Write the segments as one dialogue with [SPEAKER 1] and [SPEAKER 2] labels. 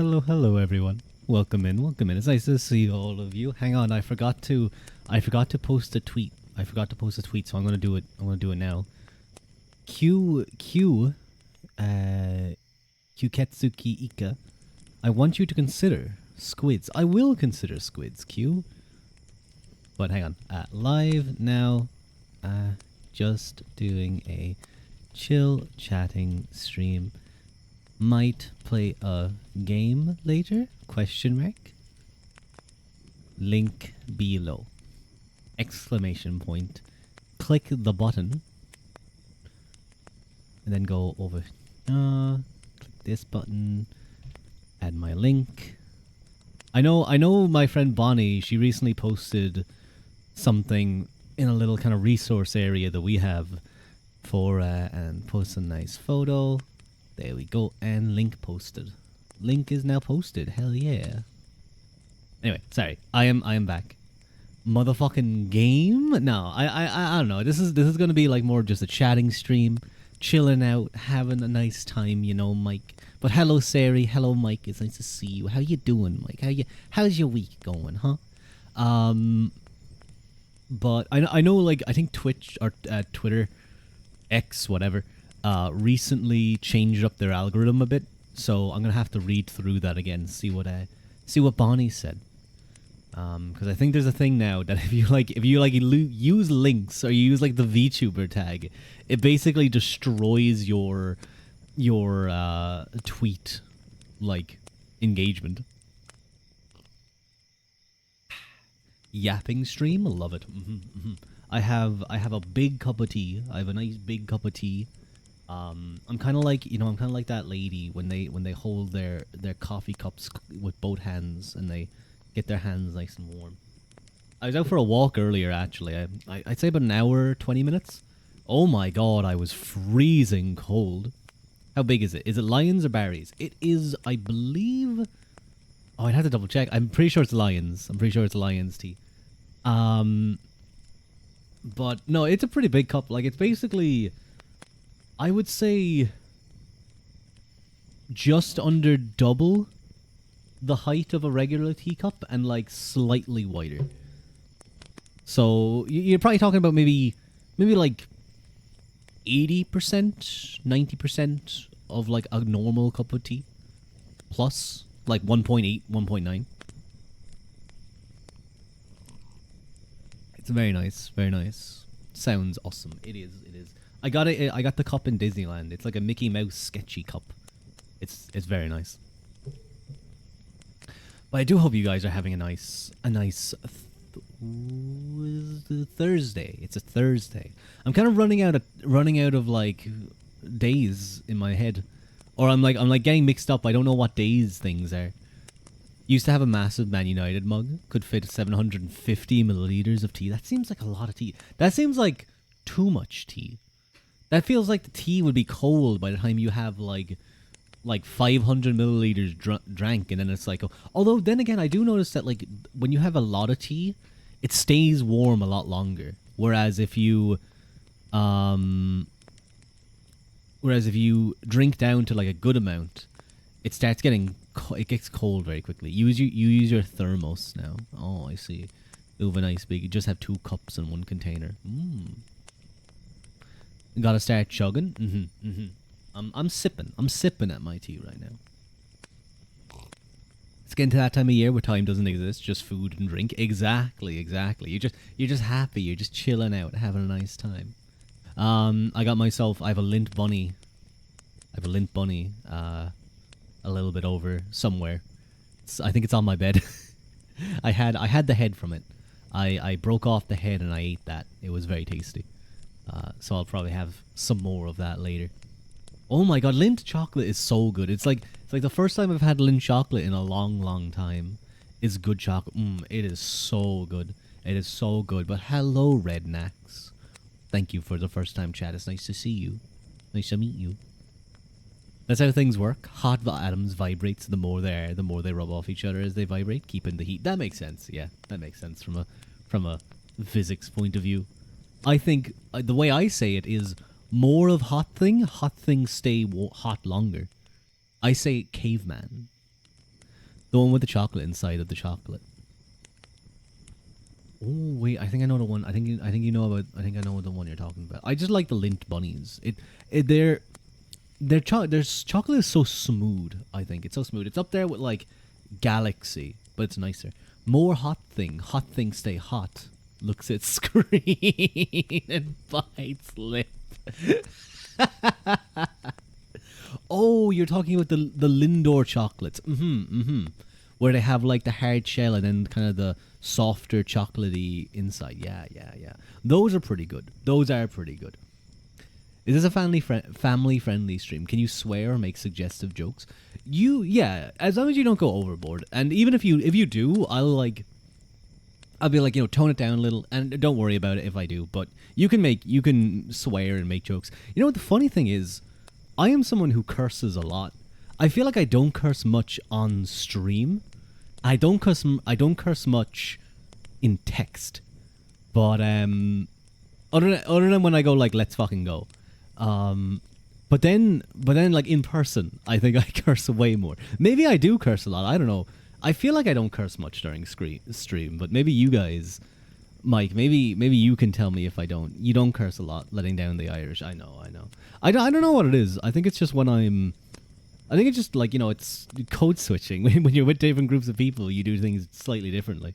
[SPEAKER 1] Hello, hello, everyone. Welcome in, welcome in. It's nice to see all of you. Hang on, I forgot to post a tweet. So I'm gonna do it. I'm gonna do it now. Kyuketsuki Ika. I want you to consider squids. I will consider squids, Q. But hang on. Live now. Just doing a chill chatting stream. Might play a game later? Question mark. Link below. Exclamation point. Click the button. And then go over. Click this button. Add my link. I know my friend Bonnie, she recently posted something in a little kind of resource area that we have for and post a nice photo. There we go, and link posted. Link is now posted. Hell yeah. Anyway, sorry. I am back. Motherfucking game? No, I don't know. This is gonna be like more just a chatting stream, chilling out, having a nice time, you know, Mike. But hello, Sari. Hello, Mike. It's nice to see you. How you doing, Mike? How's your week going, huh? But I know, like, I think Twitch or Twitter, X, whatever, recently changed up their algorithm a bit, so I'm gonna have to read through that again, see what Bonnie said. Because I think there's a thing now that if you use links or you use like the VTuber tag, it basically destroys your tweet like engagement. Yapping stream, love it. I have a big cup of tea. I have a nice big cup of tea. I'm kind of like that lady when they hold their coffee cups with both hands and they get their hands nice and warm. I was out for a walk earlier, actually. I'd say about an hour, 20 minutes. Oh my god, I was freezing cold. How big is it? Is it Lions or Barry's? It is, I believe... Oh, I'd have to double check. I'm pretty sure it's Lions. I'm pretty sure it's Lions tea. But no, it's a pretty big cup. Like, it's basically... I would say just under double the height of a regular teacup and like slightly wider. So you're probably talking about maybe like 80%, 90% of like a normal cup of tea plus like 1.8, 1.9. It's very nice, very nice. Sounds awesome. It is. I got the cup in Disneyland. It's like a Mickey Mouse sketchy cup. It's very nice. But I do hope you guys are having a nice Thursday. It's a Thursday. I'm kind of running out of like days in my head, or I'm like getting mixed up. I don't know what days things are. Used to have a massive Man United mug. Could fit 750 milliliters of tea. That seems like a lot of tea. That seems like too much tea. That feels like the tea would be cold by the time you have like 500 milliliters drank, and then it's like... Although, then again, I do notice that like when you have a lot of tea, it stays warm a lot longer. Whereas if you drink down to like a good amount, it starts getting... It gets cold very quickly. You use your thermos now. Oh, I see. You have a nice big... You just have 2 cups in one container. Gotta start chugging. I'm sipping. I'm sipping at my tea right now. It's getting to that time of year where time doesn't exist, just food and drink. Exactly. You're just happy. You're just chilling out, having a nice time. I got myself... I have a lint bunny. A little bit over somewhere. I think it's on my bed. I had the head from it. I broke off the head and I ate that. It was very tasty. So I'll probably have some more of that later. Oh my god, Lindt chocolate is so good. It's like the first time I've had Lindt chocolate in a long time. It's good chocolate. It is so good. It is so good. But hello, Rednax. Thank you for the first time chat. It's nice to see you. Nice to meet you. That's how things work. Hot atoms vibrates the more they're air, the more they rub off each other as they vibrate, keeping the heat. That makes sense. Yeah, that makes sense from a physics point of view. I think the way I say it is more of hot things stay hot longer. I say caveman. The one with the chocolate inside of the chocolate. Oh wait, I think I know the one. I think you know about. I think I know the one you're talking about. I just like the Lindt bunnies. Their chocolate is so smooth. I think it's so smooth. It's up there with like Galaxy, but it's nicer. More hot thing. Hot thing stay hot. Looks at screen and bites lip. Oh, you're talking about the Lindor chocolates. Where they have like the hard shell and then kind of the softer chocolatey inside. Yeah. Those are pretty good. Those are pretty good. Is this a family friendly stream? Can you swear or make suggestive jokes? Yeah, as long as you don't go overboard. And even if you do, I'll be like, tone it down a little, and don't worry about it if I do. But you can swear and make jokes. You know what the funny thing is? I am someone who curses a lot. I feel like I don't curse much on stream. I don't curse much in text. But other than when I go like, let's fucking go. But then like in person, I think I curse way more. Maybe I do curse a lot. I don't know. I feel like I don't curse much during stream, but maybe you guys, Mike, maybe you can tell me if I don't. You don't curse a lot, letting down the Irish. I know. I don't know what it is. I think it's just I think it's just like, it's code switching. When you're with different groups of people, you do things slightly differently.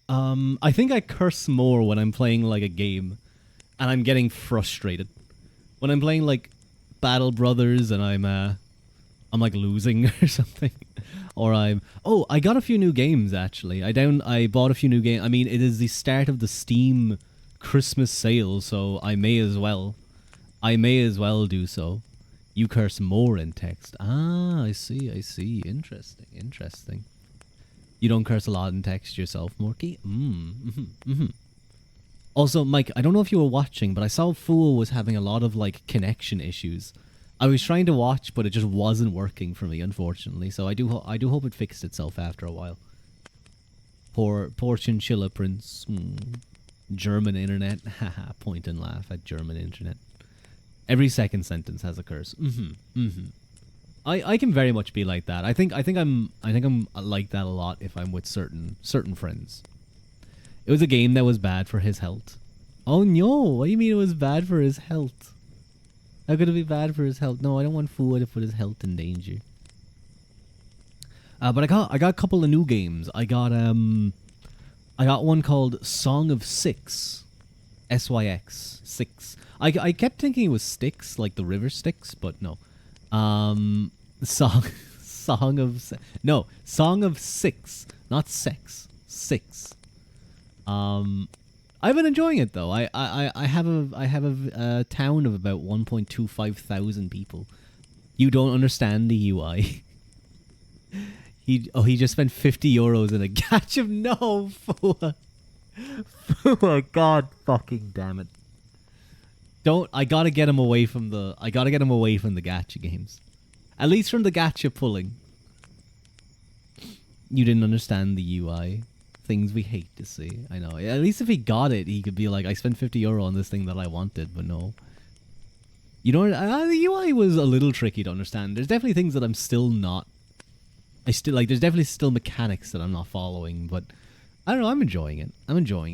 [SPEAKER 1] I think I curse more when I'm playing like a game and I'm getting frustrated. When I'm playing like Battle Brothers and I'm like losing or something. Or I got a few new games actually. I bought a few new games. I mean, it is the start of the Steam Christmas sale, so I may as well do so. You curse more in text. Ah, I see. Interesting. You don't curse a lot in text yourself, Morky? Also, Mike, I don't know if you were watching, but I saw Fool was having a lot of like connection issues. I was trying to watch, but it just wasn't working for me, unfortunately. So I do hope it fixed itself after a while. Poor Chinchilla Prince. German internet. Haha. Point and laugh at German internet. Every second sentence has a curse. I can very much be like that. I think I'm like that a lot if I'm with certain friends. It was a game that was bad for his health. Oh no! What do you mean it was bad for his health? How could it be bad for his health? No, I don't want Fool to put his health in danger. But I got a couple of new games. I got one called Song of Six, SYX 6. I kept thinking it was Styx, like the river Styx, but no. Song of Six, not sex. 6. I've been enjoying it though. I have a town of about 1.25 thousand people. You don't understand the UI. He just spent €50 in a gacha. No, oh god, fucking damn it! I gotta get him away from the gacha games. At least from the gacha pulling. You didn't understand the UI. Things we hate to see. I know. At least if he got it, he could be like, I spent €50 on this thing that I wanted, but no. You know, the UI was a little tricky to understand. There's definitely things that I'm still not. There's definitely still mechanics that I'm not following, but I don't know. I'm enjoying it.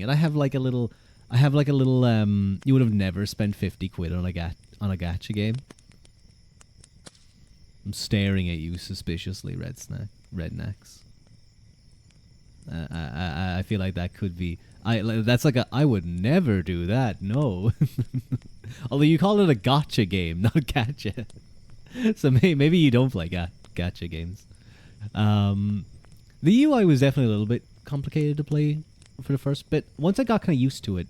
[SPEAKER 1] I have like a little. You would have never spent 50 quid on a gacha game. I'm staring at you suspiciously, Rednecks. I feel like that could be. That's like I would never do that. No. Although you call it a gotcha game, not gacha. So maybe you don't play gacha games. The UI was definitely a little bit complicated to play for the first bit. Once I got kind of used to it,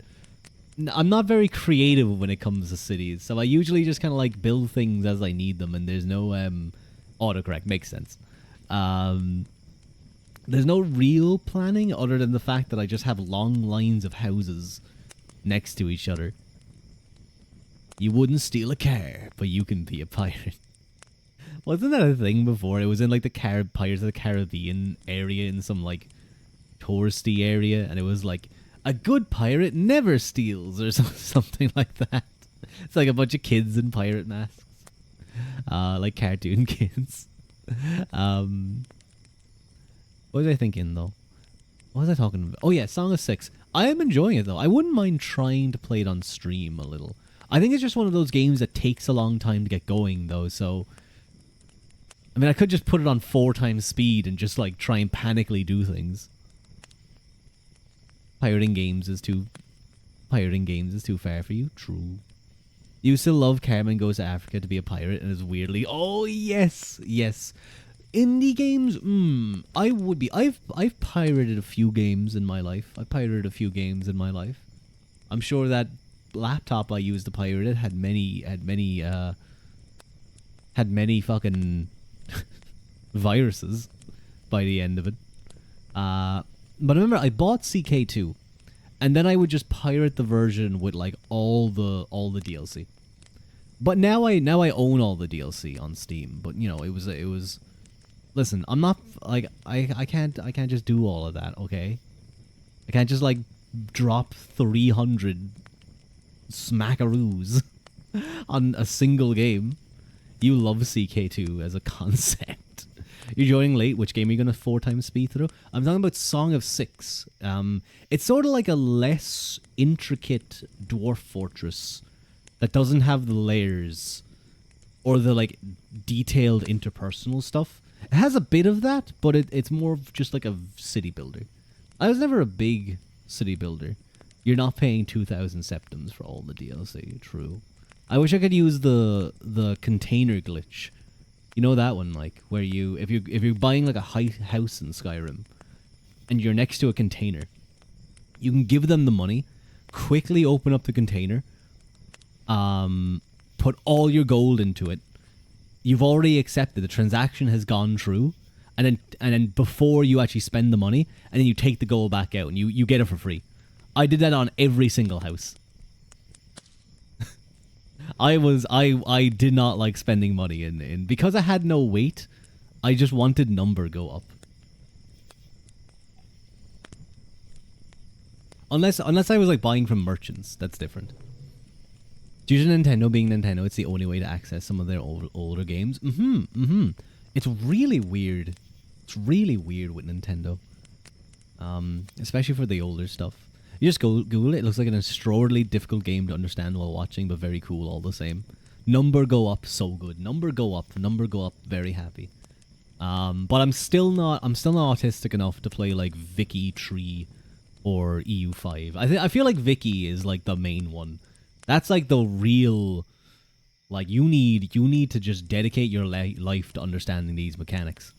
[SPEAKER 1] I'm not very creative when it comes to cities, so I usually just kind of like build things as I need them, and there's no autocorrect. Makes sense. There's no real planning other than the fact that I just have long lines of houses next to each other. You wouldn't steal a car, but you can be a pirate. Wasn't that a thing before? It was in like the Pirates of the Caribbean area in some like touristy area, and it was like, a good pirate never steals, or something like that. It's like a bunch of kids in pirate masks. Like cartoon kids. um, what was I thinking though? What was I talking about? Oh yeah, Song of Six. I am enjoying it though. I wouldn't mind trying to play it on stream a little. I think it's just one of those games that takes a long time to get going though, so I mean I could just put it on 4 times speed and just like try and panically do things. Pirating games is too far for you. True. You still love Carmen Goes to Africa to be a pirate and is weirdly oh yes, yes. Indie games, I would be. I've pirated a few games in my life. I'm sure that laptop I used to pirate it had many fucking viruses by the end of it. But I remember I bought CK2, and then I would just pirate the version with like all the DLC. But now I own all the DLC on Steam. But you know, it was. Listen, I'm not like I can't just do all of that, okay? I can't just like drop 300 smackaroos on a single game. You love CK2 as a concept. You're joining late. Which game are you gonna 4 times speed through? I'm talking about Song of Six. It's sort of like a less intricate Dwarf Fortress that doesn't have the layers or the like detailed interpersonal stuff. It has a bit of that, but it's more of just like a city builder. I was never a big city builder. You're not paying 2,000 septims for all the DLC. True. I wish I could use the container glitch. You know that one, like where you if you're buying like a house in Skyrim, and you're next to a container, you can give them the money, quickly open up the container, put all your gold into it. You've already accepted the transaction has gone through, and then before you actually spend the money, and then you take the gold back out and you get it for free. I did that on every single house. I did not like spending money in because I had no weight. I just wanted number go up. Unless I was like buying from merchants, that's different. Due to Nintendo being Nintendo, it's the only way to access some of their older games. It's really weird. It's really weird with Nintendo. Especially for the older stuff. You just Google it. It looks like an extraordinarily difficult game to understand while watching, but very cool all the same. Number go up, so good. Number go up, very happy. But I'm still not autistic enough to play like Vicky 3 or EU5. I feel like Vicky is like the main one. That's like the real, like you need to just dedicate your life to understanding these mechanics.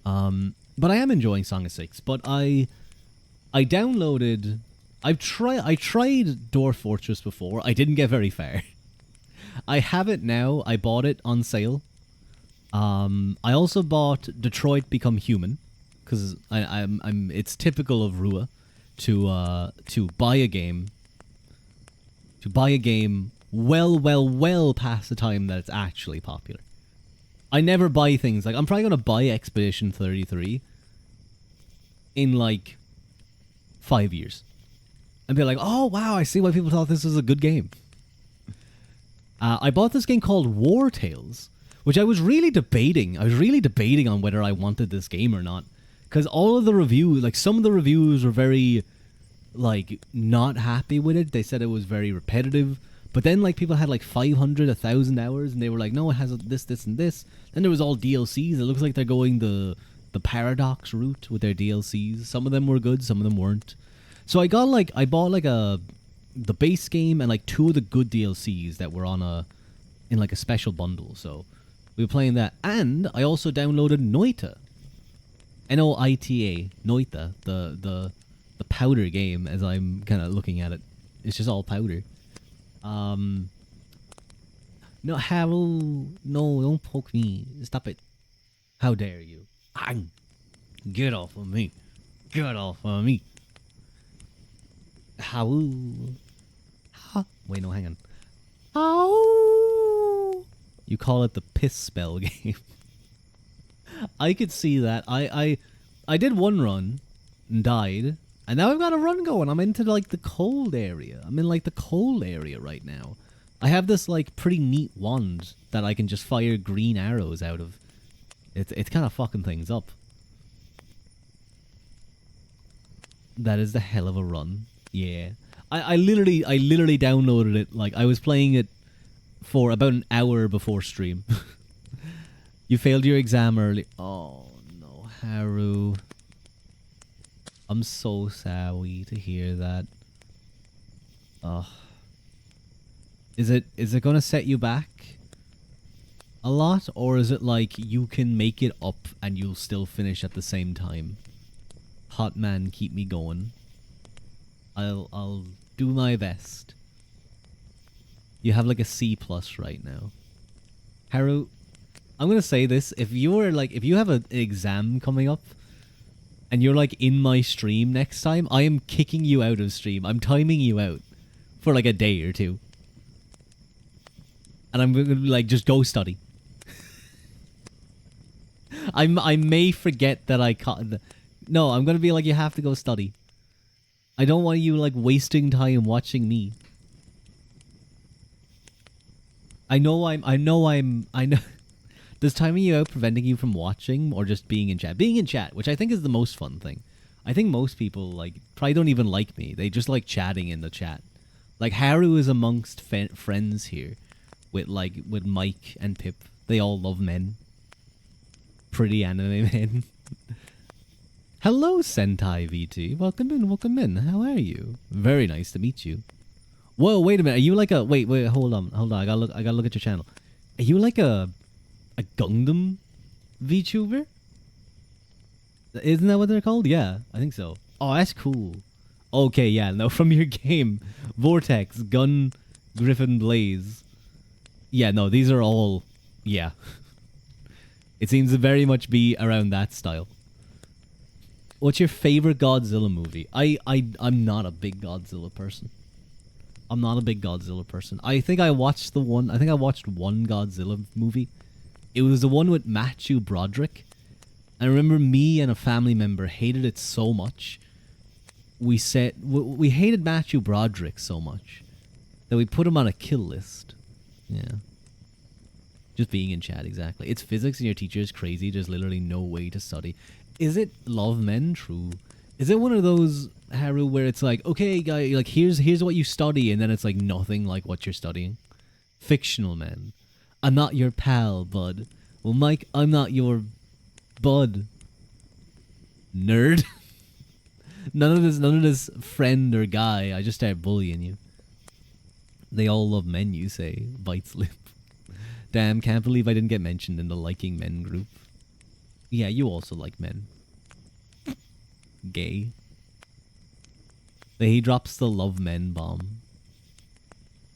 [SPEAKER 1] But I am enjoying Song of Six. But I downloaded. I tried Dwarf Fortress before. I didn't get very far. I have it now. I bought it on sale. I also bought Detroit Become Human because I'm. It's typical of Rua to buy a game. To buy a game well past the time that it's actually popular. I never buy things like I'm probably gonna buy Expedition 33 in like 5 years, and be like, oh wow, I see why people thought this was a good game. I bought this game called War Tales, which I was really debating. I was really debating on whether I wanted this game or not, because all of the reviews, like some of the reviews, were very like not happy with it. They said it was very repetitive. But then like people had like 500, 1,000 hours, and they were like, no, it has this, and this. Then there was all DLCs. It looks like they're going the Paradox route with their DLCs. Some of them were good, some of them weren't. So I bought like the base game and like 2 of the good DLCs that were in like a special bundle. So we were playing that, and I also downloaded Noita. Noita, Noita, the powder game, as I'm kind of looking at it. It's just all powder. No, Harold, no, don't poke me. Stop it. How dare you? Get off of me. Get off of me. How? Wait, no, hang on. How? You call it the piss spell game. I could see that. I did one run and died. And now I've got a run going. I'm into like the cold area. I'm in like the cold area right now. I have this like pretty neat wand that I can just fire green arrows out of. It's kind of fucking things up. That is the hell of a run. Yeah. I literally downloaded it. Like, I was playing it for about an hour before stream. You failed your exam early. Oh, no, Haru. I'm so sorry to hear that. Ugh. Is it gonna set you back a lot? Or is it like you can make it up and you'll still finish at the same time? Hot man, keep me going. I'll do my best. You have like a C plus right now. Haru, I'm gonna say this. If you have an exam coming up and you're like in my stream next time, I am kicking you out of stream. I'm timing you out for like a day or two. And I'm gonna like just go study. I may forget that I caught. No, I'm gonna be like, you have to go study. I don't want you like wasting time watching me. I know. Does timing you out preventing you from watching or just being in chat? Being in chat, which I think is the most fun thing. I think most people like probably don't even like me. They just like chatting in the chat. Like Haru is amongst friends here, with Mike and Pip. They all love men. Pretty anime men. Hello, Sentai VT. Welcome in, welcome in. How are you? Very nice to meet you. Whoa, wait a minute. Are you like a wait, hold on. I gotta look at your channel. Are you like a Gundam VTuber? Isn't that what they're called? Yeah, I think so. Oh, that's cool. Okay, yeah, no, from your game. Vortex, Gun, Griffin Blaze. Yeah, no, these are all yeah. It seems to very much be around that style. What's your favorite Godzilla movie? I'm not a big Godzilla person. I'm not a big Godzilla person. I think I watched one Godzilla movie. It was the one with Matthew Broderick. I remember me and a family member hated it so much. We hated Matthew Broderick so much that we put him on a kill list. Yeah. Just being in chat, exactly. It's physics and your teacher is crazy. There's literally no way to study. Is it Love Men? True. Is it one of those, Haru, where it's like, okay, guy, like here's what you study, and then it's like nothing like what you're studying? Fictional men. I'm not your pal, bud. Well, Mike, I'm not your bud. Nerd. none of this friend or guy. I just start bullying you. They all love men, you say. Bites lip. Damn, can't believe I didn't get mentioned in the liking men group. Yeah, you also like men. Gay. He drops the love men bomb.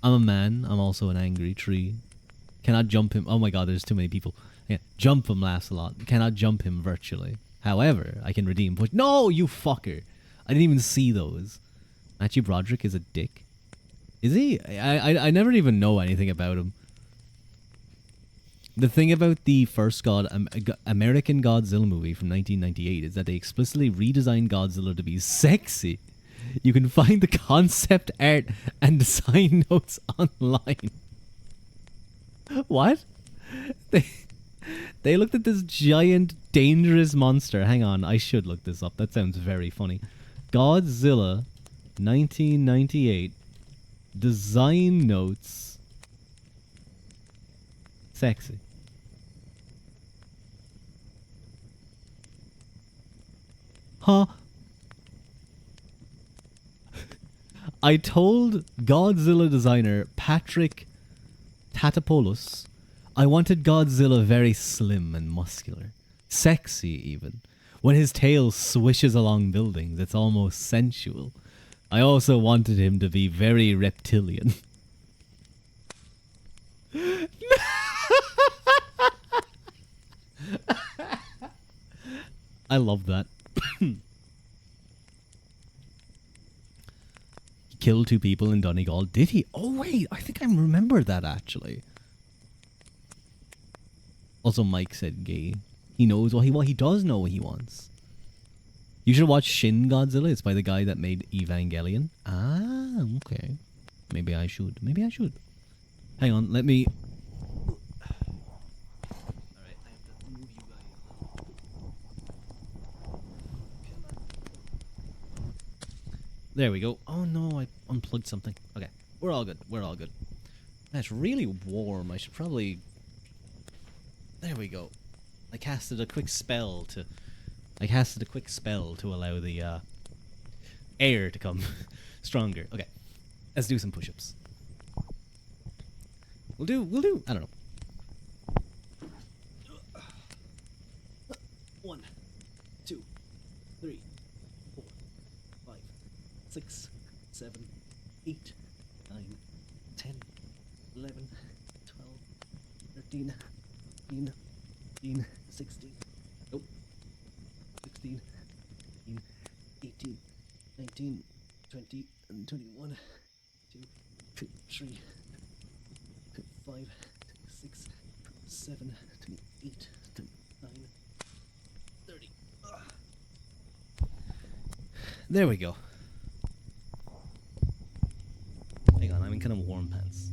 [SPEAKER 1] I'm a man. I'm also an angry tree. Cannot jump him. Oh my god, there's too many people. Yeah, jump him laughs a lot. Cannot jump him virtually. However, I can redeem push. No, you fucker. I didn't even see those. Matthew Broderick is a dick. Is he? I never even know anything about him. The thing about the first American Godzilla movie from 1998 is that they explicitly redesigned Godzilla to be sexy. You can find the concept art and design notes online. What? They looked at this giant, dangerous monster. Hang on, I should look this up. That sounds very funny. Godzilla, 1998. Design notes. Sexy. Huh? I told Godzilla designer Patrick Tatopoulos I wanted Godzilla very slim and muscular. Sexy, even. When his tail swishes along buildings, it's almost sensual. I also wanted him to be very reptilian. I love that. He killed 2 people in Donegal. Did he? Oh wait, I think I remember that actually. Also, Mike said gay. He knows what he does know what he wants. You should watch Shin Godzilla. It's by the guy that made Evangelion. Ah, okay. Maybe I should. Hang on, let me... Alright, I have to move you guys. There we go. Oh no, I unplugged something. Okay, we're all good. We're all good. That's really warm. I should probably... There we go. I casted a quick spell to... allow the air to come stronger. Okay, let's do some push-ups. We'll do, I don't know. 1, 2, 3, 4, 5, 6, 7, 8, 9, 10, 11, 12, 13, 14, 15, 16. Nope. 16, 17, 18, 19, 20, and 21, 2, 23, 25, 26, 27, 28, 29, 30. There we go. Hang on, I'm in kind of warm pants.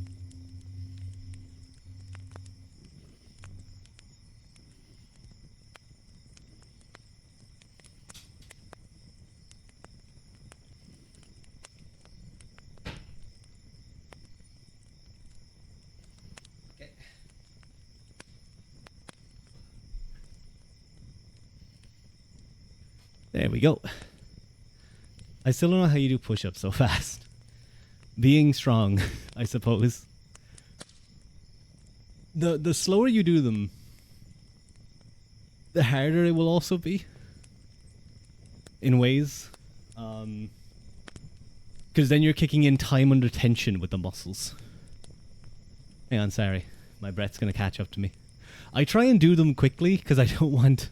[SPEAKER 1] There we go. I still don't know how you do push-ups so fast. Being strong, I suppose. The slower you do them, the harder it will also be. In ways. Because then you're kicking in time under tension with the muscles. Hang on, sorry. My breath's gonna catch up to me. I try and do them quickly because I don't want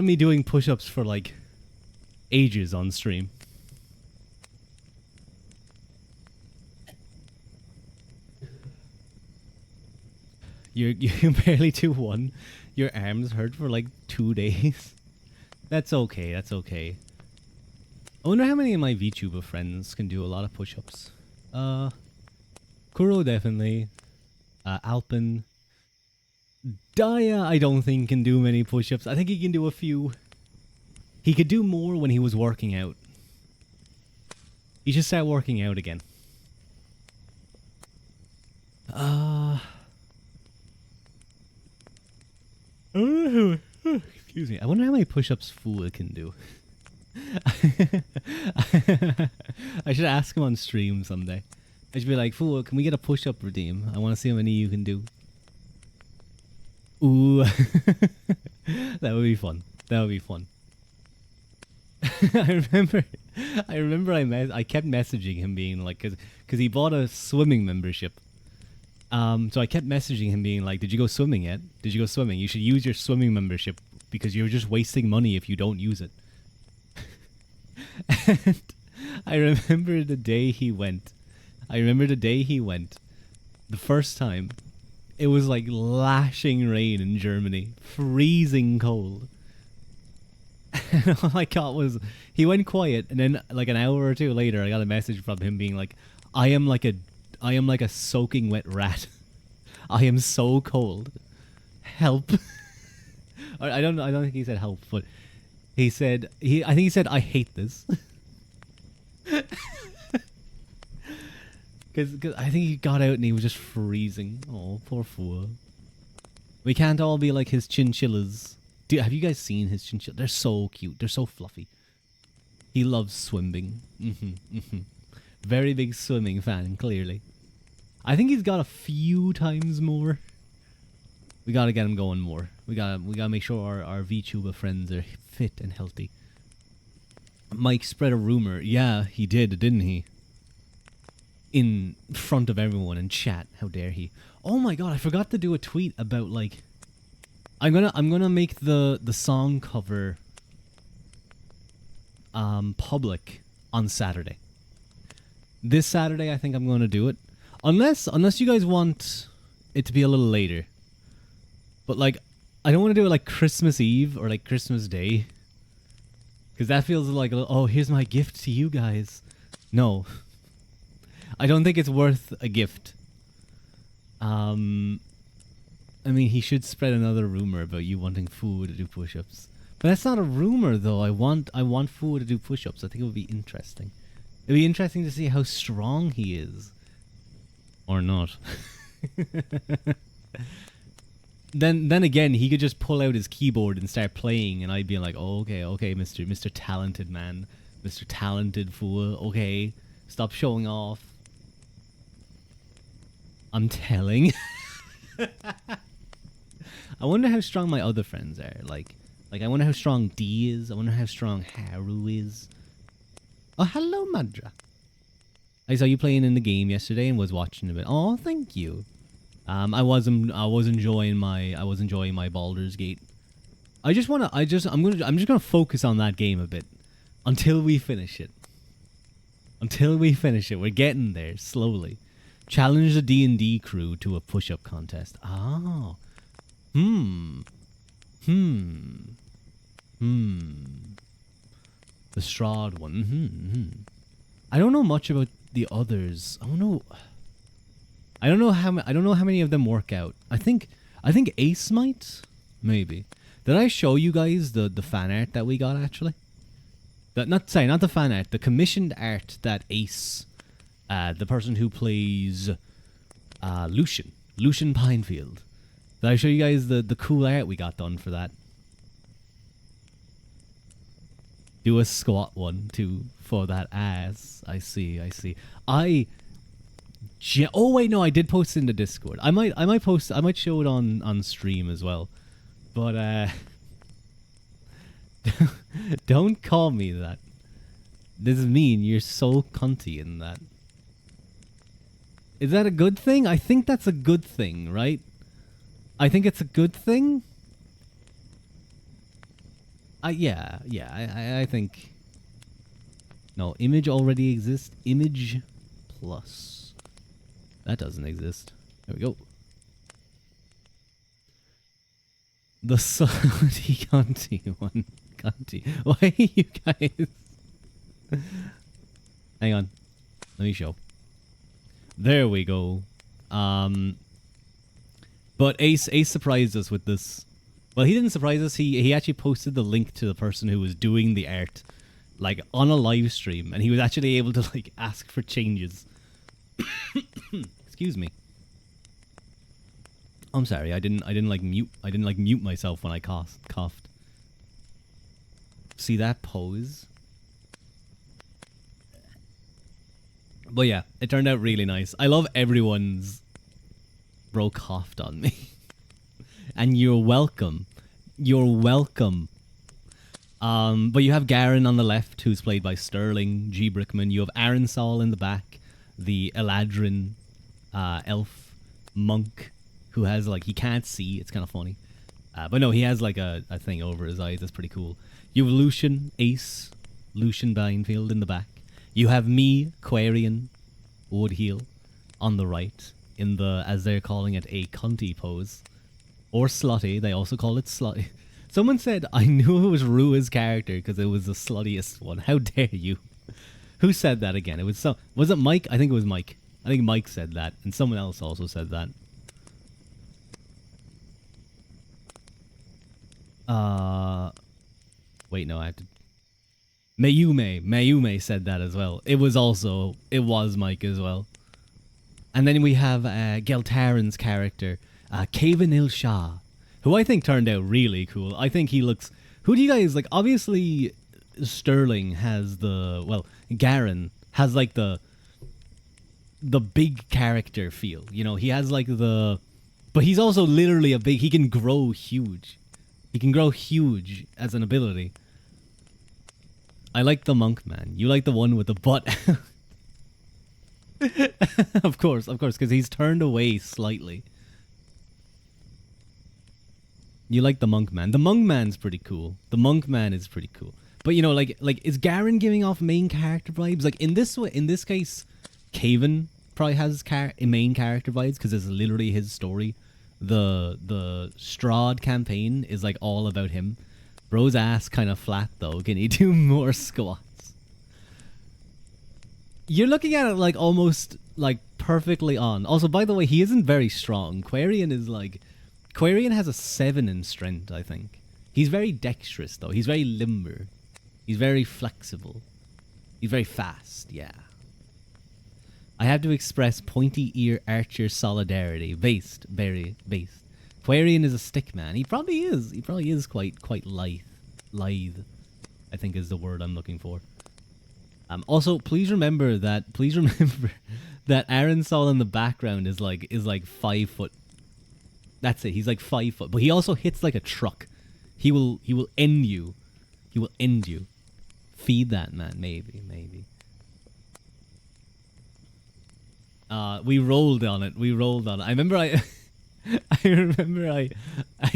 [SPEAKER 1] me doing push-ups for like ages on stream. You barely do one. Your arms hurt for like 2 days. That's okay. That's okay. I wonder how many of my VTuber friends can do a lot of push-ups. Kuro definitely. Alpin. Daya, I don't think can do many push-ups. I think he can do a few. He could do more when he was working out. He should start working out again. Excuse me. I wonder how many push-ups Fua can do. I should ask him on stream someday. I should be like, Fua, can we get a push-up redeem? I want to see how many you can do. Ooh. That would be fun. That would be fun. I remember I kept messaging him being like, cause he bought a swimming membership. So I kept messaging him being like, did you go swimming yet? Did you go swimming? You should use your swimming membership because you're just wasting money if you don't use it. And I remember the day he went. The first time. It was like lashing rain in Germany. Freezing cold. And all I got was, he went quiet, and then like an hour or two later I got a message from him being like, I am like a soaking wet rat. I am so cold. Help. I don't think he said help, but I think he said I hate this. Cause I think he got out and he was just freezing. Oh, poor Fua. We can't all be like his chinchillas. Have you guys seen his chinchillas? They're so cute. They're so fluffy. He loves swimming. Very big swimming fan, clearly. I think he's got a few times more. We gotta get him going more. We gotta make sure our VTuber friends are fit and healthy. Mike spread a rumor. Yeah, he did, didn't he? In front of everyone in chat. How dare he? Oh my god, I forgot to do a tweet about like, I'm gonna make the song cover public on Saturday. This Saturday I think I'm gonna do it. Unless you guys want it to be a little later. But like, I don't want to do it like Christmas Eve or like Christmas Day. Because that feels like, oh, here's my gift to you guys. No. I don't think it's worth a gift. I mean, he should spread another rumor about you wanting Fu to do push-ups. But that's not a rumor, though. I want Fu to do push-ups. I think it would be interesting. It'd be interesting to see how strong he is. Or not. Then again, he could just pull out his keyboard and start playing, and I'd be like, oh, okay, Mr. Talented Man, Mr. Talented Fool, okay, stop showing off. I'm telling. I wonder how strong my other friends are. Like I wonder how strong D is. I wonder how strong Haru is. Oh, hello, Madra. I saw you playing in the game yesterday and was watching a bit. Oh, thank you. I was enjoying my Baldur's Gate. I'm just gonna focus on that game a bit until we finish it. We're getting there slowly. Challenge the D&D crew to a push-up contest. Oh. The Strahd one. I don't know much about the others. I don't know how many of them work out. I think Ace might, maybe. Did I show you guys the fan art that we got actually? Not the fan art, the commissioned art that Ace, the person who plays Lucian Pinefield. Did I show you guys the cool art we got done for that? Do a squat one too for that ass. I see. Oh wait, no, I did post it in the Discord. I might show it on stream as well. But don't call me that. This is mean. You're so cunty in that. Is that a good thing? I think that's a good thing, right? I think it's a good thing. Yeah, I think. No, image already exists. Image plus. That doesn't exist. There we go. The salty cunty one. Cunty. Why you guys? Hang on. Let me show. There we go. But Ace surprised us with this. Well, he didn't surprise us. He actually posted the link to the person who was doing the art, like on a live stream, and he was actually able to like ask for changes. Excuse me. I'm sorry. I didn't mute myself when I coughed. See that pose? But yeah, it turned out really nice. I love everyone's bro coughed on me. And you're welcome. You're welcome. But you have Garen on the left, who's played by Sterling G. Brickman. You have Arensal in the back, the Eladrin elf monk, who has like, he can't see. It's kind of funny. But no, he has like a thing over his eyes. That's pretty cool. You have Lucian Binefield in the back. You have me, Quarian Woodheel, on the right, in the, as they're calling it, a cunty pose. Or slutty, they also call it slutty. Someone said, I knew it was Rua's character because it was the sluttiest one. How dare you? Who said that again? It was was it Mike? I think it was Mike. I think Mike said that, and someone else also said that. Wait, no, I have to... Mayume said that as well. It was Mike as well. And then we have Geltarin's character, Kavan Shah, who I think turned out really cool. I think he looks... Who do you guys like? Obviously, Sterling has the... Well, Garen has like the big character feel. You know, he has like the... But he's also literally a big... He can grow huge. He can grow huge as an ability. I like the monk man. You like the one with the butt. Of course, because he's turned away slightly. You like the monk man. The monk man's pretty cool. The monk man is pretty cool. But you know, like is Garen giving off main character vibes? Like in this case, Kavan probably has main character vibes because it's literally his story. The Strahd campaign is like all about him. Bro's ass kind of flat though. Can he do more squats? You're looking at it like almost like perfectly on. Also, by the way, he isn't very strong. Quarian has a 7 in strength, I think. He's very dexterous though. He's very limber. He's very flexible. He's very fast, yeah. I have to express pointy ear archer solidarity. Based, very based. Quarian is a stick man. He probably is. He probably is quite lithe. Lithe, I think is the word I'm looking for. Also, please remember that Aaron Sol in the background is like 5 foot. That's it. He's like 5 foot, but he also hits like a truck. He will end you. He will end you. Feed that man, maybe. We rolled on it. I remember I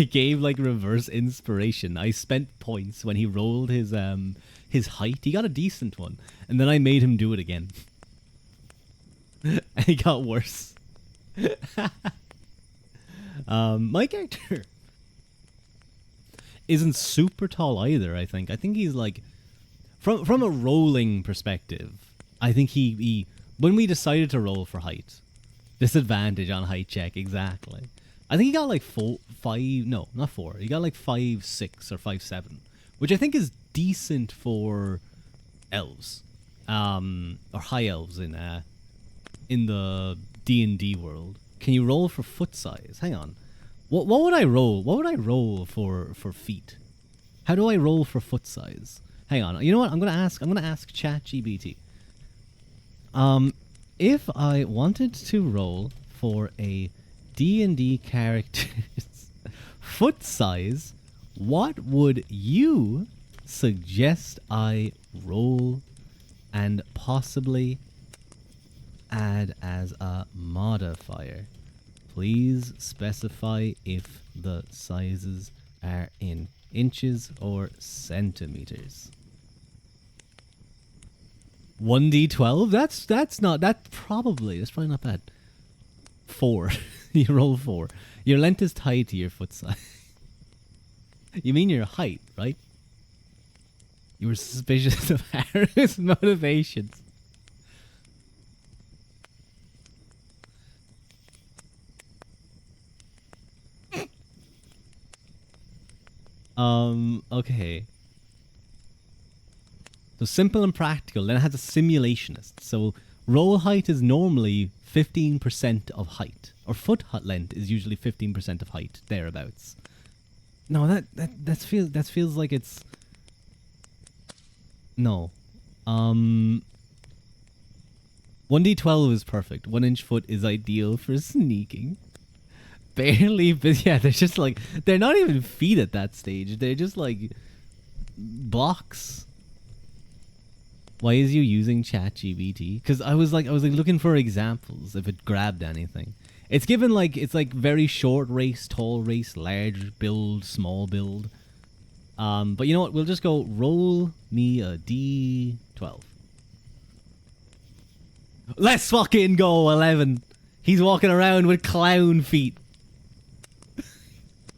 [SPEAKER 1] gave like reverse inspiration. I spent points when he rolled his height. He got a decent one, and then I made him do it again, and he got worse. My character isn't super tall either. I think he's like from a rolling perspective. I think he when we decided to roll for height, disadvantage on height check, exactly. I think he got like 4, 5, no, not 4. He got like 5, 6 or 5, 7, which I think is decent for elves, or high elves in the D&D world. Can you roll for foot size? Hang on. What would I roll? What would I roll for feet? How do I roll for foot size? Hang on. You know what? I'm gonna ask ChatGPT. If I wanted to roll for a D&D character's foot size, what would you suggest I roll and possibly add as a modifier? Please specify if the sizes are in inches or centimeters. 1d12? That's probably not bad. 4. You roll 4. Your length is tied to your foot size. You mean your height, right? You were suspicious of Harris' motivations. Okay. So simple and practical. Then it has a simulationist. So roll height is normally 15% of height, or foot length is usually 15% of height, thereabouts. No, that feels like it's no. 1d12 is perfect. 1 inch foot is ideal for sneaking. Barely, but yeah, they're just like, they're not even feet at that stage. They're just like blocks. Why is you using ChatGPT? Because I was like looking for examples if it grabbed anything. It's given like, it's like very short race, tall race, large build, small build. But you know what? We'll just go roll me a D12. Let's fucking go 11. He's walking around with clown feet.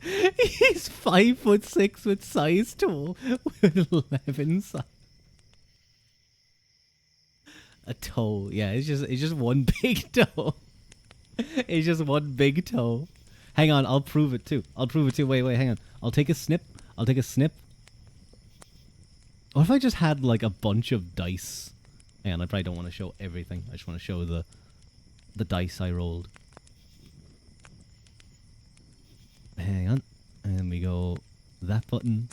[SPEAKER 1] He's 5'6" with size 2 with 11 size. A toe, yeah. It's just one big toe. It's just one big toe. Hang on, I'll prove it too. Wait, hang on. I'll take a snip. What if I just had like a bunch of dice? Hang on, I probably don't want to show everything. I just want to show the dice I rolled. Hang on. And we go that button.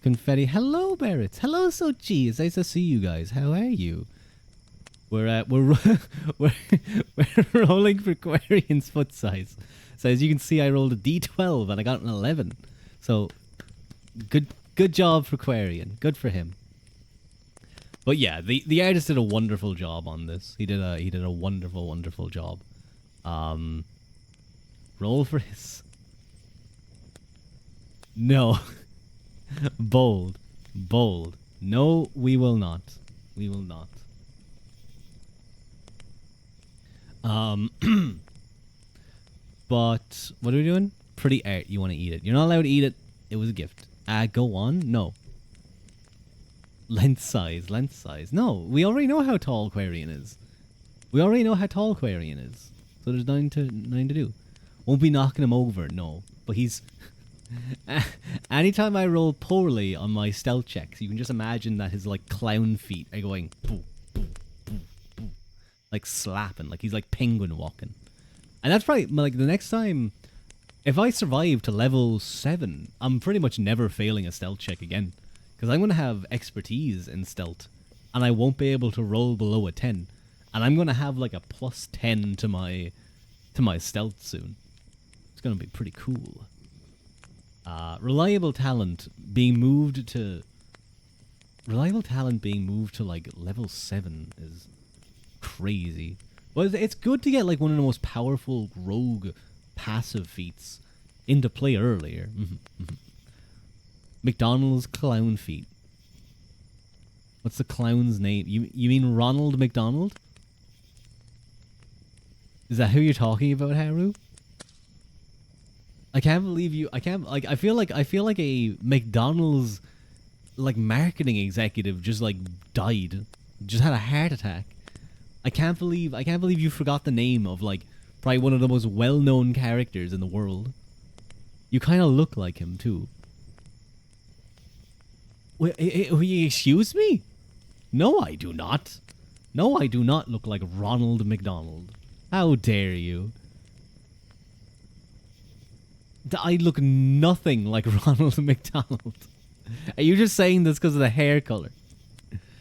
[SPEAKER 1] Confetti. Hello, Barrett. Hello, Sochi. It's nice to see you guys. How are you? We're rolling for Quarian's foot size. So as you can see, I rolled a D12 and I got an 11. So good job for Quarian. Good for him. But yeah, the artist did a wonderful job on this. He did a wonderful job. Roll for his. No. Bold. No, we will not. But what are we doing? Pretty art. You want to eat it? You're not allowed to eat it. It was a gift. Go on. No. Length size. No, we already know how tall Quarian is. So there's nothing to do. Won't be knocking him over. No, but he's Anytime I roll poorly on my stealth checks, you can just imagine that his like clown feet are going boo, boo, boo, boo, like slapping, like he's like penguin walking. And that's probably like the next time. If I survive to level 7, I'm pretty much never failing a stealth check again. Because I'm going to have expertise in stealth. And I won't be able to roll below a 10. And I'm going to have like a plus 10 to my stealth soon. It's going to be pretty cool. Reliable talent being moved to like level 7 is crazy. Well, it's good to get like one of the most powerful rogue passive feats into play earlier. McDonald's clown feat. What's the clown's name? You mean Ronald McDonald? Is that who you're talking about, Haru? I can't believe you. I can't like. I feel like a McDonald's like marketing executive just like died, just had a heart attack. I can't believe you forgot the name of like probably one of the most well-known characters in the world. You kind of look like him too. Wait, excuse me? No, I do not. No, I do not look like Ronald McDonald. How dare you? I look nothing like Ronald McDonald. Are you just saying this because of the hair color?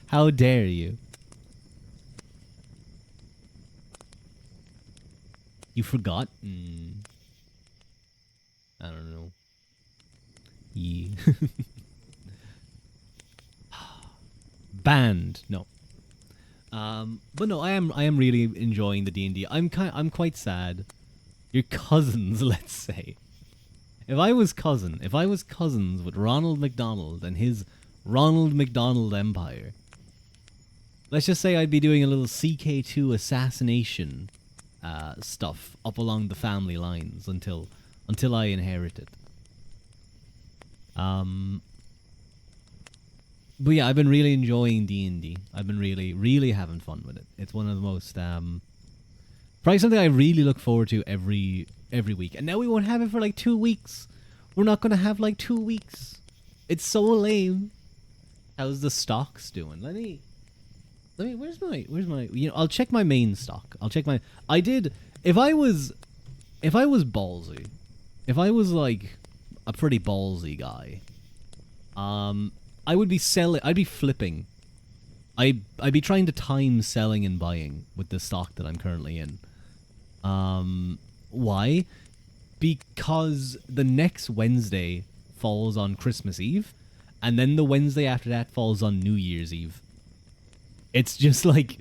[SPEAKER 1] How dare you? You forgot? I don't know. Yeah. Banned. No. But no, I am really enjoying the D&D. I'm quite sad. Your cousins, let's say. If I was cousins with Ronald McDonald and his Ronald McDonald Empire, let's just say I'd be doing a little CK2 assassination stuff up along the family lines until I inherit it. But yeah, I've been really enjoying D&D. I've been really having fun with it. It's one of the most probably something I really look forward to every week. And now we won't have it for like 2 weeks. We're not gonna have like 2 weeks. It's so lame. How's the stocks doing? Let me where's my I'll check my main stock. If I was ballsy, if I was like a pretty ballsy guy, I would be selling, I'd be flipping. I'd be trying to time selling and buying with the stock that I'm currently in. Why? Because the next Wednesday falls on Christmas Eve, and then the Wednesday after that falls on New Year's Eve. It's just like,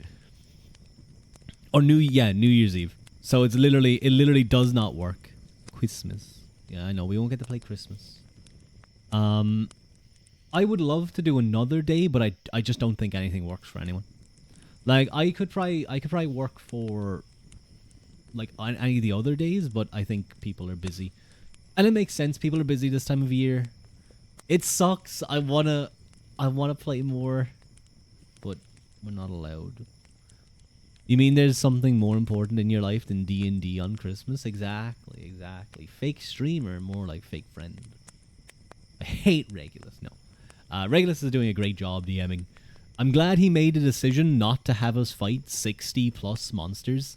[SPEAKER 1] or New Year's Eve. So it literally does not work. Christmas. Yeah, I know we won't get to play Christmas. I would love to do another day, but I just don't think anything works for anyone. Like I could probably work for like on any of the other days, but I think people are busy. And it makes sense, people are busy this time of year. It sucks. I wanna play more, but we're not allowed. You mean there's something more important in your life than D&D on Christmas? Exactly. Fake streamer, more like fake friend. I hate Regulus. No. Regulus is doing a great job DMing. I'm glad he made a decision not to have us fight 60 plus monsters.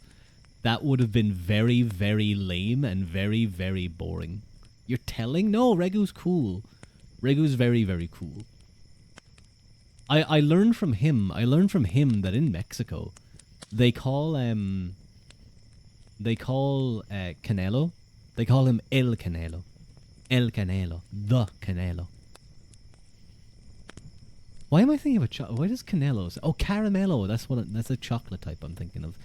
[SPEAKER 1] That would have been very, very lame and very, very boring. You're telling? No, Regu's cool. Regu's very, very cool. I learned from him that in Mexico, they call Canelo, they call him El Canelo. El Canelo. The Canelo. Why am I thinking of a chocolate? What is Canelo? Oh, Caramello. That's a chocolate type I'm thinking of.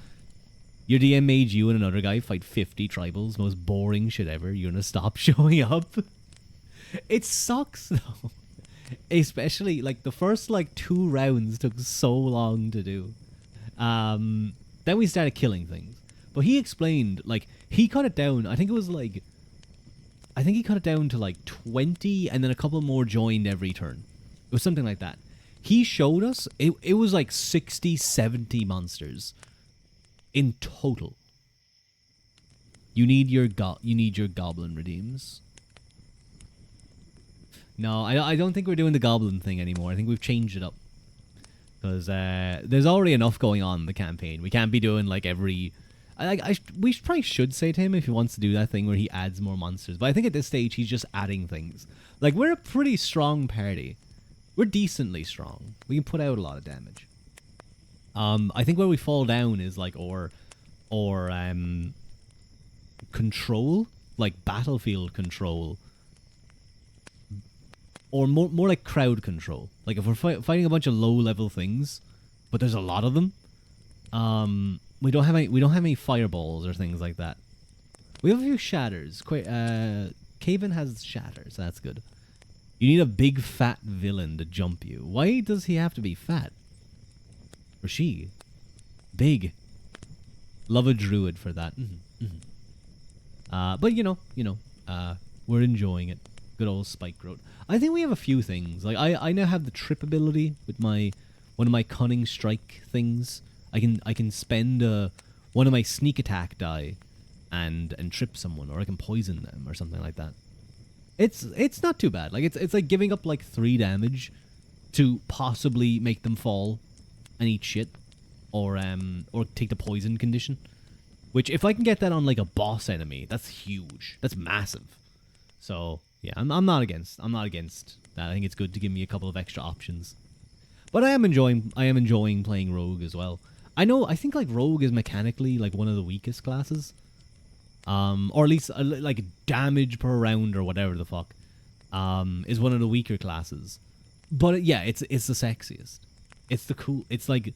[SPEAKER 1] Your DM made you and another guy fight 50 tribals. Most boring shit ever. You're gonna stop showing up? It sucks though. Especially like the first like 2 rounds took so long to do. Then we started killing things. But he explained, like, he cut it down. I think he cut it down to like 20 and then a couple more joined every turn. It was something like that. He showed us, it was like 60, 70 monsters in total. You need your goblin redeems. No, I don't think we're doing the goblin thing anymore. I think we've changed it up. Because there's already enough going on in the campaign. We can't be doing like every... we probably should say to him if he wants to do that thing where he adds more monsters. But I think at this stage he's just adding things. Like, we're a pretty strong party. We're decently strong. We can put out a lot of damage. I think where we fall down is like or control, like battlefield control, or more like crowd control. Like if we're fighting a bunch of low level things, but there's a lot of them, we don't have any fireballs or things like that. We have a few shatters. Caven has shatters. That's good. You need a big fat villain to jump you. Why does he have to be fat? Or she? Big. Love a druid for that. But we're enjoying it. Good old spike growth. I think we have a few things. Like I now have the trip ability with one of my cunning strike things. I can spend one of my sneak attack die and trip someone, or I can poison them or something like that. It's not too bad. Like it's like giving up like 3 damage to possibly make them fall and eat shit, or take the poison condition. Which if I can get that on like a boss enemy, that's huge. That's massive. So yeah, I'm not against that. I think it's good to give me a couple of extra options. But I am enjoying playing Rogue as well. I think like Rogue is mechanically like one of the weakest classes. Or at least like damage per round or whatever the fuck, is one of the weaker classes. But yeah, it's the sexiest. It's the cool. It's like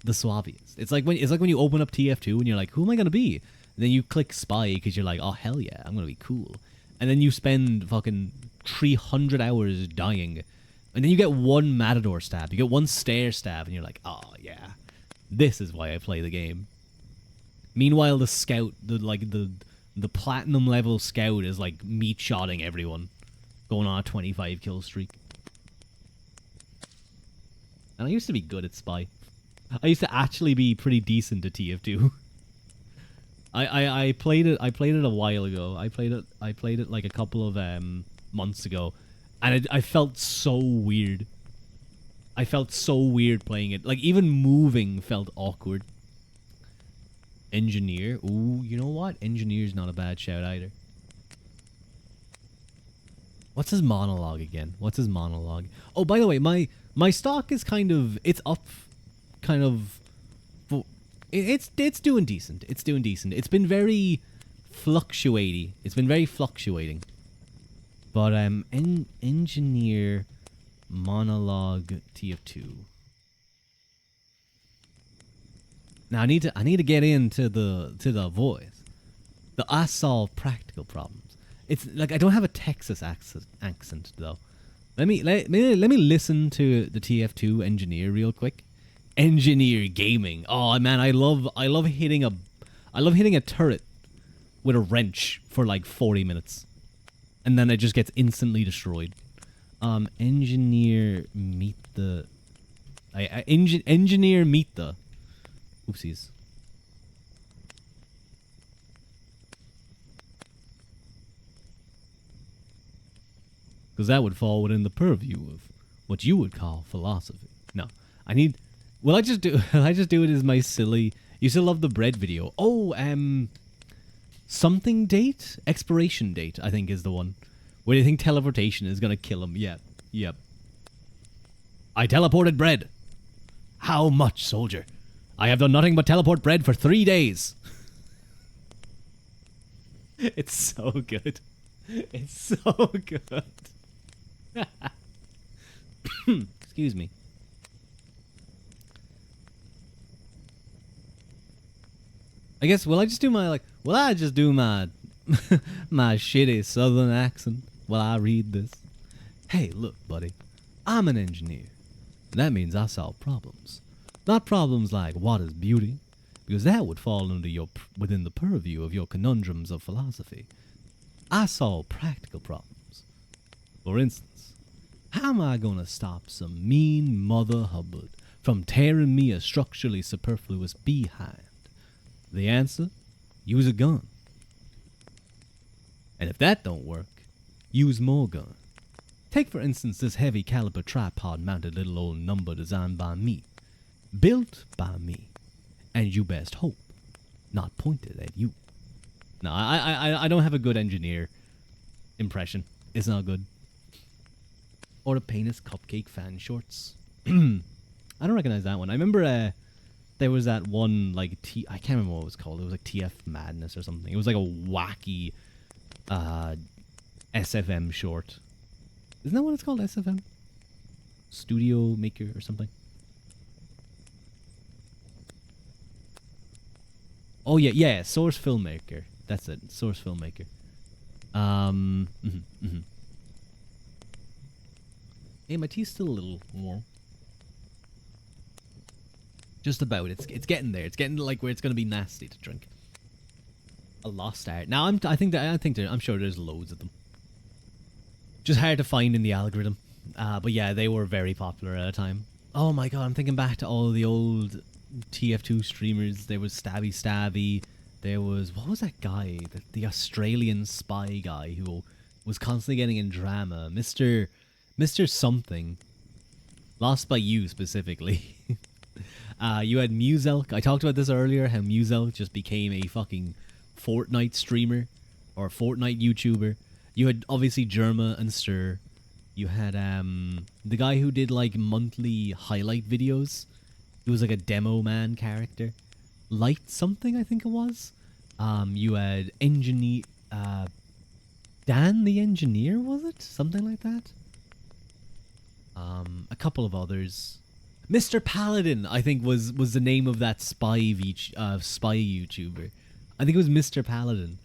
[SPEAKER 1] the suaviest. It's like when you open up TF2 and you're like, who am I gonna be? And then you click spy because you're like, oh hell yeah, I'm gonna be cool. And then you spend fucking 300 hours dying, and then you get one matador stab, you get one stare stab, and you're like, oh yeah, this is why I play the game. Meanwhile, the scout, the platinum level scout is like meat shotting everyone, going on a 25 kill streak. And I used to be good at spy. I used to actually be pretty decent at TF2. I played it a while ago. I played it like a couple of months ago, and I felt so weird. I felt so weird playing it. Like even moving felt awkward. Engineer. Ooh, you know what? Engineer's not a bad shout either. What's his monologue again? What's his monologue? Oh, by the way, my stock is it's up, kind of. It's doing decent. It's doing decent. It's been very fluctuating. But engineer monologue TF2. Now I need to get into the voice. I solve practical problems. It's like I don't have a Texas accent though. Let me listen to the TF2 engineer real quick. Engineer gaming. Oh man, I love hitting a turret with a wrench for like 40 minutes, and then it just gets instantly destroyed. Engineer meet the. Engineer meet the. Oopsies. Because that would fall within the purview of what you would call philosophy. No, will I just do it as my silly... You still love the bread video. Oh, something date? Expiration date, I think is the one. Where you think teleportation is going to kill him. Yep. I teleported bread. How much, soldier? I have done nothing but teleport bread for 3 days. It's so good. It's so good. Excuse me. I guess will I just do my my shitty southern accent while I read this? Hey, look, buddy. I'm an engineer. That means I solve problems. Not problems like what is beauty, because that would fall within the purview of your conundrums of philosophy. I solve practical problems. For instance, how am I gonna stop some mean mother hubbard from tearing me a structurally superfluous behind? The answer? Use a gun. And if that don't work, use more gun. Take for instance this heavy caliber tripod mounted little old number designed by me, built by me, and you best hope not pointed at you. No, I don't have a good engineer impression. It's not good. Or the penis cupcake fan shorts. I don't recognize that one. I remember there was that one like I can't remember what it was called. It was like TF Madness or something. It was like a wacky SFM short. Isn't that what it's called? SFM? Studio Maker or something? Oh yeah, Source Filmmaker. That's it. Source Filmmaker. Hey, my tea's still a little warm. Just about. It's getting there. It's getting to like where it's gonna be nasty to drink. A lost art. Now I'm sure there's loads of them. Just hard to find in the algorithm. But yeah, they were very popular at a time. Oh my god, I'm thinking back to all the old TF2 streamers. There was Stabby Stabby. There was, what was that guy? The Australian spy guy who was constantly getting in drama. Mr. Something. Lost by You specifically. You had Muselk. I talked about this earlier, how Muselk just became a fucking Fortnite streamer. Or Fortnite YouTuber. You had obviously Germa and Stir. You had the guy who did like monthly highlight videos. He was like a demo man character. Light something, I think it was. You had Dan the Engineer, was it? Something like that. A couple of others. Mr. Paladin, I think was the name of that spy YouTuber. I think it was Mr. Paladin.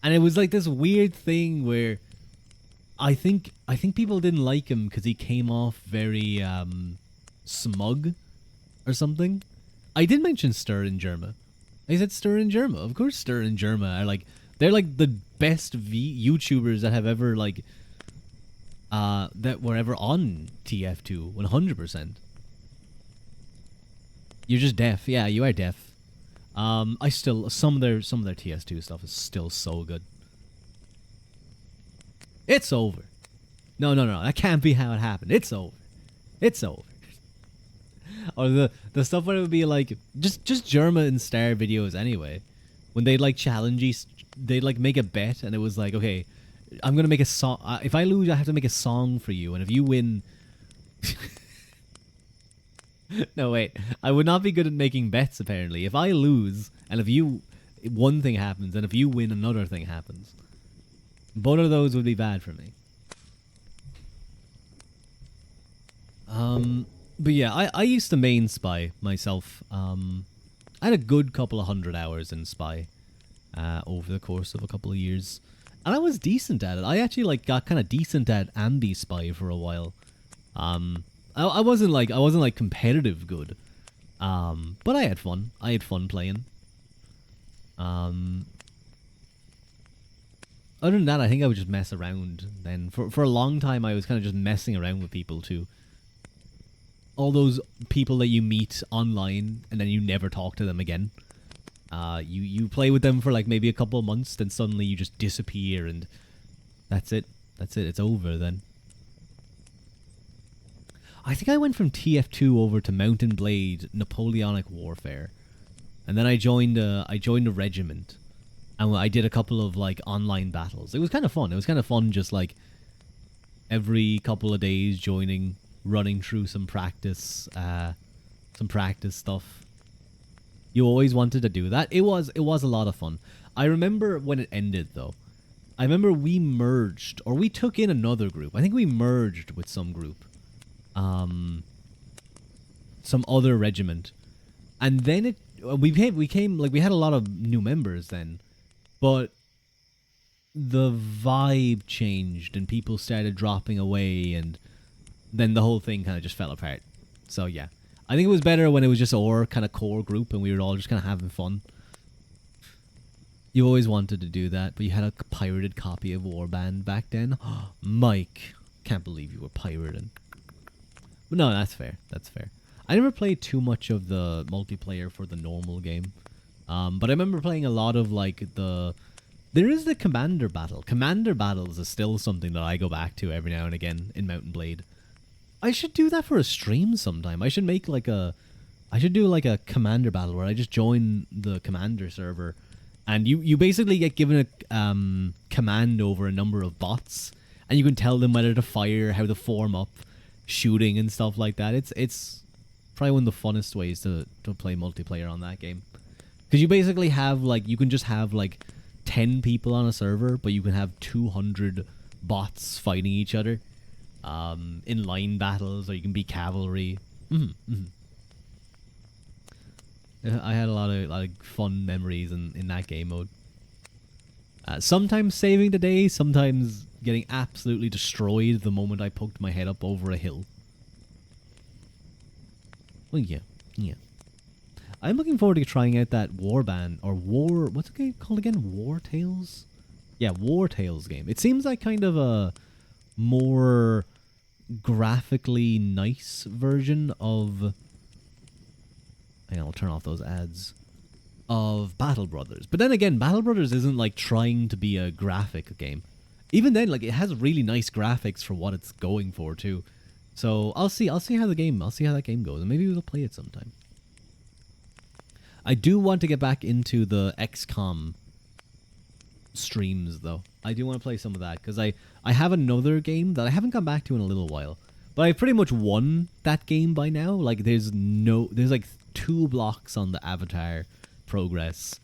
[SPEAKER 1] And it was like this weird thing where I think people didn't like him because he came off very smug or something. I did mention Stir and Germa. I said Stir and Germa. Of course Stir and Germa are like, they're like the best YouTubers that have ever like that were ever on TF2 100%. You're just deaf. Yeah, you are deaf. I still some of their TS2 stuff is still so good. It's over. No. That can't be how it happened. It's over. It's over. Or the stuff where it would be like just Germa and Star videos anyway. When they'd like challenge you, they'd like make a bet and it was like, okay, I'm gonna make a song. If I lose, I have to make a song for you, and if you win. No wait, I would not be good at making bets apparently. If I lose and if you one thing happens and if you win another thing happens. Both of those would be bad for me. But yeah, I used to main Spy myself. I had a good couple of 100 hours in Spy over the course of a couple of years. And I was decent at it. I actually like got kind of decent at Ambi Spy for a while. I wasn't like competitive good. But I had fun. I had fun playing. Other than that, I think I would just mess around then. For a long time, I was kind of just messing around with people too. All those people that you meet online and then you never talk to them again. You play with them for like maybe a couple of months, then suddenly you just disappear and that's it. That's it. It's over then. I think I went from TF2 over to Mount and Blade Napoleonic Warfare. And then I joined a regiment. And I did a couple of like online battles. It was kind of fun. It was kind of fun just like every couple of days joining, running through some practice stuff. You always wanted to do that. It was a lot of fun. I remember when it ended though. I remember we merged, or we took in another group. I think we merged with some group. Some other regiment. And then we came like we had a lot of new members then. But the vibe changed and people started dropping away and then the whole thing kind of just fell apart. So yeah, I think it was better when it was just our kind of core group and we were all just kind of having fun. You always wanted to do that, but you had a pirated copy of Warband back then. Mike, can't believe you were pirating. But no, that's fair. That's fair. I never played too much of the multiplayer for the normal game. But I remember playing a lot of like the There is the commander battle. Commander battles is still something that I go back to every now and again in Mount & Blade. I should do that for a stream sometime. I should make like a... I should do like a commander battle where I just join the commander server, and you basically get given a command over a number of bots, and you can tell them whether to fire, how to form up, shooting and stuff like that. It's probably one of the funnest ways to play multiplayer on that game. Because you basically have like, you can just have like 10 people on a server, but you can have 200 bots fighting each other in line battles, or you can be cavalry. I had a lot of fun memories in that game mode. Sometimes saving the day, sometimes getting absolutely destroyed the moment I poked my head up over a hill. Well, yeah. I'm looking forward to trying out that Warband, or what's the game called again? War Tales? Yeah, War Tales game. It seems like kind of a more graphically nice version of... Hang on, I'll turn off those ads. Of Battle Brothers. But then again, Battle Brothers isn't like trying to be a graphic game. Even then, like, it has really nice graphics for what it's going for too. So I'll see how that game goes, and maybe we'll play it sometime. I do want to get back into the XCOM streams though. I do want to play some of that because I have another game that I haven't gone back to in a little while. But I pretty much won that game by now. Like there's like 2 blocks on the Avatar progress.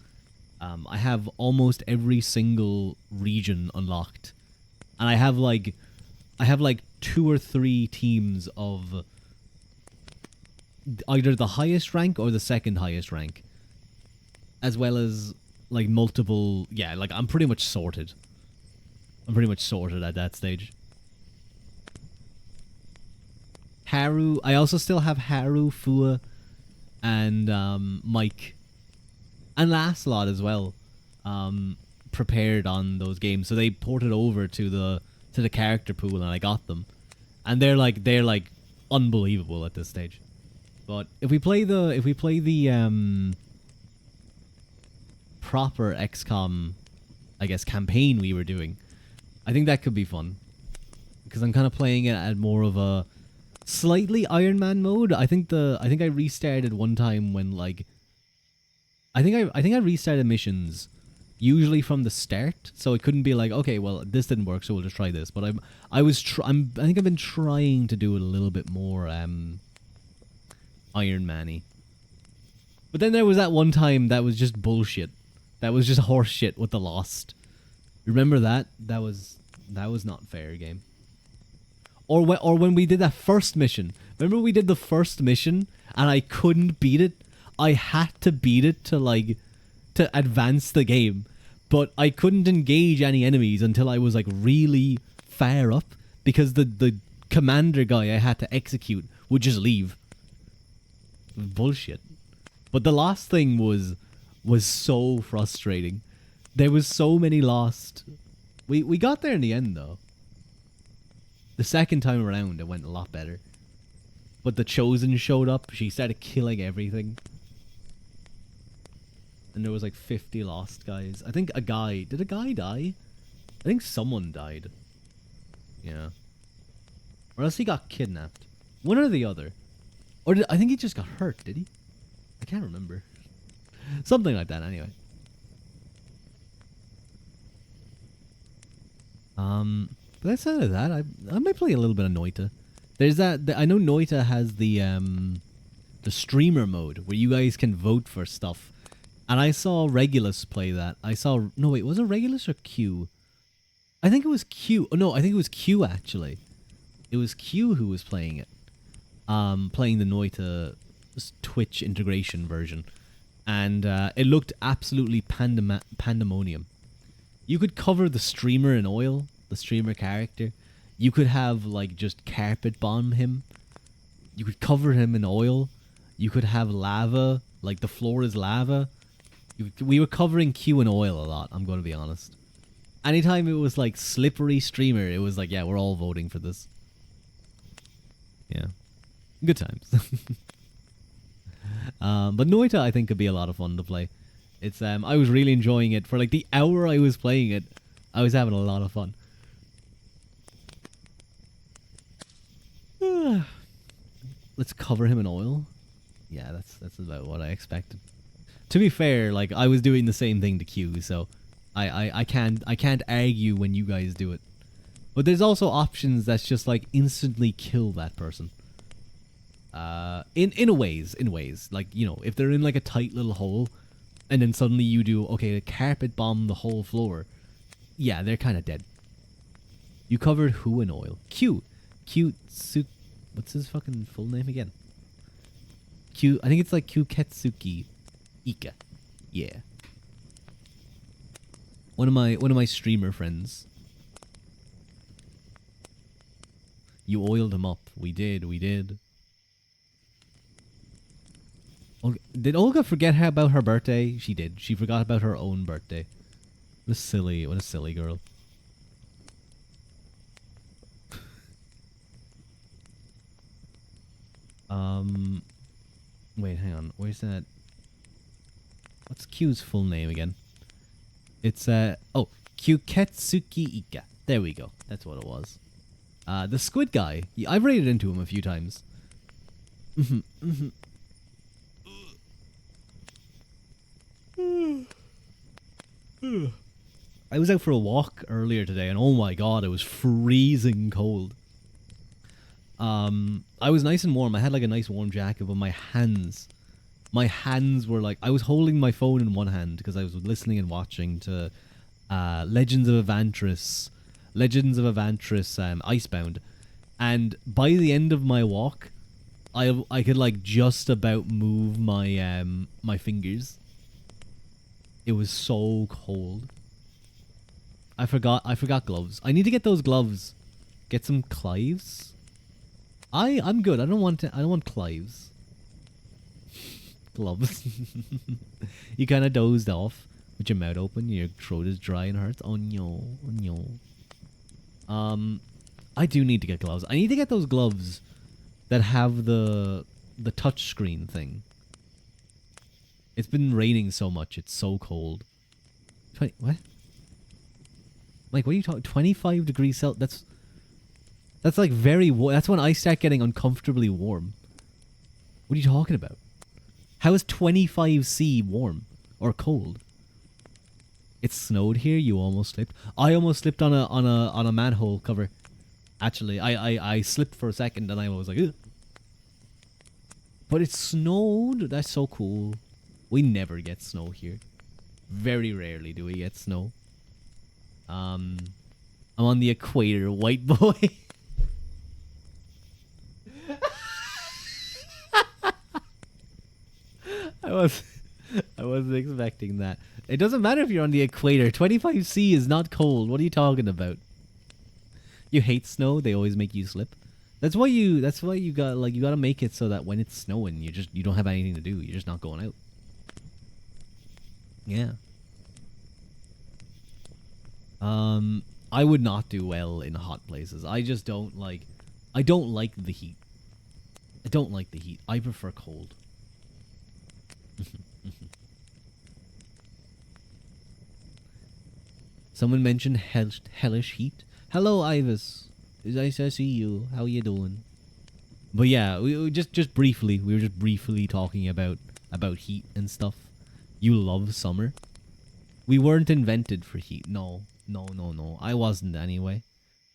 [SPEAKER 1] I have almost every single region unlocked, and I have like 2 or 3 teams of either the highest rank or the second highest rank, as well as like multiple. Yeah, like I'm pretty much sorted. I'm pretty much sorted at that stage. Haru, I also still have Haru, Fua, and Mike, and Lancelot as well, prepared on those games. So they ported over to the character pool, and I got them, and they're like unbelievable at this stage. But if we play the proper XCOM, I guess, campaign we were doing, I think that could be fun, because I'm kind of playing it at more of a slightly Iron Man mode. I think I restarted one time when like I think I restarted missions usually from the start, so it couldn't be like, okay, well, this didn't work, so we'll just try this. But I think I've been trying to do it a little bit more Iron Man-y. But then there was that one time that was just bullshit. That was just horse shit with the Lost. Remember that? That was not fair, game. Or when we did that first mission. Remember we did the first mission and I couldn't beat it? I had to beat it to advance the game. But I couldn't engage any enemies until I was like really far up, because the commander guy I had to execute would just leave. Bullshit. But the last thing was so frustrating. There was so many lost. We got there in the end though. The second time around it went a lot better. But the Chosen showed up, she started killing everything. And there was like 50 lost guys. I think did a guy die? I think someone died. Yeah. Or else he got kidnapped. One or the other. Or I think he just got hurt, did he? I can't remember. Something like that anyway. But outside of that, I might play a little bit of Noita. There's that, I know Noita has the streamer mode where you guys can vote for stuff. And I saw Regulus play that. No wait, was it Regulus or Q? I think it was Q. Oh no, I think it was Q actually. It was Q who was playing it. Playing the Noita Twitch integration version. And it looked absolutely pandemonium. You could cover the streamer in oil, the streamer character. You could have like just carpet bomb him. You could cover him in oil. You could have lava, like the floor is lava. We were covering Q in oil a lot, I'm going to be honest. Anytime it was like slippery streamer, it was like, yeah, we're all voting for this. Yeah. Good times. But Noita, I think, could be a lot of fun to play. It's I was really enjoying it for like the hour I was playing it. I was having a lot of fun. Let's cover him in oil. Yeah, that's about what I expected. To be fair, like I was doing the same thing to Q, so I can't argue when you guys do it. But there's also options that's just like instantly kill that person. In ways, like, you know, if they're in like a tight little hole, and then suddenly you do okay, carpet bomb the whole floor. Yeah, they're kind of dead. You covered who in oil? Q. What's his fucking full name again? I think it's like Kyuketsuki Ika. Yeah. One of my streamer friends. You oiled him up. We did. Did Olga forget about her birthday? She did. She forgot about her own birthday. What a silly girl. Wait, hang on. Where's that? What's Q's full name again? It's Kyuketsuki Ika. There we go. That's what it was. The squid guy. Yeah, I've raided into him a few times. I was out for a walk earlier today, and oh my god, it was freezing cold. I was nice and warm. I had like a nice warm jacket, but my hands were like, I was holding my phone in one hand because I was listening and watching to Legends of Avantris, Icebound, and by the end of my walk, I could like just about move my my fingers. It was so cold. I forgot gloves. I need to get those gloves. Get some Clives. I'm good. I don't want Clives. Gloves. You kind of dozed off with your mouth open. Your throat is dry and hurts. Oh no, oh no. I do need to get gloves. I need to get those gloves that have the touch screen thing. It's been raining so much. It's so cold. What? Like, what are you talking? 25 degrees Celsius. That's like very warm. That's when I start getting uncomfortably warm. What are you talking about? How is 25°C warm or cold? It snowed here. You almost slipped. I almost slipped on a manhole cover. Actually, I slipped for a second and I was like, ugh. But it snowed. That's so cool. We never get snow here. Very rarely do we get snow. I'm on the equator, white boy. I wasn't expecting that. It doesn't matter if you're on the equator. 25°C is not cold. What are you talking about? You hate snow. They always make you slip. That's why you gotta make it so that when it's snowing, you don't have anything to do. You're just not going out. Yeah. I would not do well in hot places. I just don't like. I don't like the heat. I don't like the heat. I prefer cold. Someone mentioned hellish heat. Hello, Ivis. It's nice to see you. How you doing? But yeah, we just briefly. We were just briefly talking about heat and stuff. You love summer. We weren't invented for heat. No. I wasn't anyway.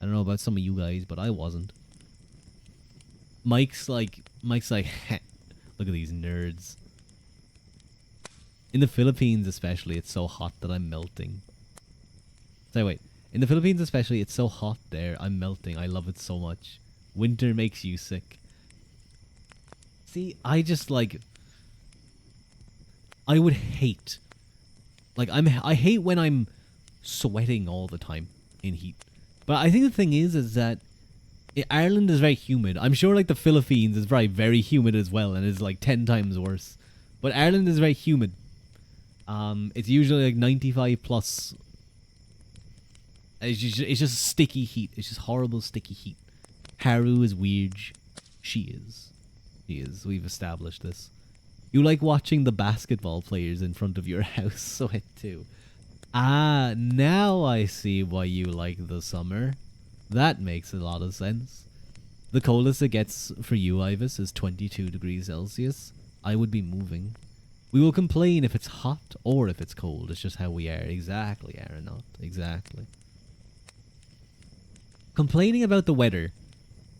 [SPEAKER 1] I don't know about some of you guys, but I wasn't. Mike's like, look at these nerds. In the Philippines especially, it's so hot that I'm melting. So wait, in the Philippines especially, it's so hot there, I'm melting. I love it so much. Winter makes you sick. See, I just like, I would hate, like I hate when I'm sweating all the time in heat. But I think the thing is that Ireland is very humid. I'm sure like the Philippines is probably very humid as well, and it's like 10 times worse. But Ireland is very humid. It's usually like 95 plus. It's just sticky heat. It's just horrible sticky heat. Haru is weird. She is. We've established this. You like watching the basketball players in front of your house, so it too. Ah, now I see why you like the summer. That makes a lot of sense. The coldest it gets for you, Ivis, is 22 degrees Celsius. I would be moving. We will complain if it's hot or if it's cold. It's just how we are. Exactly, Aeronaut. Exactly. Complaining about the weather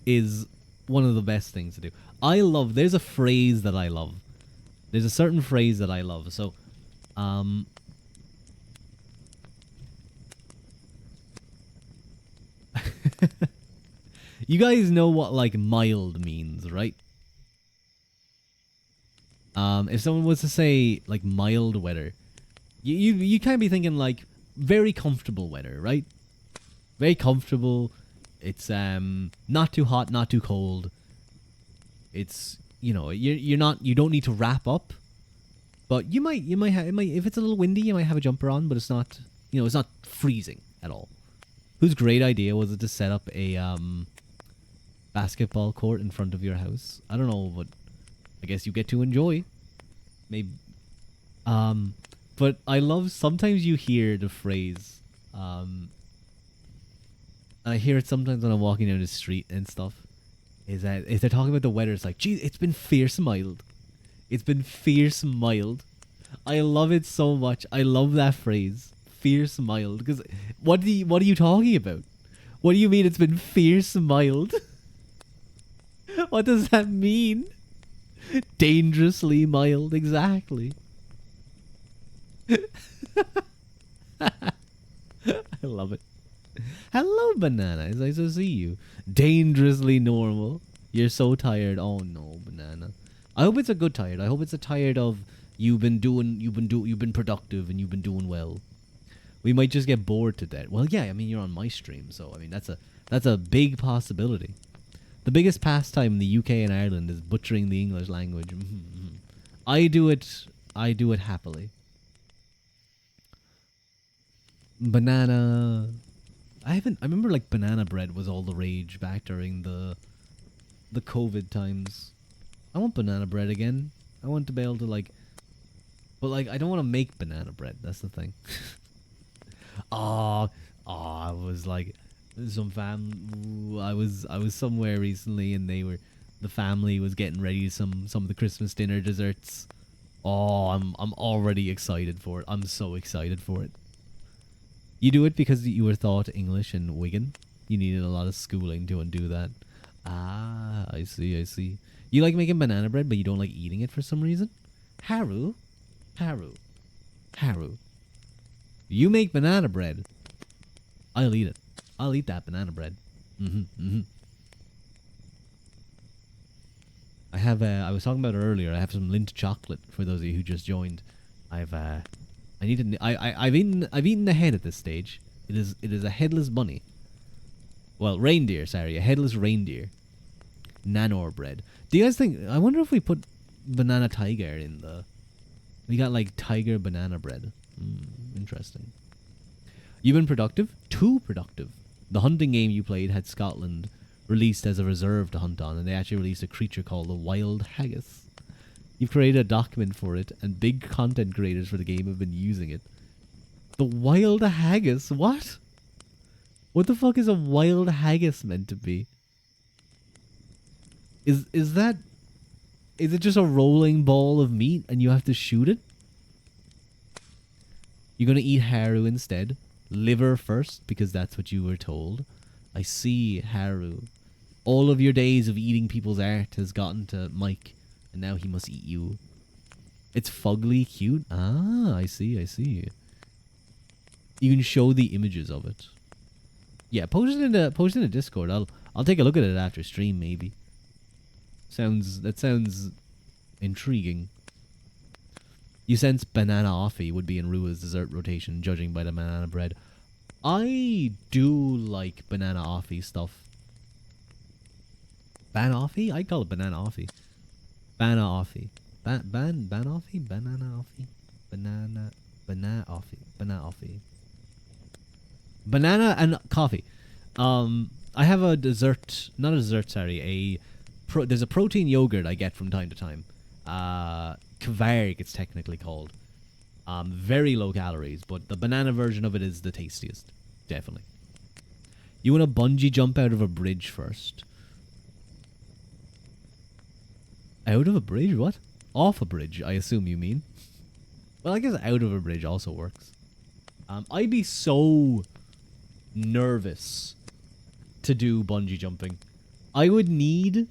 [SPEAKER 1] is one of the best things to do. There's a phrase that I love. There's a certain phrase that I love. So, you guys know what like mild means, right? If someone was to say like mild weather, you can't be thinking like very comfortable weather, right? Very comfortable. It's not too hot, not too cold. It's you don't need to wrap up, but you might have if it's a little windy, you might have a jumper on, but it's not it's not freezing at all. Whose great idea was it to set up a basketball court in front of your house? I don't know, but I guess you get to enjoy. Maybe. But I love sometimes you hear the phrase. I hear it sometimes when I'm walking down the street and stuff. Is that if they're talking about the weather, it's like, geez, it's been fierce mild. It's been fierce mild. I love it so much. I love that phrase, fierce mild. Because what are you talking about? What do you mean it's been fierce mild? What does that mean? Dangerously mild, exactly. I love it. Hello, Banana. It's nice to see you. Dangerously normal. You're so tired. Oh no, Banana. I hope it's a good tired. I hope it's a tired of you've been productive and you've been doing well. We might just get bored to death. Well, yeah. I mean, you're on my stream, so I mean that's a big possibility. The biggest pastime in the UK and Ireland is butchering the English language. I do it happily. Banana. I remember like banana bread was all the rage back during the COVID times. I want banana bread again. I want to be able to but I don't want to make banana bread. That's the thing. I was like I was somewhere recently and the family was getting ready some of the Christmas dinner desserts. Oh, I'm already excited for it. I'm so excited for it. You do it because you were taught English in Wigan. You needed a lot of schooling to undo that. Ah, I see. You like making banana bread, but you don't like eating it for some reason? Haru. You make banana bread. I'll eat it. I'll eat that banana bread. I was talking about it earlier. I have some Lindt chocolate for those of you who just joined. I've eaten the head at this stage. It is a headless bunny. Well, reindeer, sorry, a headless reindeer. Nanor bread. Do you guys think? I wonder if we put banana tiger in the. We got like tiger banana bread. Interesting. You've been productive? Too productive. The hunting game you played had Scotland released as a reserve to hunt on, and they actually released a creature called the wild haggis. You've created a document for it, and big content creators for the game have been using it. The wild haggis? What? What the fuck is a wild haggis meant to be? Is it just a rolling ball of meat and you have to shoot it? You're gonna eat Haru instead. Liver first, because that's what you were told. I see, Haru. All of your days of eating people's art has gotten to Mike, and now he must eat you. It's fugly cute. Ah, I see. You can show the images of it. Yeah, post it in the Discord. I'll take a look at it after stream, maybe. That sounds intriguing. You sense banana offie would be in Rua's dessert rotation, judging by the banana bread. I do like banana offie stuff. Ban offie? I call it banana offie. Banana offie. Ban offie? Banana offie? Banana offie. Banana offie. Banana and coffee. I have a dessert, not a dessert, sorry, there's a protein yogurt I get from time to time. Kvarg, it's technically called. Very low calories, but the banana version of it is the tastiest. Definitely. You want to bungee jump out of a bridge first. Out of a bridge? What? Off a bridge, I assume you mean. Well, I guess out of a bridge also works. I'd be so nervous to do bungee jumping. I would need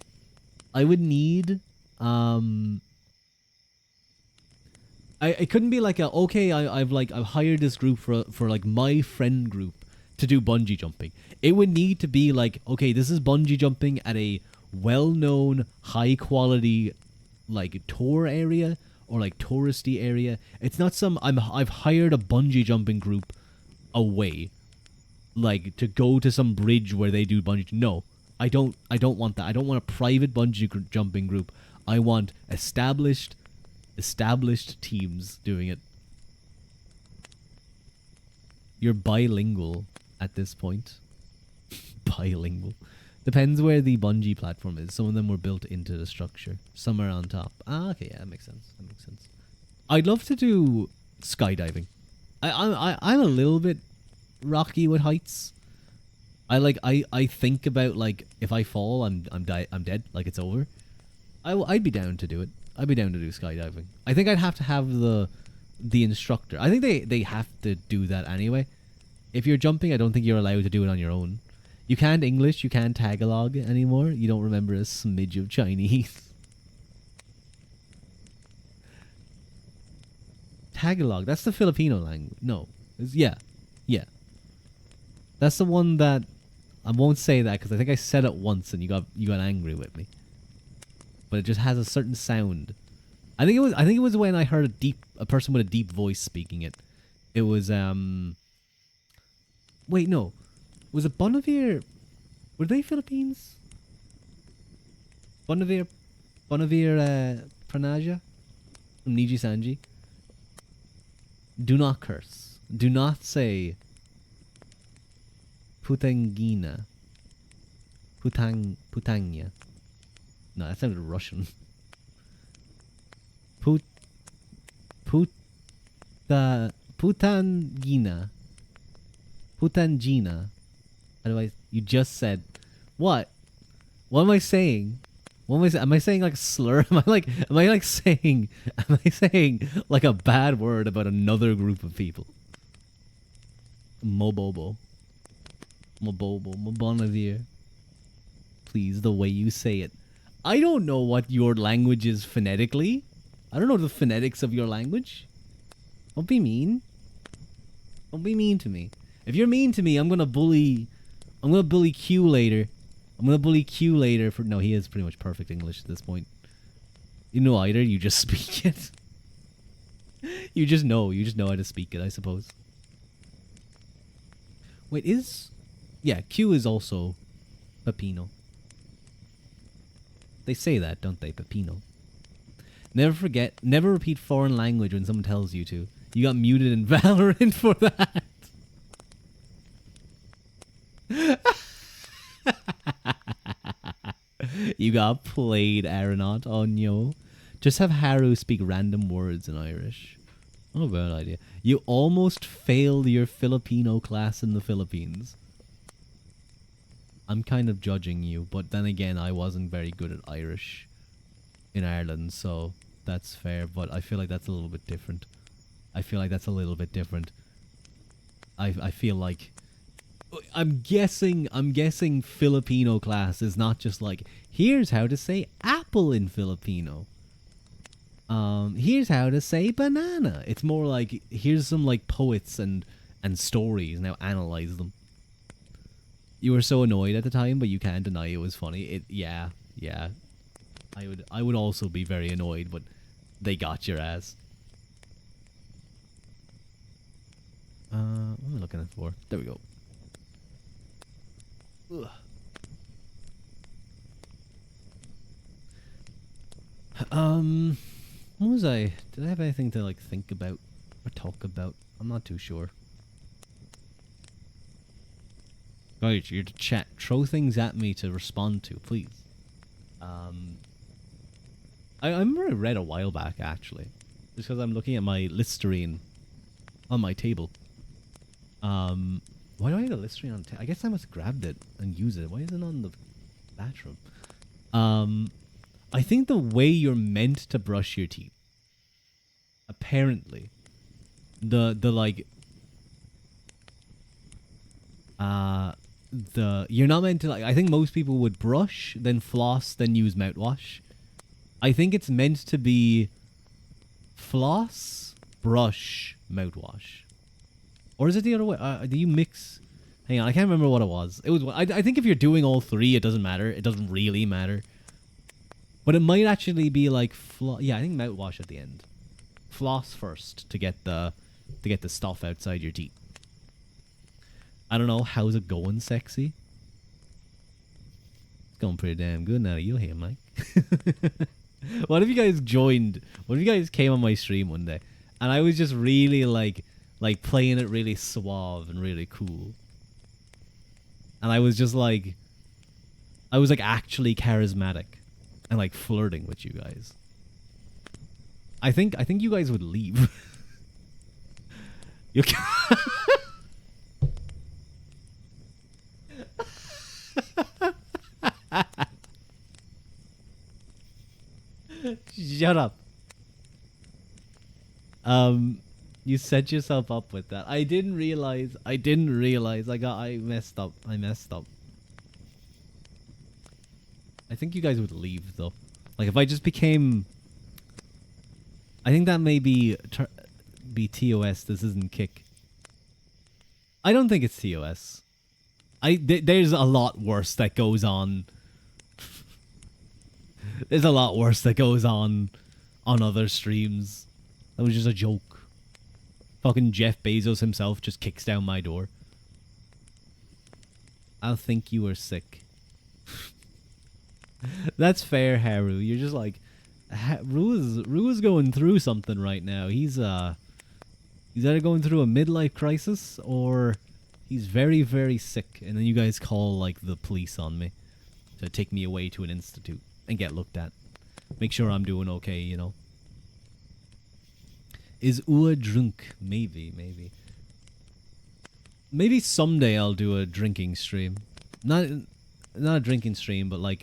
[SPEAKER 1] it couldn't be like I've hired this group for like my friend group to do bungee jumping. It would need to be like, okay, this is bungee jumping at a well-known, high-quality like tour area or like touristy area. It's not some I've hired a bungee jumping group away, like to go to some bridge where they do bungee. No, I don't want that. I don't want a private bungee jumping group. I want established teams doing it. You're bilingual at this point. Bilingual. Depends where the bungee platform is. Some of them were built into the structure. Some are on top. Ah, okay, yeah, that makes sense. I'd love to do skydiving. I'm a little bit rocky with heights. I think about like if I fall, I'm dead. Like it's over. I'd be down to do it. I'd be down to do skydiving. I think I'd have to have the instructor. I think they have to do that anyway. If you're jumping, I don't think you're allowed to do it on your own. You can't English, you can't Tagalog anymore. You don't remember a smidge of Chinese. Tagalog, that's the Filipino language. No. Yeah. That's the one that I won't say that because I think I said it once and you got angry with me. But it just has a certain sound. I think it was when I heard a person with a deep voice speaking it. It was wait, no. Was it Bonavir? Were they Philippines? Bonavir Pranaja from Niji Sanji. Do not curse. Do not say Putangina. Putanya. No, that sounded Russian. Putangina. Putangina. You just said what? What am I saying? Am I saying like a slur? Am I saying like a bad word about another group of people? Mobobo. Mobonavir. Please, the way you say it. I don't know what your language is phonetically. I don't know the phonetics of your language. Don't be mean. Don't be mean to me. If you're mean to me, I'm gonna bully Q later. I'm gonna bully Q later for no, he is pretty much perfect English at this point. You know either, you just speak it. You just know how to speak it, I suppose. Wait, yeah, Q is also Pepino. They say that, don't they? Pepino. Never repeat foreign language when someone tells you to. You got muted in Valorant for that. You got played, Aeronaut. Oh no. Just have Haru speak random words in Irish. Not a bad idea. You almost failed your Filipino class in the Philippines. I'm kind of judging you, but then again, I wasn't very good at Irish in Ireland, so that's fair, but I feel like that's a little bit different. I feel like I'm guessing Filipino class is not just like, here's how to say apple in Filipino. Here's how to say banana. It's more like, here's some like poets and stories, now analyze them. You were so annoyed at the time, but you can't deny it was funny. Yeah. I would also be very annoyed, but they got your ass. What am I looking for? There we go. Ugh. What was I? Did I have anything to like think about or talk about? I'm not too sure. Right, you're to chat. Throw things at me to respond to, please. I remember I read a while back actually, just because I'm looking at my Listerine on my table. Um, why do I have a Listerine on? I guess I must have grabbed it and use it. Why is it on the bathroom? Um, I think the way you're meant to brush your teeth, apparently, the like the you're not meant to like. I think most people would brush, then floss, then use mouthwash. I think it's meant to be floss, brush, mouthwash. Or is it the other way? Do you mix? Hang on, I can't remember what it was. It was. I think if you're doing all three, it doesn't matter. It doesn't really matter. But it might actually be like yeah, I think mouthwash at the end. Floss first to get the stuff outside your teeth. I don't know. How's it going, sexy? It's going pretty damn good now. You here, Mike? What if you guys joined? What if you guys came on my stream one day and I was just really like playing it really suave and really cool, and I was just like, I was like actually charismatic and like flirting with you guys. I think you guys would leave. You Shut up. You set yourself up with that. I didn't realize. I messed up. I think you guys would leave though. Like if I just became. I think that may be TOS. This isn't kick. I don't think it's TOS. There's a lot worse that goes on. There's a lot worse that goes on other streams. That was just a joke. Fucking Jeff Bezos himself just kicks down my door. I'll think you were sick. That's fair, Haru. You're just like, Ru is going through something right now. He's either going through a midlife crisis or he's very, very sick. And then you guys call like the police on me to take me away to an institute and get looked at. Make sure I'm doing okay, you know. Is Ua drunk? Maybe. Maybe someday I'll do a drinking stream. Not a drinking stream, but like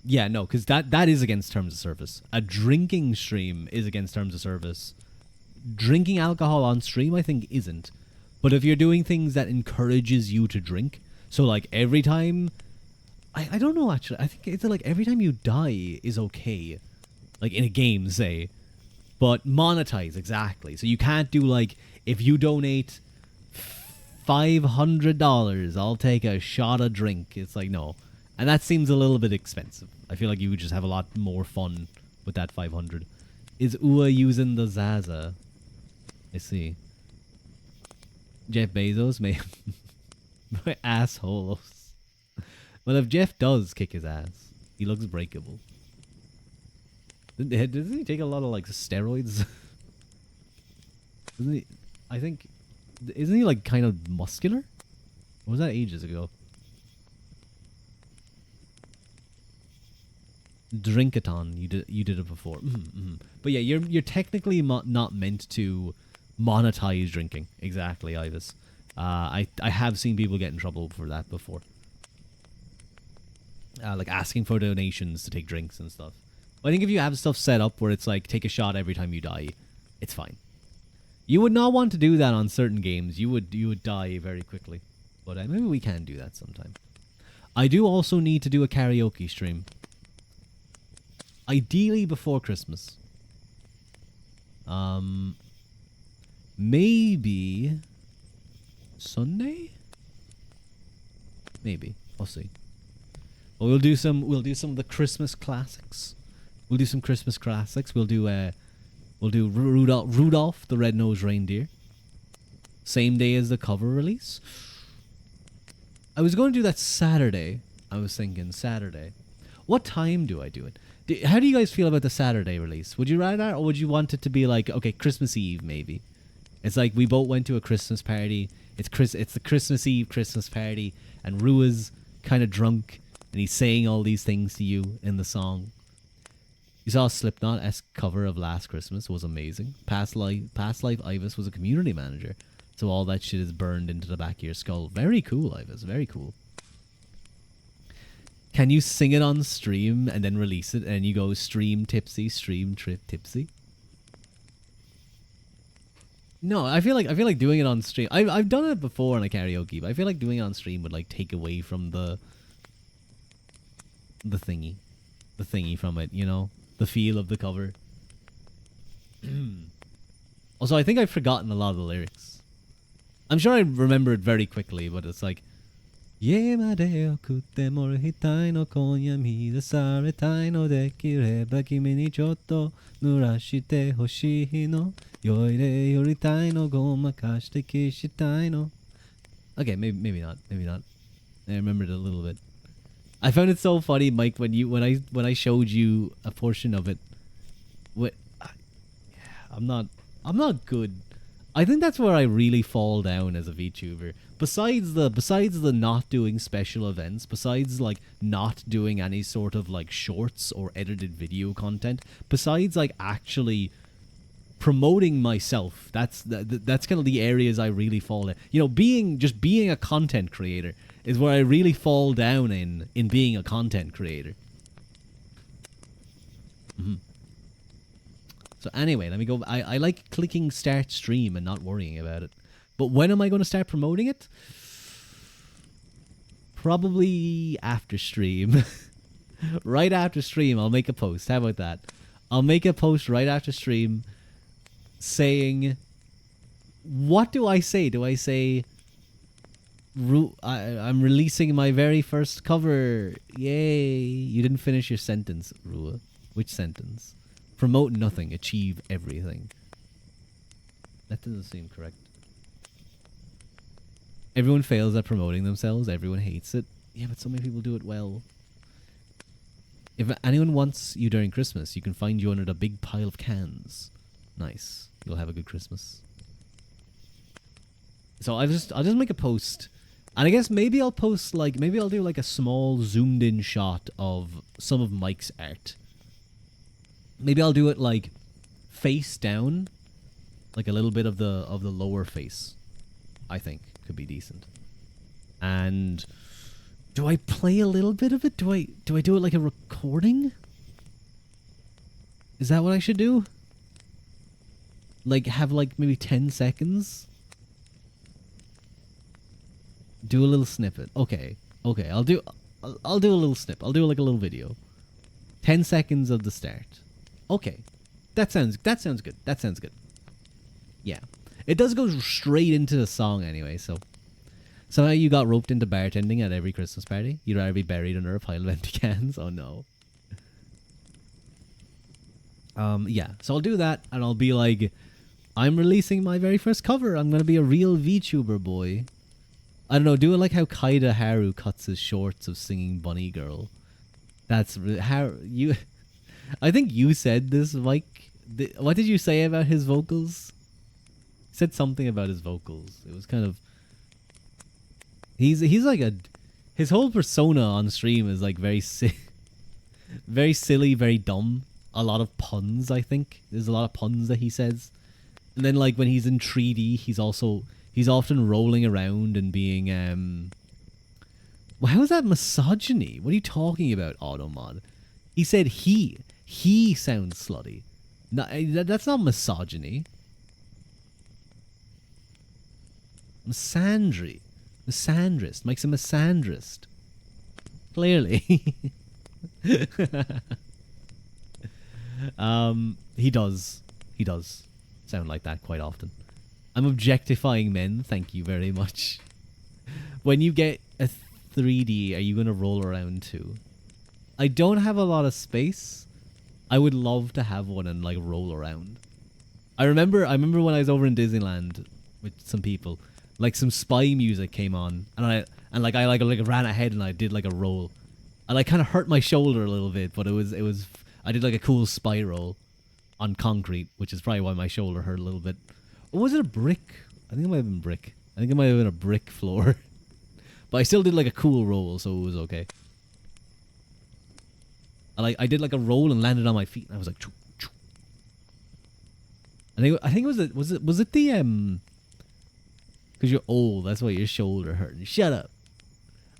[SPEAKER 1] yeah, no, because that is against terms of service. A drinking stream is against terms of service. Drinking alcohol on stream, I think, isn't. But if you're doing things that encourages you to drink, so like every time, I don't know actually. I think it's like every time you die is okay, like in a game, say, but monetize exactly. So you can't do like if you donate $500, I'll take a shot of drink. It's like no, and that seems a little bit expensive. I feel like you would just have a lot more fun with that 500. Is Ua using the Zaza? I see. Jeff Bezos may assholes. Well, if Jeff does kick his ass, he looks breakable. Doesn't he take a lot of like steroids? Doesn't he? I think. Isn't he like kind of muscular? Or was that ages ago? Drinkathon, you did it before. But yeah, you're technically not meant to monetize drinking. Exactly, Ivis. I have seen people get in trouble for that before. Like asking for donations to take drinks and stuff. I think if you have stuff set up where it's like take a shot every time you die, it's fine. You would not want to do that on certain games. You would die very quickly. But maybe we can do that sometime. I do also need to do a karaoke stream. Ideally before Christmas. Maybe Sunday? Maybe. I'll see. But we'll do some of the Christmas classics. We'll do some Christmas classics. We'll do Rudolph the Red-Nosed Reindeer. Same day as the cover release. I was going to do that Saturday. I was thinking Saturday. What time do I do it? How do you guys feel about the Saturday release? Would you rather, or would you want it to be like, okay, Christmas Eve maybe? It's like we both went to a Christmas party. It's the Christmas Eve Christmas party, and Rua's kind of drunk, and he's saying all these things to you in the song. You saw Slipknot-esque cover of Last Christmas was amazing. Past Life Ivis was a community manager, so all that shit is burned into the back of your skull. Very cool, Ivis. Very cool. Can you sing it on stream and then release it, and you go stream tipsy, stream trip tipsy? No, I feel like doing it on stream. I've done it before on a karaoke, but I feel like doing it on stream would like take away from the thingy from it, you know, the feel of the cover. Also, I think I've forgotten a lot of the lyrics. I'm sure I remember it very quickly, but it's like, Yemade okutte moruhitai no konya midasaretai no dekireba kimi ni chotto nurashite hoshii no yoire yoritai no gomakashite kishitai no. Okay, maybe not. I remembered it a little bit. I found it so funny, Mike, when I showed you a portion of it. I'm not good. I think that's where I really fall down as a VTuber. Besides the not doing special events, besides like not doing any sort of like shorts or edited video content, besides like actually promoting myself, that's kind of the areas I really fall in. You know, being a content creator is where I really fall down in being a content creator. So anyway, let me go. I like clicking start stream and not worrying about it. But when am I going to start promoting it? Probably after stream. Right after stream, I'll make a post. How about that? I'll make a post right after stream saying... What do I say? Do I say... I'm releasing my very first cover. Yay. You didn't finish your sentence, Rua. Which sentence? Promote nothing, achieve everything. That doesn't seem correct. Everyone fails at promoting themselves. Everyone hates it. Yeah, but so many people do it well. If anyone wants you during Christmas, you can find you under the big pile of cans. Nice. You'll have a good Christmas. So I'll just make a post. And I guess maybe I'll post maybe I'll do like a small zoomed in shot of some of Mike's art. Maybe I'll do it like face down, like a little bit of the lower face. I think could be decent. And do I play a little bit of it? Do I do it like a recording? Is that what I should do? Like have like maybe 10 seconds? Do a little snippet. Okay. I'll do a little snip. I'll do like a little video. 10 seconds of the start. Okay. That sounds good. That sounds good. Yeah. It does go straight into the song anyway, so somehow you got roped into bartending at every Christmas party. You'd rather be buried under a pile of empty cans. Oh no. Yeah. So I'll do that and I'll be like, I'm releasing my very first cover. I'm gonna be a real VTuber boy. I don't know, do it like how Kaida Haru cuts his shorts of singing Bunny Girl. That's how you... I think you said this, Mike. What did you say about his vocals? You said something about his vocals. It was kind of... He's like a... His whole persona on stream is like very very silly, very dumb. A lot of puns, I think. There's a lot of puns that he says. And then like when he's in 3D, he's often rolling around and being... Well, how is that misogyny? What are you talking about, Automod? He said he. He sounds slutty. No, that's not misogyny. Misandry. Misandrist. Mike's a misandrist. Clearly. He does sound like that quite often. I'm objectifying men, thank you very much. When you get a 3D, are you going to roll around too? I don't have a lot of space. I would love to have one and like roll around. I remember when I was over in Disneyland with some people, like some spy music came on and I ran ahead and I did like a roll. And I kind of hurt my shoulder a little bit, but it was I did like a cool spy roll on concrete, which is probably why my shoulder hurt a little bit. Or was it a brick? I think it might have been brick. I think it might have been a brick floor. But I still did like a cool roll, so it was okay. I did like a roll and landed on my feet, and I was like, choo, choo. I think it was it the because you're old, that's why your shoulder hurting. Shut up.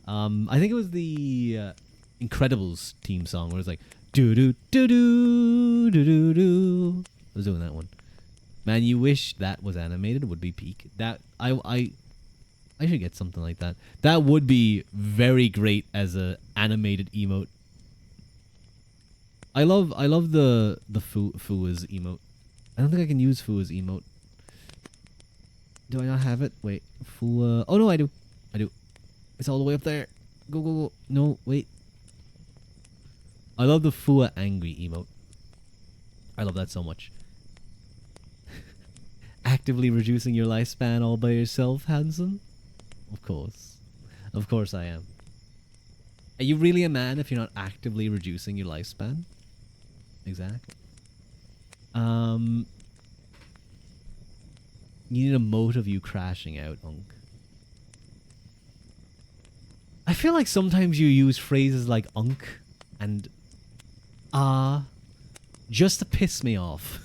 [SPEAKER 1] I think it was the Incredibles theme song where it's like do do do do do do do. I was doing that one. Man, you wish that was animated. Would be peak. That I should get something like that. That would be very great as a animated emote. I love the Fua's emote. I don't think I can use Fua's emote. Do I not have it? Wait, Fua. Oh no, I do. I do. It's all the way up there. Go go go. No, wait. I love the Fua angry emote. I love that so much. Actively reducing your lifespan all by yourself, Hanson? Of course. Of course I am. Are you really a man if you're not actively reducing your lifespan? Exactly. You need a mote of you crashing out, Unk. I feel like sometimes you use phrases like Unk and just to piss me off.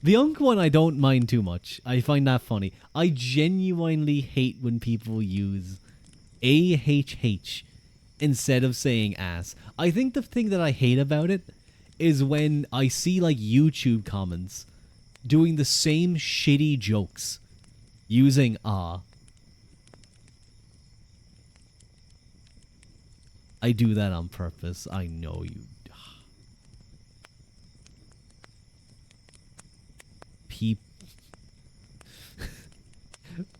[SPEAKER 1] The Unk one I don't mind too much. I find that funny. I genuinely hate when people use AHH instead of saying ass. I think the thing that I hate about it is when I see like YouTube comments doing the same shitty jokes using ah. I do that on purpose. I know you. Peep.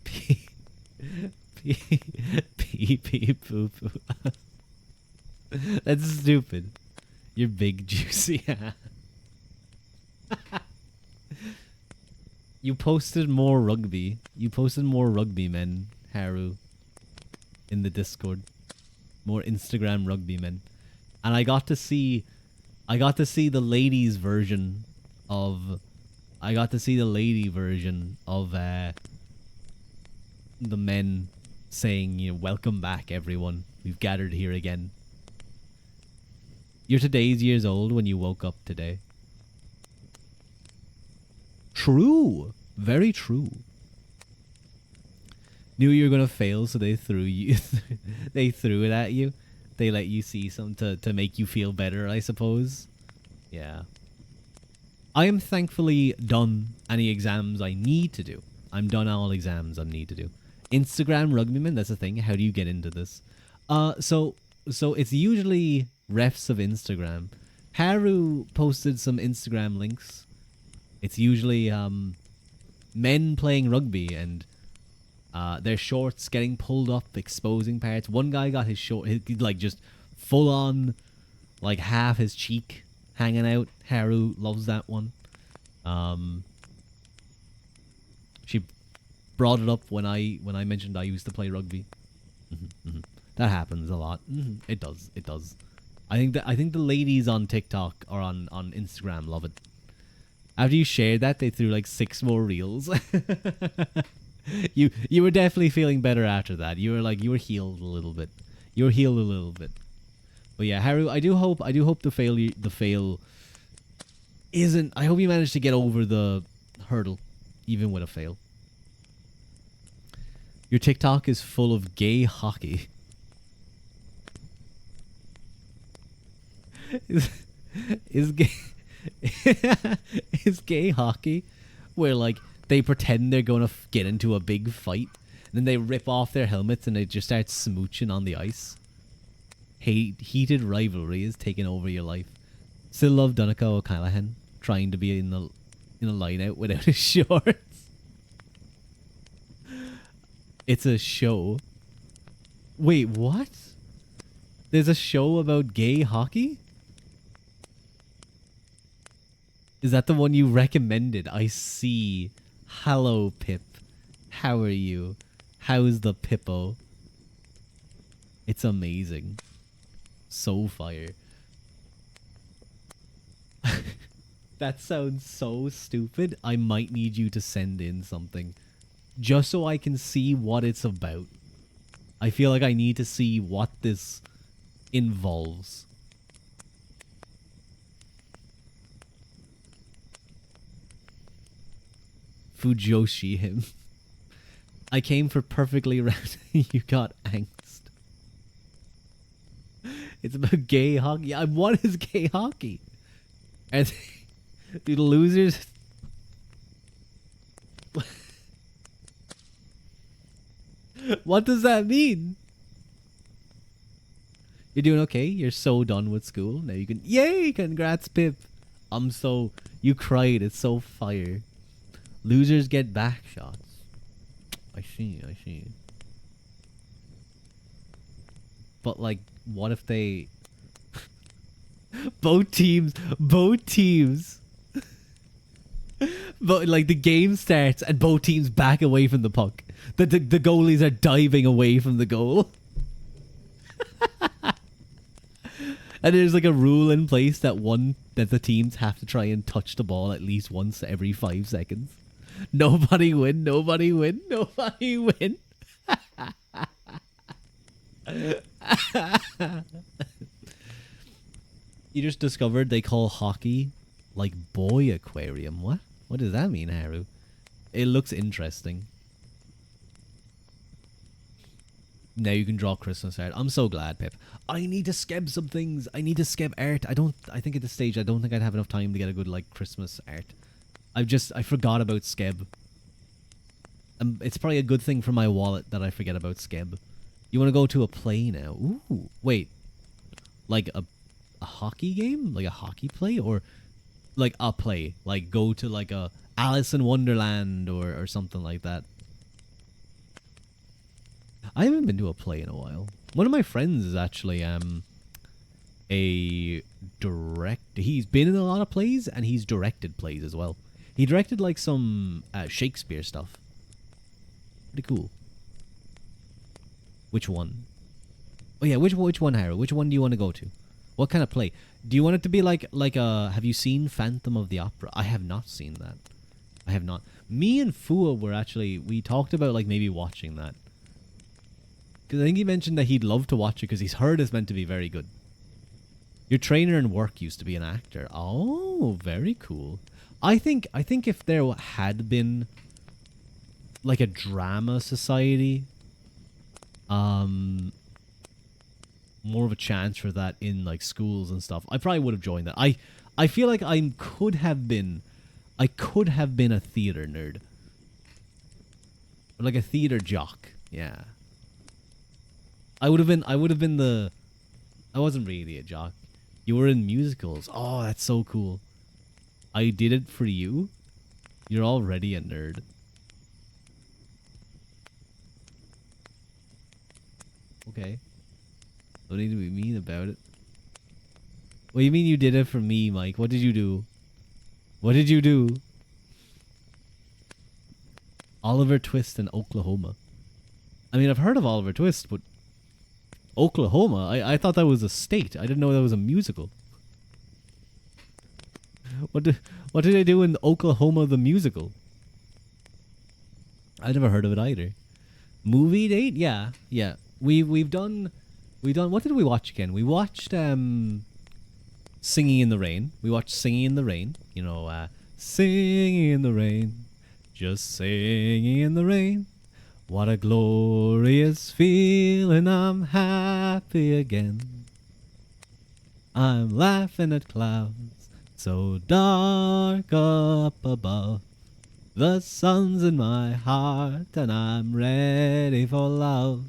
[SPEAKER 1] Peep. Pee pee poo poo. That's stupid. You're big juicy. You posted more rugby. You posted more rugby men, Haru, in the Discord. More Instagram rugby men. And I got to see the ladies version of the men saying, you know, welcome back everyone. We've gathered here again. You're today's years old when you woke up today. True. Very true. Knew you were gonna fail, so they threw you they threw it at you. They let you see something to make you feel better, I suppose. Yeah. I am thankfully done any exams I need to do. I'm done all exams I need to do. Instagram rugbyman, that's the thing. How do you get into this? So it's usually refs of Instagram. Haru posted some Instagram links. It's usually men playing rugby and their shorts getting pulled up, exposing parts. One guy got his short, like just full on, like half his cheek hanging out. Haru loves that one. She brought it up when I mentioned I used to play rugby. That happens a lot. It does. It does. I think the ladies on TikTok or on Instagram love it. After you shared that, they threw like 6 more reels. You were definitely feeling better after that. You were healed a little bit. You were healed a little bit. But yeah, Haru, I do hope the fail isn't. I hope you managed to get over the hurdle, even with a fail. Your TikTok is full of gay hockey. Is gay is gay hockey where like they pretend they're gonna get into a big fight, and then they rip off their helmets and they just start smooching on the ice. Heated rivalry is taking over your life. Still love Donica O'Callaghan trying to be in a line out without his shorts. It's a show. Wait, what? There's a show about gay hockey? Is that the one you recommended? I see. Hello, Pip. How are you? How's the Pippo? It's amazing. So fire. That sounds so stupid. I might need you to send in something. Just so I can see what it's about. I feel like I need to see what this involves. Fujoshi him. I came for perfectly round. You got angst. It's about gay hockey. What is gay hockey? And the losers. What does that mean? You're doing okay. You're so done with school. Now you can. Yay! Congrats, Pip. You cried. It's so fire. Losers get back shots. I see. But like, what if they... both teams... But like the game starts and both teams back away from the puck. The goalies are diving away from the goal. And there's like a rule in place that the teams have to try and touch the ball at least once every 5 seconds. Nobody win. You just discovered they call hockey like boy aquarium. What? What does that mean, Haru? It looks interesting. Now you can draw Christmas art. I'm so glad, Pip. I need to skeb some things. I need to skeb art. I think at this stage I don't think I'd have enough time to get a good like Christmas art. I forgot about skeb. It's probably a good thing for my wallet that I forget about skeb. You want to go to a play now? Ooh, wait. Like a hockey game? Like a hockey play? Or like a play? Like go to like a Alice in Wonderland or something like that. I haven't been to a play in a while. One of my friends is actually a director. He's been in a lot of plays and he's directed plays as well. He directed like some Shakespeare stuff. Pretty cool. Which one? Oh yeah, which one, Harold? Which one do you want to go to? What kind of play? Do you want it to be like a... Have you seen Phantom of the Opera? I have not seen that. I have not. Me and Fua were actually... We talked about like maybe watching that. Because I think he mentioned that he'd love to watch it because he's heard it's meant to be very good. Your trainer in work used to be an actor. Oh, very cool. I think if there had been like a drama society, more of a chance for that in like schools and stuff, I probably would have joined that. I feel like I could have been a theater nerd. Or like a theater jock. Yeah. I would have been the... I wasn't really a jock. You were in musicals. Oh, that's so cool. I did it for you? You're already a nerd. Okay. Don't need to be mean about it. What do you mean you did it for me, Mike? What did you do? What did you do? Oliver Twist in Oklahoma. I mean, I've heard of Oliver Twist, but... Oklahoma? I thought that was a state. I didn't know that was a musical. What did they do in Oklahoma the musical? I never heard of it either. Movie date? Yeah. We've done what did we watch again? We watched Singing in the Rain. We watched Singing in the Rain. You know, singing in the rain. Just singing in the rain. What a glorious feeling, I'm happy again. I'm laughing at clouds so dark up above. The sun's in my heart and I'm ready for love.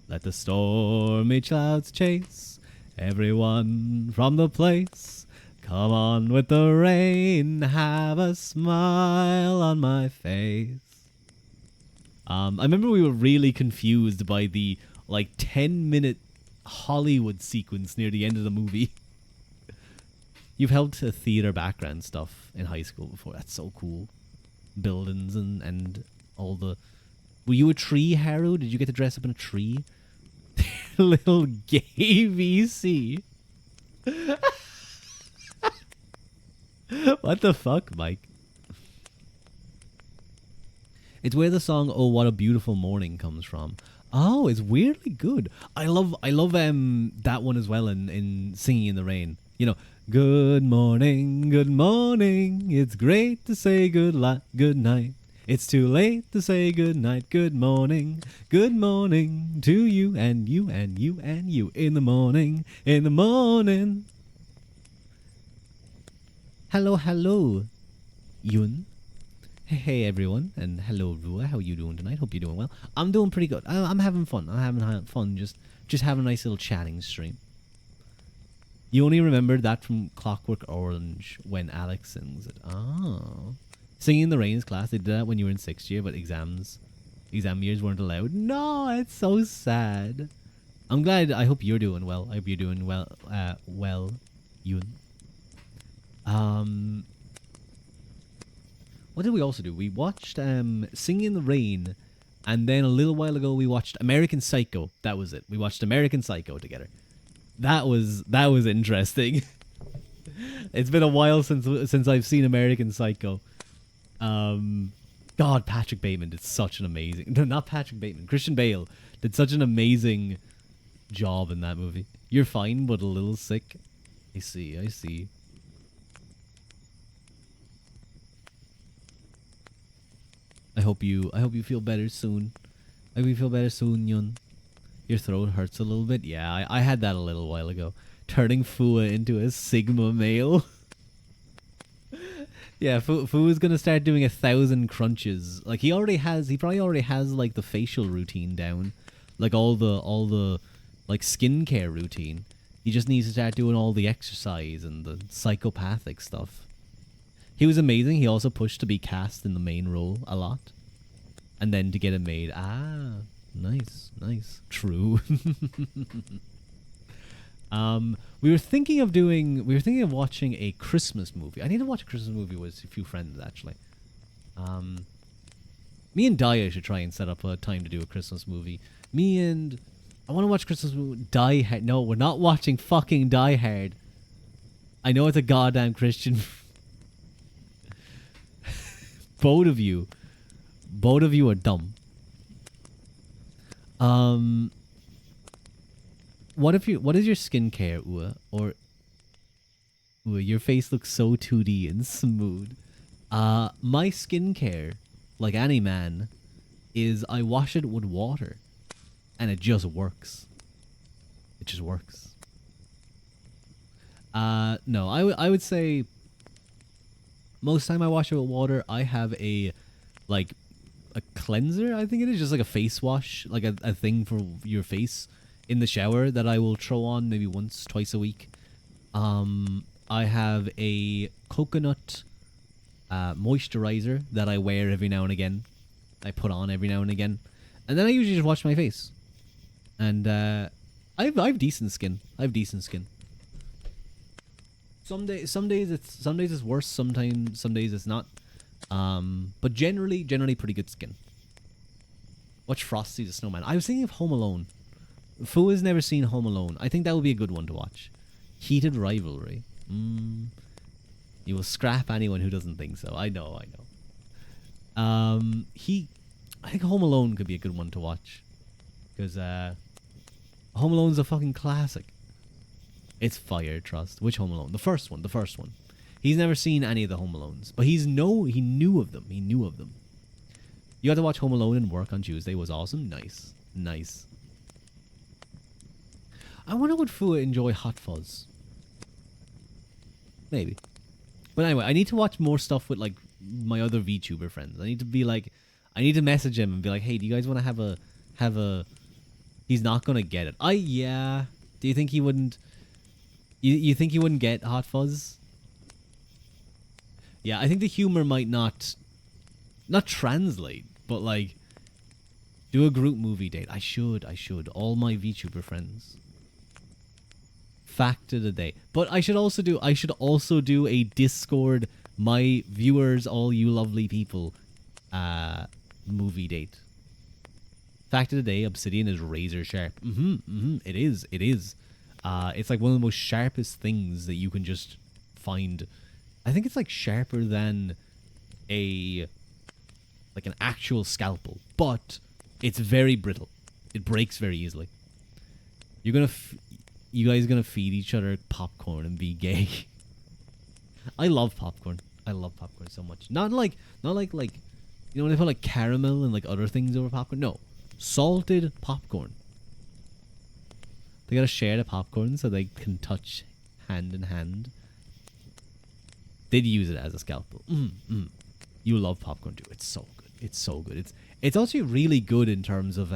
[SPEAKER 1] Let the stormy clouds chase everyone from the place. Come on with the rain, have a smile on my face. I remember we were really confused by the, like, 10-minute Hollywood sequence near the end of the movie. You've held to theater background stuff in high school before. That's so cool. Buildings and all the... Were you a tree, Haru? Did you get to dress up in a tree? Little gay VC. What the fuck, Mike? It's where the song "Oh What a Beautiful Morning" comes from. Oh, it's weirdly good. I love that one as well in Singing in the Rain. You know, good morning. It's great to say good night. It's too late to say good night, good morning to you and you and you and you in the morning. Hello, hello, Yun. Hey everyone, and hello Rua. How are you doing tonight? Hope you're doing well. I'm doing pretty good. I'm having fun. I'm having fun. Just having a nice little chatting stream. You only remembered that from Clockwork Orange when Alex sings it. Oh, singing in the Rain's class. They did that when you were in sixth year, but exam years weren't allowed. No, it's so sad. I'm glad. I hope you're doing well. I hope you're doing well. Well, Yun. Um, what did we also do? We watched Singing in the Rain, and then a little while ago we watched American Psycho. That was it. We watched American Psycho together. That was interesting. It's been a while since I've seen American Psycho. God, Patrick Bateman did such an amazing. No, not Patrick Bateman. Christian Bale did such an amazing job in that movie. You're fine, but a little sick. I see. I see. I hope you feel better soon. I hope you feel better soon, Yun. Your throat hurts a little bit. Yeah, I had that a little while ago. Turning Fua into a Sigma male. Yeah, Fu is gonna start doing 1,000 crunches. Like he probably already has like the facial routine down, like all the like skincare routine. He just needs to start doing all the exercise and the psychopathic stuff. He was amazing. He also pushed to be cast in the main role a lot, and then to get it made. Ah, nice, nice, true. We were thinking of watching a Christmas movie. I need to watch a Christmas movie with a few friends actually. Me and Daya should try and set up a time to do a Christmas movie. I want to watch Christmas movie. Die Hard. No, we're not watching fucking Die Hard. I know it's a goddamn Christian. Both of you are dumb. What is your skincare, Ua? Or Ua, your face looks so 2D and smooth. My skincare, like any man, is I wash it with water, and it just works. It just works. No, I would say most time I wash it with water. I have a cleanser. I think it is just like a face wash, like a thing for your face in the shower that I will throw on maybe once, twice a week. I have a coconut moisturizer that I wear every now and again. I put on every now and again, and then I usually just wash my face. And I've decent skin. Some days it's worse. Some days it's not. But generally pretty good skin. Watch Frosty the Snowman. I was thinking of Home Alone. Fu has never seen Home Alone. I think that would be a good one to watch. Heated rivalry. You will scrap anyone who doesn't think so. I know. I think Home Alone could be a good one to watch. Because Home Alone's a fucking classic. It's fire, trust. Which Home Alone? The first one. He's never seen any of the Home Alones, but he knew of them. You got to watch Home Alone and Work on Tuesday. Was awesome. Nice. I wonder would Fua enjoy Hot Fuzz. Maybe. But anyway, I need to watch more stuff with like my other VTuber friends. I need to message him and be like, hey, do you guys want to have a He's not gonna get it. Yeah. Do you think he wouldn't you think he wouldn't get Hot Fuzz? Yeah, I think the humor might not translate, but like do a group movie date. I should. All my VTuber friends. Fact of the day. But I should also do a Discord, my viewers, all you lovely people, movie date. Fact of the day, Obsidian is razor sharp. It is. It's like one of the most sharpest things that you can just find. I think it's like sharper than an actual scalpel, but it's very brittle. It breaks very easily. You're gonna, you guys gonna feed each other popcorn and be gay. I love popcorn. I love popcorn so much. Not like, you know when they put like caramel and like other things over popcorn. No, salted popcorn. They gotta share the popcorn so they can touch hand in hand. They'd use it as a scalpel. You love popcorn too. It's so good. It's so good. It's also really good in terms of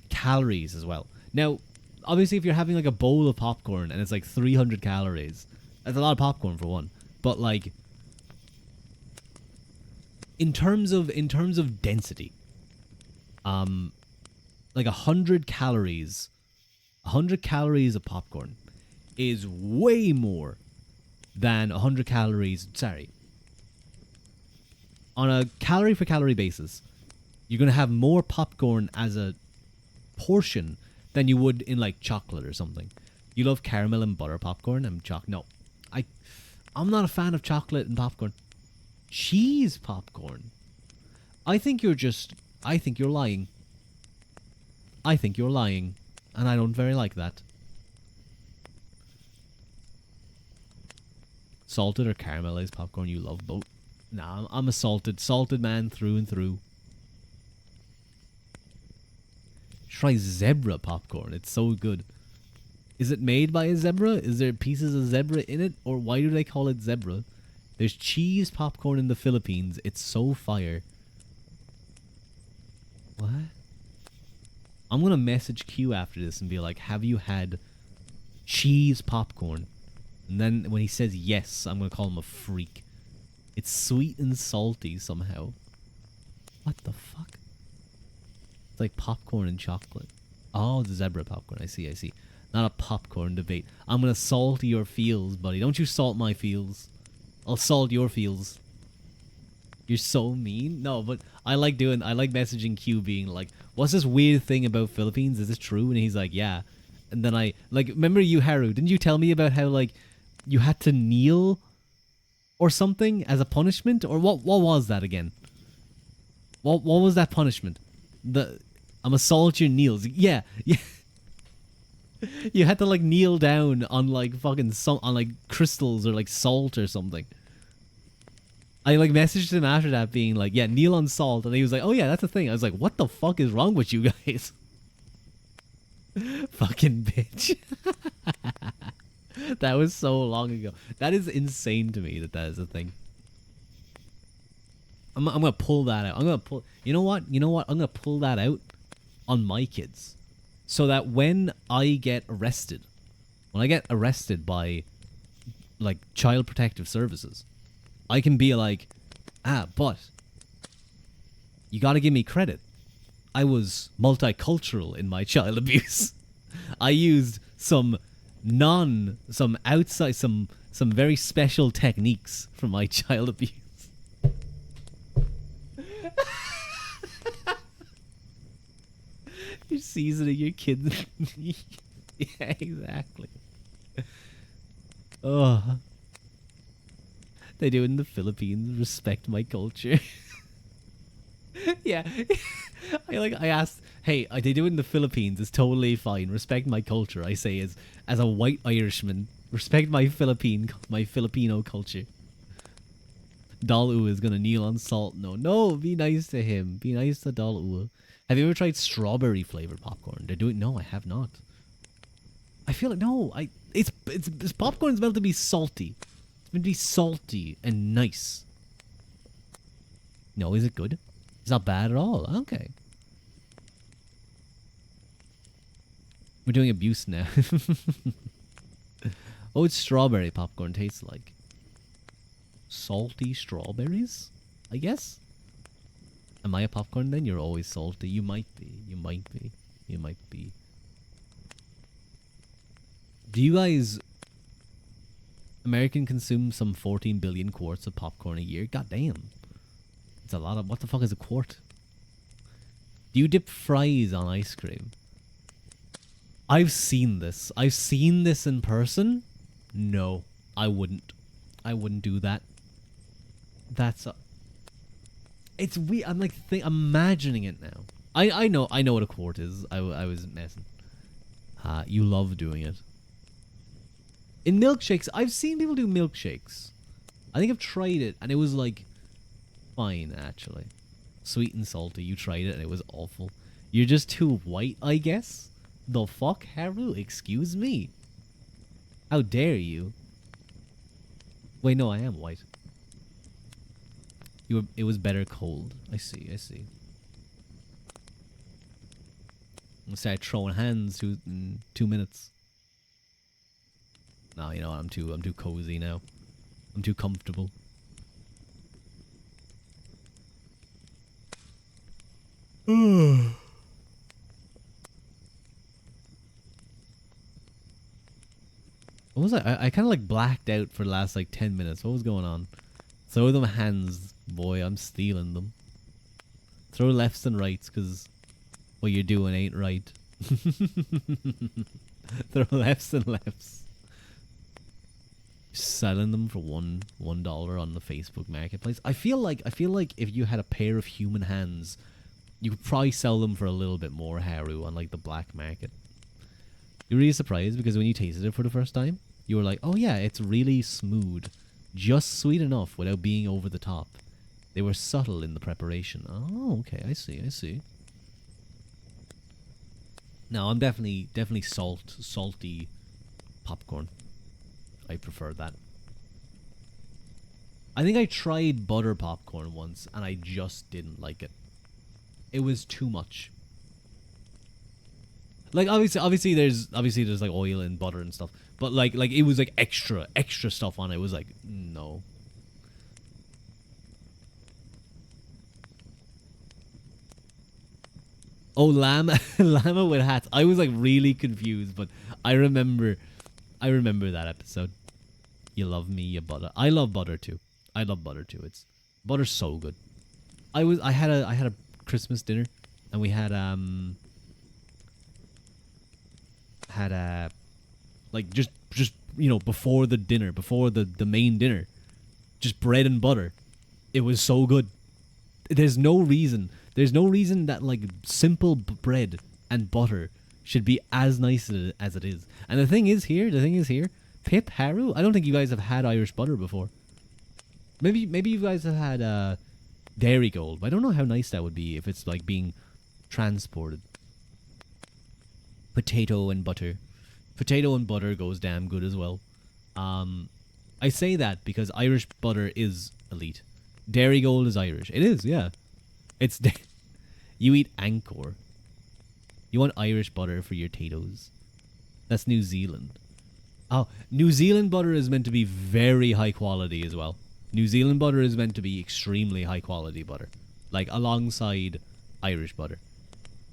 [SPEAKER 1] calories as well. Now, obviously, if you're having like a bowl of popcorn and it's like 300 calories, that's a lot of popcorn for one. But like, in terms of density, like 100 calories of popcorn is way more than 100 calories. Sorry. On a calorie for calorie basis, you're going to have more popcorn as a portion than you would in like chocolate or something. You love caramel and butter popcorn and no. I'm not a fan of chocolate and popcorn. Cheese popcorn. I think you're lying. I think you're lying. And I don't very like that. Salted or caramelized popcorn, you love both. Nah, I'm a salted man through and through. Try zebra popcorn. It's so good. Is it made by a zebra? Is there pieces of zebra in it? Or why do they call it zebra? There's cheese popcorn in the Philippines. It's so fire. What? I'm going to message Q after this and be like, have you had cheese popcorn? And then when he says yes, I'm going to call him a freak. It's sweet and salty somehow. What the fuck? It's like popcorn and chocolate. Oh, the zebra popcorn. I see. Not a popcorn debate. I'm going to salt your feels, buddy. Don't you salt my feels. I'll salt your feels. You're so mean. No, but I like messaging Q being like, what's this weird thing about Philippines? Is this true? And he's like, yeah. And then I, like, remember you, Haru? Didn't you tell me about how, like, you had to kneel or something as a punishment? Or what was that again? What was that punishment? I'm gonna salt your knees. Yeah. You had to, like, kneel down on, like, fucking on, like, crystals or, like, salt or something. I, like, messaged him after that being like, yeah, kneel on salt. And he was like, oh, yeah, that's a thing. I was like, what the fuck is wrong with you guys? Fucking bitch. That was so long ago. That is insane to me that is a thing. I'm gonna pull that out. You know what? I'm gonna pull that out on my kids. So that when I get arrested by, like, Child Protective Services, I can be like, but you gotta give me credit. I was multicultural in my child abuse. I used some very special techniques for my child abuse. You're seasoning your kids. Yeah, exactly. Oh. They do in the Philippines. Respect my culture. Yeah. I asked, hey, they do it in the Philippines. It's totally fine. Respect my culture. I say as a white Irishman. Respect my Filipino culture. Dalu is gonna kneel on salt. No, be nice to him. Be nice to Dalu. Have you ever tried strawberry flavored popcorn? They're doing. No, I have not. I feel like no. It's popcorn's meant to be salty. It's meant to be salty and nice. No, is it good? It's not bad at all. Okay. We're doing abuse now. Oh, it's strawberry popcorn tastes like. Salty strawberries? I guess? Am I a popcorn then? You're always salty. You might be. You might be. You might be. Do you guys... American consume some 14 billion quarts of popcorn a year? God damn. It's a lot of... What the fuck is a quart? Do you dip fries on ice cream? I've seen this. I've seen this in person. No, I wouldn't. I wouldn't do that. That's a... It's weird. I'm like imagining it now. I know what a quart is. I was messing. You love doing it. In milkshakes, I've seen people do milkshakes. I think I've tried it, and it was like fine actually. Sweet and salty. You tried it, and it was awful. You're just too white, I guess. The fuck, Haru? Excuse me. How dare you? Wait, no, I am white. You were, it was better cold. I see, I see. I'll start throwing hands in 2 minutes. No, you know what? I'm too cozy now. I'm too comfortable. What was I kind of like blacked out for the last like 10 minutes. What was going on? Throw them hands, boy. I'm stealing them. Throw lefts and rights, because what you're doing ain't right. Throw lefts and lefts. Selling them for $1 on the Facebook Marketplace. I feel like if you had a pair of human hands, you could probably sell them for a little bit more, Haru, on like the black market. You're really surprised because when you tasted it for the first time, you were like, oh yeah, it's really smooth. Just sweet enough without being over the top. They were subtle in the preparation. Oh, okay, I see, I see. No, I'm definitely salty popcorn. I prefer that. I think I tried butter popcorn once and I just didn't like it. It was too much. Like obviously there's like oil and butter and stuff, but like it was like extra stuff on it. It was like no. Oh, llama with hats. I was like really confused, but I remember that episode. You love me, you butter. I love butter too. I love butter too. Butter's so good. I had a Christmas dinner, and we had like just you know, before the dinner, before the main dinner, just bread and butter. It was so good. There's no reason that like simple bread and butter should be as nice as it is. And the thing is here, Pip, Haru, I don't think you guys have had Irish butter before. Maybe you guys have had Dairy Gold, but I don't know how nice that would be if it's like being transported. Potato and butter. Potato and butter goes damn good as well. I say that because Irish butter is elite. Dairy Gold is Irish. It is, yeah. It's you eat Anchor. You want Irish butter for your potatoes. That's New Zealand. Oh, New Zealand butter is meant to be very high quality as well. New Zealand butter is meant to be extremely high quality butter. Like alongside Irish butter.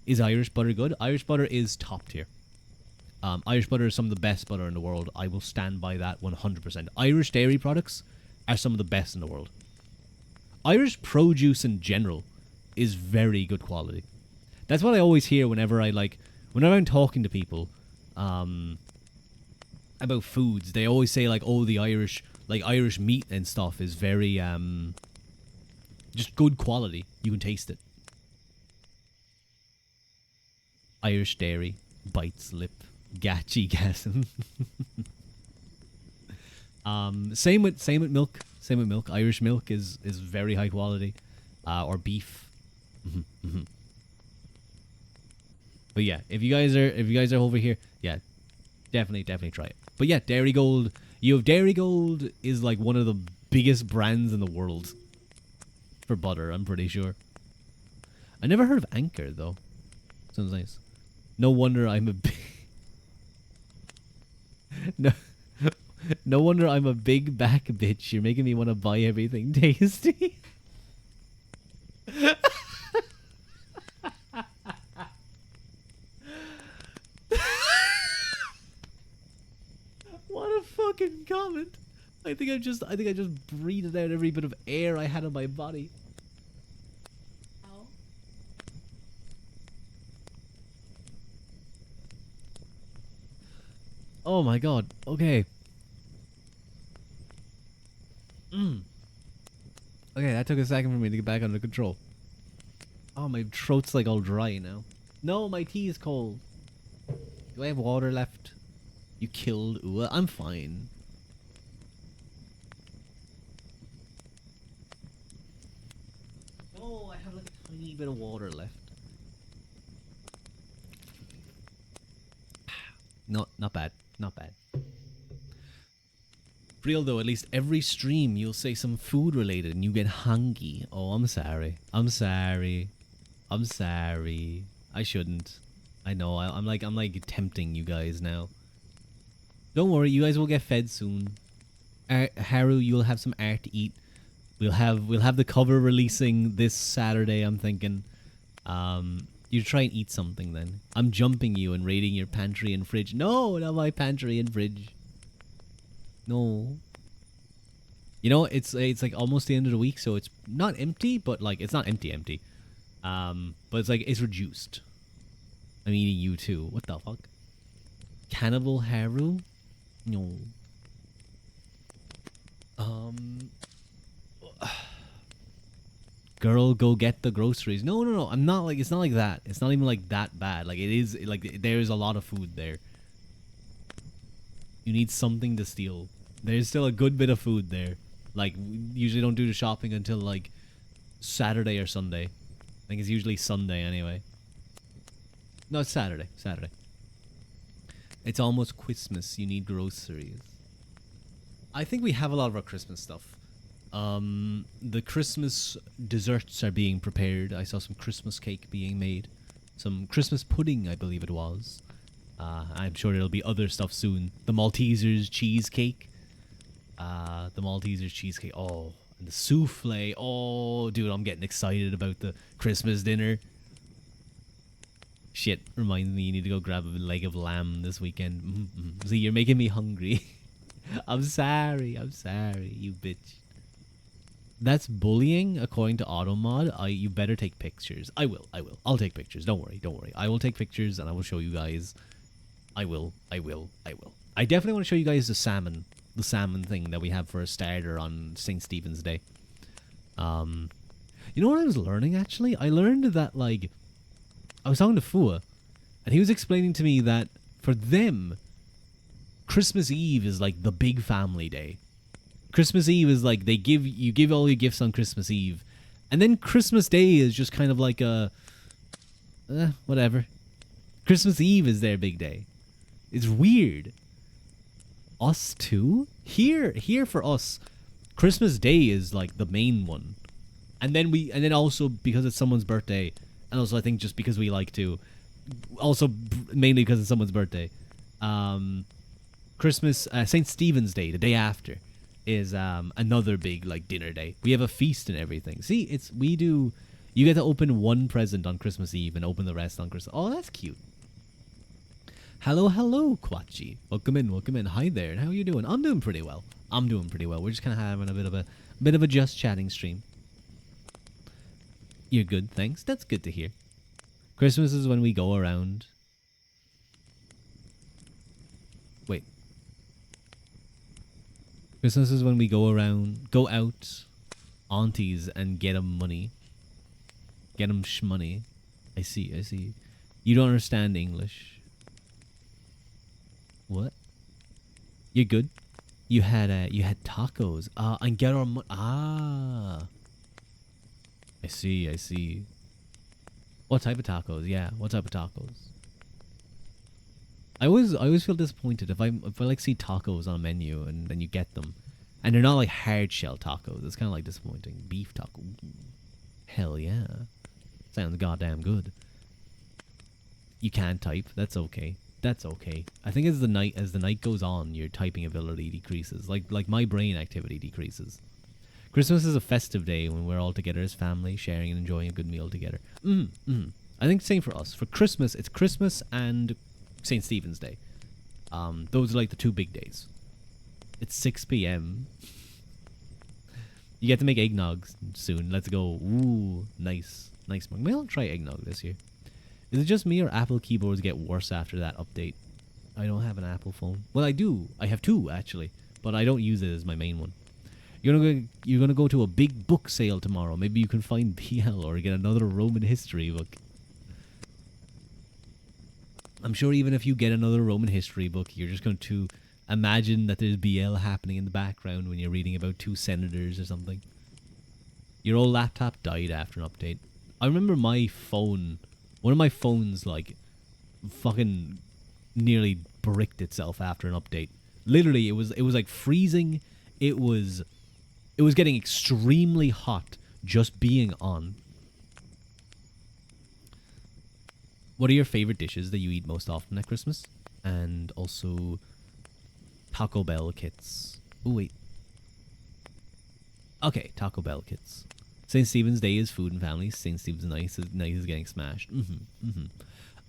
[SPEAKER 1] Is Irish butter good? Irish butter is top tier. Irish butter is some of the best butter in the world. I will stand by that 100%. Irish dairy products are some of the best in the world. Irish produce in general is very good quality. That's what I always hear whenever I'm talking to people about foods. They always say like, oh, the Irish meat and stuff is very just good quality. You can taste it. Irish dairy bites lip. Gatchy gassin. Same with milk. Same with milk. Irish milk is very high quality. Or beef. But yeah, if you guys are over here, yeah, definitely try it. But yeah, Dairy Gold. Dairy Gold is like one of the biggest brands in the world for butter. I'm pretty sure. I never heard of Anchor though. Sounds nice. No wonder I'm a big no wonder I'm a big back bitch. You're making me want to buy everything tasty. What a fucking comment. I think I just breathed out every bit of air I had in my body. Oh my god. Okay. Okay, that took a second for me to get back under control. Oh, my throat's like all dry now. No, my tea is cold. Do I have water left? You killed Ua. I'm fine. Oh, I have like a tiny bit of water left. Not bad. Not bad. Real though, at least every stream you'll say some food related and you get hungry. Oh, I'm sorry. I'm sorry. I'm sorry. I shouldn't. I know. I'm like tempting you guys now. Don't worry, you guys will get fed soon. Haru, you'll have some art to eat. We'll have the cover releasing this Saturday. I'm thinking. You try and eat something then. I'm jumping you and raiding your pantry and fridge. No, not my pantry and fridge. No. You know, it's like almost the end of the week, so it's not empty, but like it's not empty. But it's like it's reduced. I'm eating you too. What the fuck? Cannibal Haru? No. Girl, go get the groceries. No. I'm not like, it's not like that. It's not even like that bad. Like it is, like there's a lot of food there. You need something to steal. There's still a good bit of food there. Like, we usually don't do the shopping until like Saturday or Sunday. I think it's usually Sunday anyway. No, it's Saturday. Saturday. It's almost Christmas. You need groceries. I think we have a lot of our Christmas stuff. The Christmas desserts are being prepared. I saw some Christmas cake being made. Some Christmas pudding, I believe it was. I'm sure there'll be other stuff soon. The Maltesers cheesecake. The Maltesers cheesecake. Oh, and the souffle. Oh, dude, I'm getting excited about the Christmas dinner. Shit, reminds me you need to go grab a leg of lamb this weekend. Mm-hmm. See, you're making me hungry. I'm sorry, you bitch. That's bullying, according to Automod. You better take pictures. I will. I'll take pictures. Don't worry. I will take pictures and I will show you guys. I will. I definitely want to show you guys the salmon thing that we have for a starter on St. Stephen's Day. You know what I was learning, actually? I learned that, like, I was talking to Fua, and he was explaining to me that for them, Christmas Eve is like the big family day. Christmas Eve is like you give all your gifts on Christmas Eve, and then Christmas Day is just kind of like a whatever. Christmas Eve is their big day. It's weird. Us too? Here for us, Christmas Day is like the main one, and then also because it's someone's birthday, and also I think just because we like to, also mainly because it's someone's birthday. Christmas, St. Stephen's Day, the day after, is another big like dinner day. We have a feast and everything. See, you get to open one present on Christmas Eve and open the rest on Christmas. Oh, that's cute. Hello, Kwachi. Welcome in. Hi there. How are you doing? I'm doing pretty well. We're just kind of having a bit of a just chatting stream. You're good, thanks. That's good to hear. Christmas is when we go around. Wait. Christmas is when we go out, aunties, and get them money. Get them shmoney. I see. You don't understand English. What? You're good. You had tacos. And get our money. I see. What type of tacos? Yeah, what type of tacos? I always feel disappointed if I like see tacos on a menu and then you get them, and they're not like hard shell tacos. It's kind of like disappointing. Beef taco. Ooh. Hell yeah, sounds goddamn good. You can't type. That's okay. I think as the night goes on, your typing ability decreases. Like my brain activity decreases. Christmas is a festive day when we're all together as family, sharing and enjoying a good meal together. I think same for us. For Christmas, it's Christmas and St. Stephen's Day. Those are like the two big days. It's 6 p.m. You get to make eggnog soon. Let's go. Ooh, nice mug. Maybe I'll try eggnog this year. Is it just me or Apple keyboards get worse after that update? I don't have an Apple phone. Well, I do. I have two, actually. But I don't use it as my main one. You're gonna go to a big book sale tomorrow. Maybe you can find PL or get another Roman history book. I'm sure even if you get another Roman history book, you're just going to imagine that there's BL happening in the background when you're reading about two senators or something. Your old laptop died after an update. I remember my phone, one of my phones, like, fucking nearly bricked itself after an update. Literally, it was like freezing. It was getting extremely hot just being on. What are your favorite dishes that you eat most often at Christmas? And also Taco Bell kits. Oh wait. Okay, Taco Bell kits. St. Stephen's Day is food and family. St. Stephen's Night is getting smashed.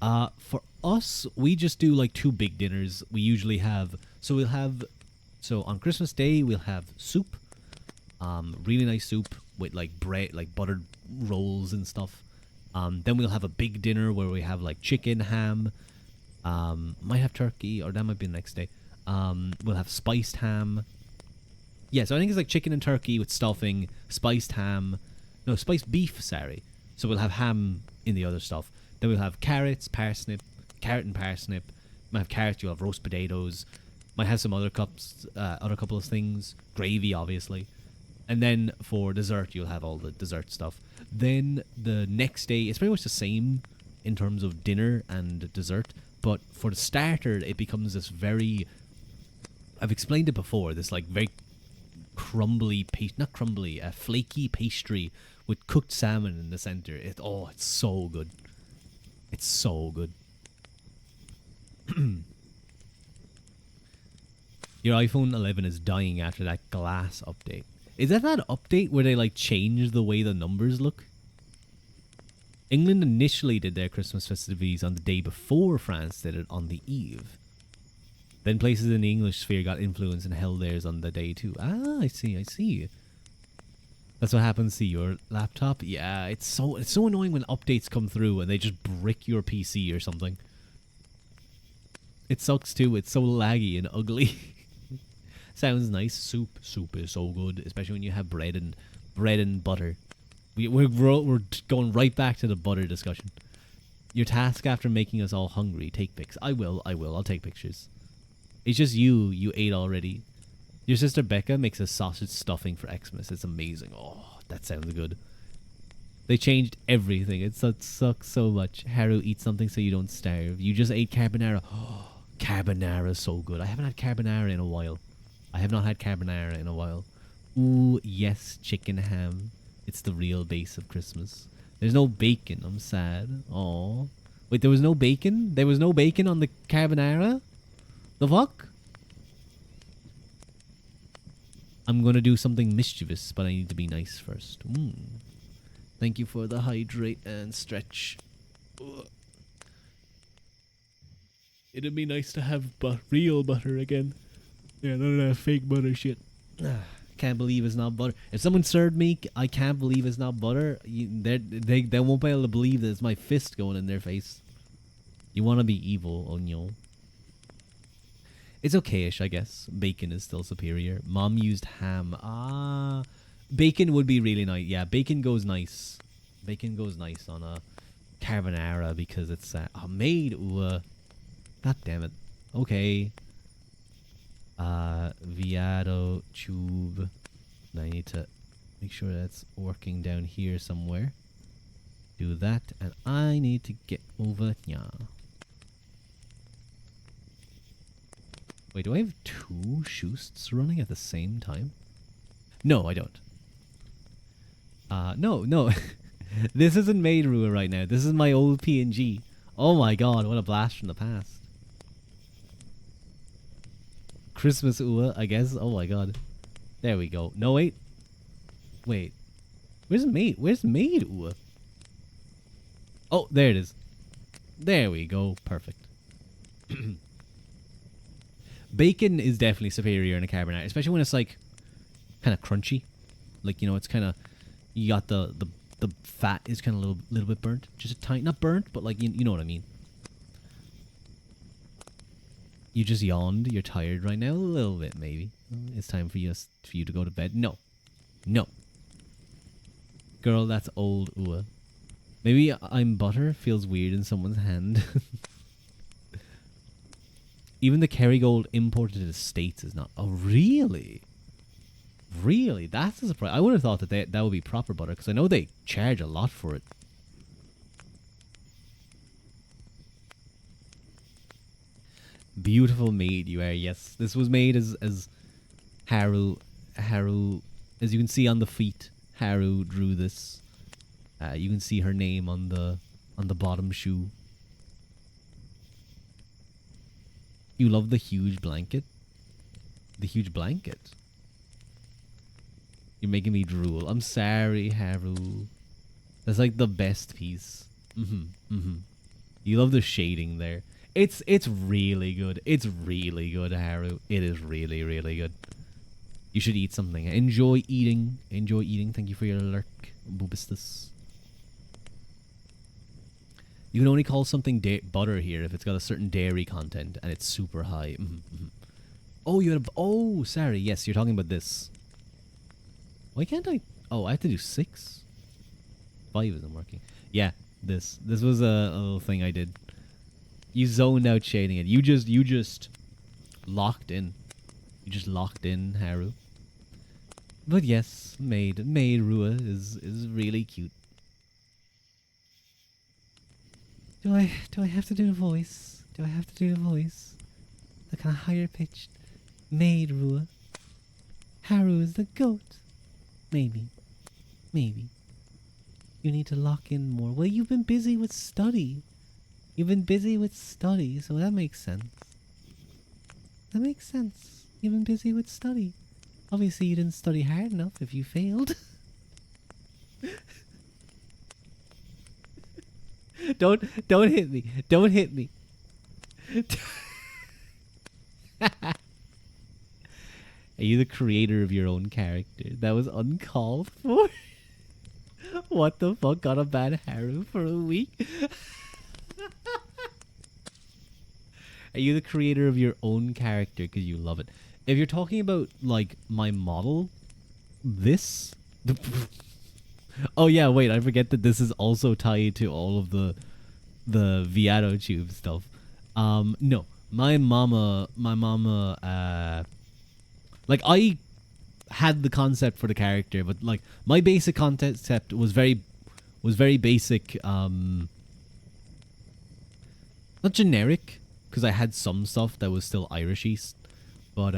[SPEAKER 1] For us, we just do like two big dinners. We usually have so on Christmas Day we'll have soup, really nice soup with like bread, like buttered rolls and stuff. Then we'll have a big dinner where we have like chicken, ham, might have turkey, or that might be the next day. We'll have spiced ham. Yeah, so I think it's like chicken and turkey with stuffing, spiced ham. No, spiced beef, sorry. So we'll have ham in the other stuff. Then we'll have carrot and parsnip. Might have carrots, you'll have roast potatoes. Might have some other couple of things. Gravy, obviously. And then for dessert, you'll have all the dessert stuff. Then the next day, it's pretty much the same in terms of dinner and dessert. But for the starter, it becomes this very... I've explained it before. This like very crumbly, flaky pastry with cooked salmon in the center. It's so good. It's so good. Your iPhone 11 is dying after that glass update. Is that update where they like change the way the numbers look? England initially did their Christmas festivities on the day before France did it on the eve. Then places in the English sphere got influence and held theirs on the day too. Ah, I see. That's what happens to your laptop? Yeah, it's so annoying when updates come through and they just brick your PC or something. It sucks too. It's so laggy and ugly. Sounds nice. Soup is so good, especially when you have bread and butter. We're going right back to the butter discussion. Your task after making us all hungry: take pics. I will. I'll take pictures. It's just you ate already. Your sister Becca makes a sausage stuffing for Xmas. It's amazing. Oh, that sounds good. They changed everything. It sucks so much. Haru, eat something so you don't starve. You just ate carbonara. Oh, carbonara's so good. I haven't had carbonara in a while. Ooh, yes, chicken ham. It's the real base of Christmas. There's no bacon. I'm sad. Aw. Wait, there was no bacon? There was no bacon on the carbonara? The fuck? I'm gonna do something mischievous, but I need to be nice first. Thank you for the hydrate and stretch. Ugh. It'd be nice to have real butter again. Yeah, none of that fake butter shit. Can't believe it's not butter. If someone served me, I can't believe it's not butter. They won't be able to believe that it's my fist going in their face. You want to be evil, Onyo. It's okay-ish, I guess. Bacon is still superior. Mom used ham. Bacon would be really nice. Yeah, bacon goes nice. Bacon goes nice on a carbonara because it's made. Ooh, God damn it. Okay. Viado tube. I need to make sure that's working down here somewhere. Do that, and I need to get over here. Wait, do I have two Schusts running at the same time? No, I don't. No. This isn't Maid Rua right now. This is my old PNG. Oh my god, what a blast from the past. Christmas Ua, I guess. Oh my god. There we go. No, wait. Wait. Where's Maid Ua? Oh, there it is. There we go. Perfect. Bacon is definitely superior in a carbonara, especially when it's like kind of crunchy. Like, you know, it's kind of, you got the fat is kind of a little bit burnt. Just a tiny, not burnt, but like, you know what I mean. You just yawned. You're tired right now, a little bit maybe. It's time for you to go to bed. No, no, girl, that's old Ua. Maybe I'm butter feels weird in someone's hand. Even the Kerrygold imported to the States is not. Oh, really? Really? That's a surprise. I would have thought that would be proper butter because I know they charge a lot for it. Beautiful maid you are. Yes, this was made as Haru. Haru, as you can see on the feet, Haru drew this. You can see her name on the bottom shoe. You love the huge blanket? The huge blanket? You're making me drool. I'm sorry, Haru. That's like the best piece. You love the shading there. It's really good. It's really good, Haru. It is really, really good. You should eat something. Enjoy eating. Enjoy eating. Thank you for your lurk, Bubistus. You can only call something butter here if it's got a certain dairy content and it's super high. Oh, you had a... Oh, sorry. Yes, you're talking about this. Why can't I... Oh, I have to do 6? 5 isn't working. Yeah, this. This was a little thing I did. You zoned out shading it. You just locked in. You just locked in, Haru. But yes, Maid Rua is really cute. Do I have to do the voice? Do I have to do the voice? The kind of higher pitched Maid Rua. Haru is the goat. Maybe. Maybe. You need to lock in more. Well, you've been busy with study. You've been busy with study, so that makes sense. That makes sense. You've been busy with study. Obviously, you didn't study hard enough if you failed. Don't hit me. Don't hit me. Are you the creator of your own character? That was uncalled for. What the fuck? Got a bad Haru for a week? Are you the creator of your own character because you love it? If you're talking about, like, my model, this... Oh yeah, wait, I forget that this is also tied to all of the Viato Tube stuff. No. My mama, like, I had the concept for the character, but, like, my basic concept was very basic, not generic, because I had some stuff that was still Irishy, but,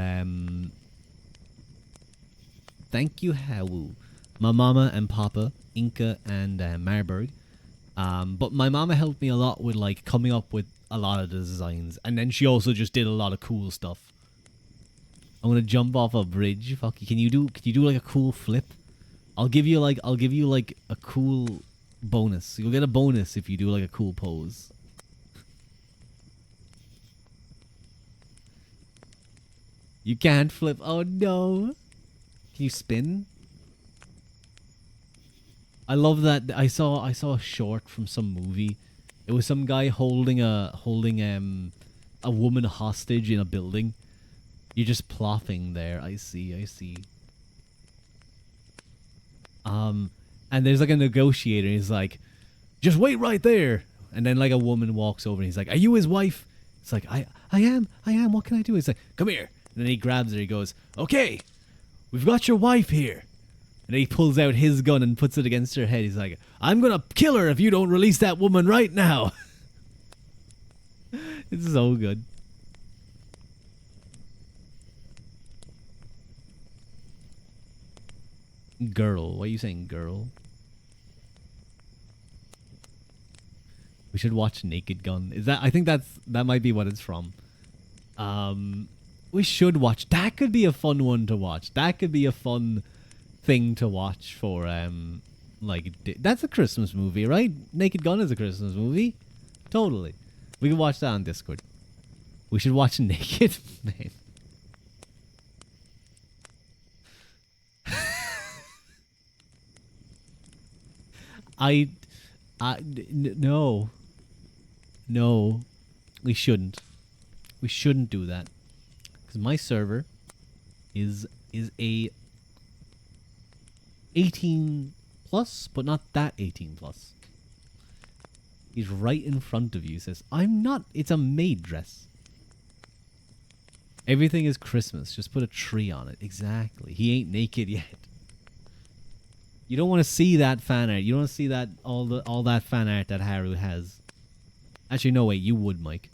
[SPEAKER 1] thank you, Hawu. My mama and papa, Inca and Marburg. But my mama helped me a lot with, like, coming up with a lot of the designs. And then she also just did a lot of cool stuff. I'm gonna jump off a bridge. Fuck you. Can you do like a cool flip? I'll give you like a cool bonus. You'll get a bonus if you do like a cool pose. You can't flip. Oh no. Can you spin? I love that. I saw a short from some movie. It was some guy holding a woman hostage in a building. You're just plopping there. I see. And there's like a negotiator. He's like, just wait right there. And then like a woman walks over and he's like, are you his wife? It's like, I am. What can I do? He's like, come here. And then he grabs her. He goes, okay, we've got your wife here. And then he pulls out his gun and puts it against her head. He's like, I'm gonna kill her if you don't release that woman right now. It's so good. Girl. What are you saying, girl? We should watch Naked Gun. Is that? I think that might be what it's from. We should watch. That could be a fun one to watch. That could be a fun thing to watch for like, that's a Christmas movie, right? Naked Gun is a Christmas movie. Totally. We can watch that on Discord. We should watch Naked Man. No, we shouldn't. We shouldn't do that. Because my server is a 18 plus, but not that 18 plus. He's right in front of you. He says, I'm not. It's a maid dress. Everything is Christmas. Just put a tree on it. Exactly. He ain't naked yet. You don't want to see that fan art. You don't want to see that all that fan art that Haru has. Actually, no, wait. You would, Mike.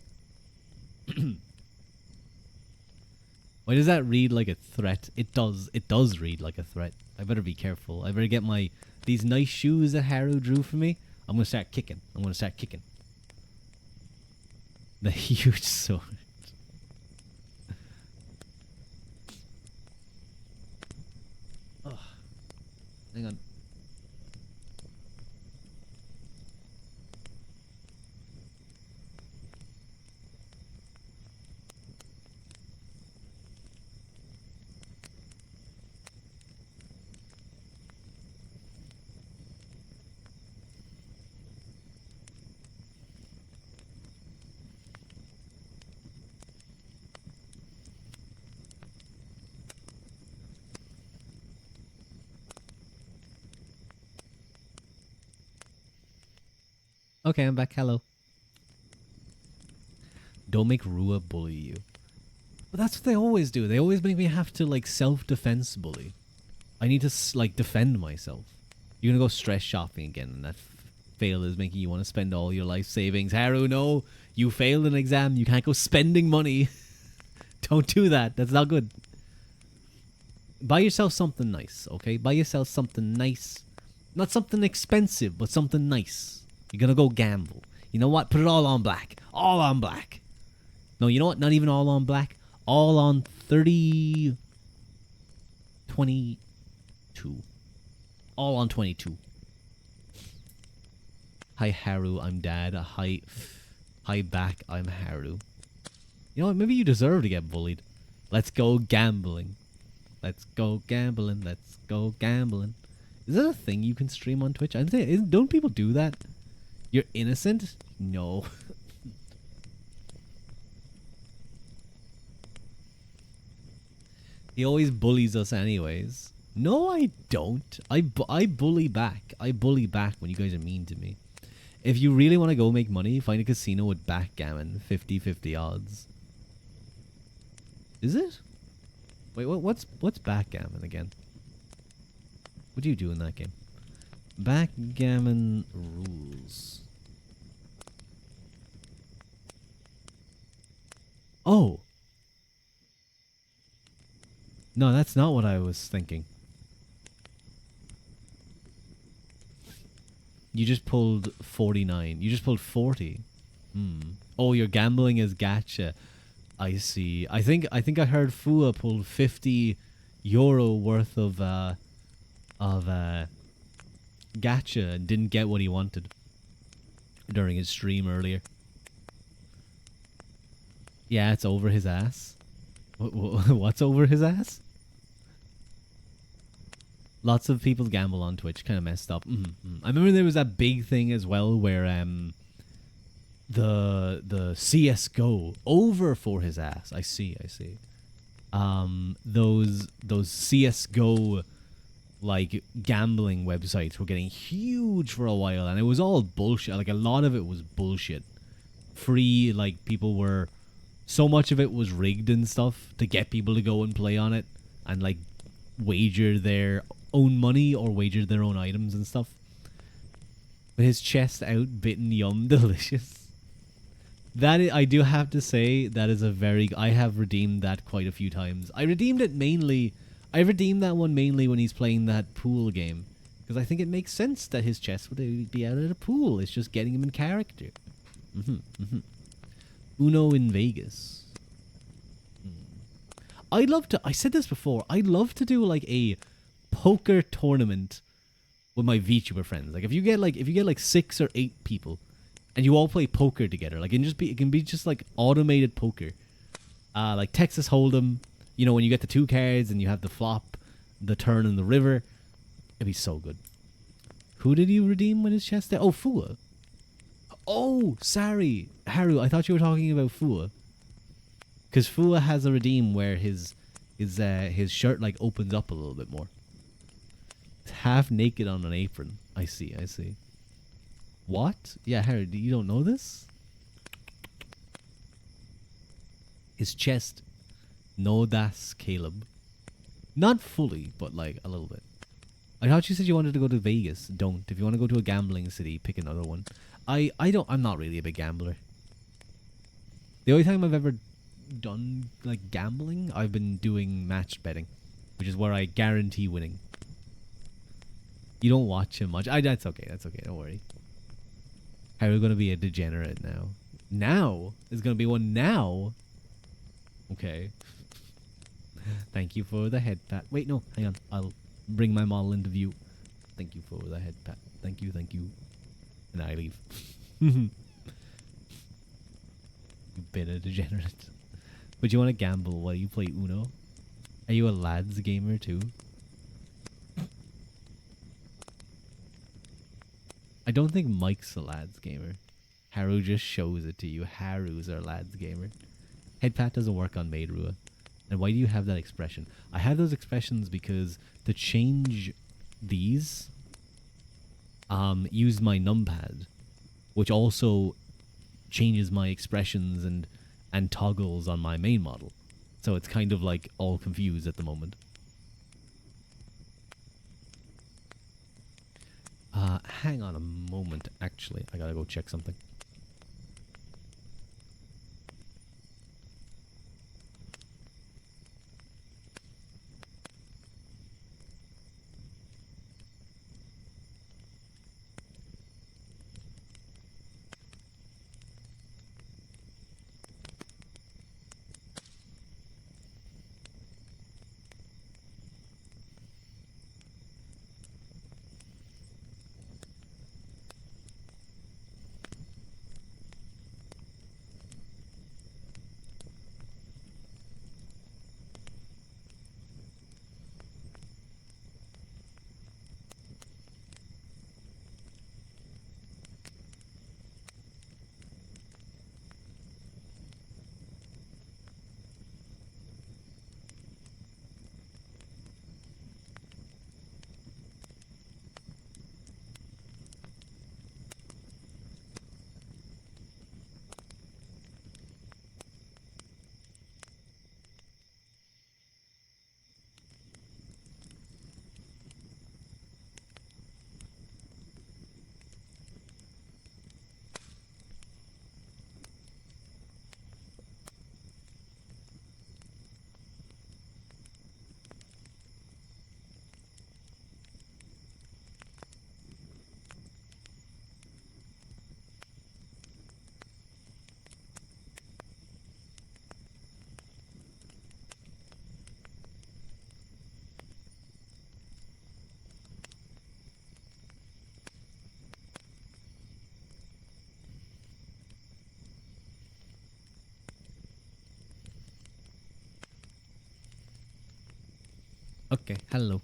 [SPEAKER 1] Why does that read like a threat? It does. It does read like a threat. I better be careful. I better get these nice shoes that Haru drew for me. I'm gonna start kicking. The huge sword. Ugh. Hang on. Okay, I'm back. Hello. Don't make Rua bully you. But that's what they always do. They always make me have to, like, self-defense bully. I need to, like, defend myself. You're gonna go stress shopping again, and that fail is making you want to spend all your life savings. Haru, no! You failed an exam. You can't go spending money. Don't do that. That's not good. Buy yourself something nice, okay? Buy yourself something nice. Not something expensive, but something nice. You're gonna go gamble. You know what? Put it all on black. All on black. No, you know what? Not even all on black. All on 30... 22. All on 22. Hi, Haru. I'm Dad. Hi, back. I'm Haru. You know what? Maybe you deserve to get bullied. Let's go gambling. Let's go gambling. Let's go gambling. Is that a thing you can stream on Twitch? Don't people do that? You're innocent? No. He always bullies us anyways. No, I don't. I bully back. I bully back when you guys are mean to me. If you really want to go make money, find a casino with backgammon. 50-50 odds. Is it? Wait, what's backgammon again? What do you do in that game? Backgammon rules. Oh. No, that's not what I was thinking. You just pulled 49. You just pulled 40. Oh, you're gambling as gacha. I see. I think I heard Fua pulled €50 worth of gacha and didn't get what he wanted during his stream earlier. Yeah, it's over his ass. What's over his ass? Lots of people gamble on Twitch. Kind of messed up. I remember there was that big thing as well where the CS:GO over for his ass. I see. Those CS:GO like gambling websites were getting huge for a while, and it was all bullshit. Like a lot of it was bullshit. Free, like people were. So much of it was rigged and stuff to get people to go and play on it and like wager their own money or wager their own items and stuff. With his chest out, bitten, yum, delicious. I do have to say, that is a very... I have redeemed that quite a few times. I redeemed that one mainly when he's playing that pool game. Because I think it makes sense that his chest would be out at a pool. It's just getting him in character. Uno in Vegas. I'd love to... I said this before. I'd love to do like a poker tournament with my VTuber friends. Like if you get like 6 or 8 people and you all play poker together, like it can be just like automated poker. Like Texas Hold'em, you know, when you get the 2 cards and you have the flop, the turn and the river. It'd be so good. Who did you redeem with his chest there? Oh, Fua. Oh, sorry. Haru, I thought you were talking about Fua. Because Fua has a redeem where his shirt like opens up a little bit more. It's half naked on an apron. I see. I see. What? Yeah, Harry, you don't know this? His chest. No, that's Caleb. Not fully, but like a little bit. I thought you said you wanted to go to Vegas. Don't. If you want to go to a gambling city, pick another one. I'm not really a big gambler. The only time I've ever done like gambling, I've been doing match betting, which is where I guarantee winning. You don't watch him much. That's okay. That's okay. Don't worry. How are we gonna be a degenerate now? Now is gonna be one now. Okay. Thank you for the head pat. Wait, no, hang on. I'll bring my model into view. Thank you for the head pat. Thank you, thank you. And I leave. You bit of degenerate. But you want to gamble while you play Uno? Are you a lads gamer too? I don't think Mike's a lads gamer. Haru just shows it to you. Haru's our lads gamer. Head pat doesn't work on Maid Rua. And why do you have that expression? I have those expressions because to change these, use my numpad, which also changes my expressions and toggles on my main model. So it's kind of like all confused at the moment. Hang on a moment, actually. I gotta go check something. Okay, hello.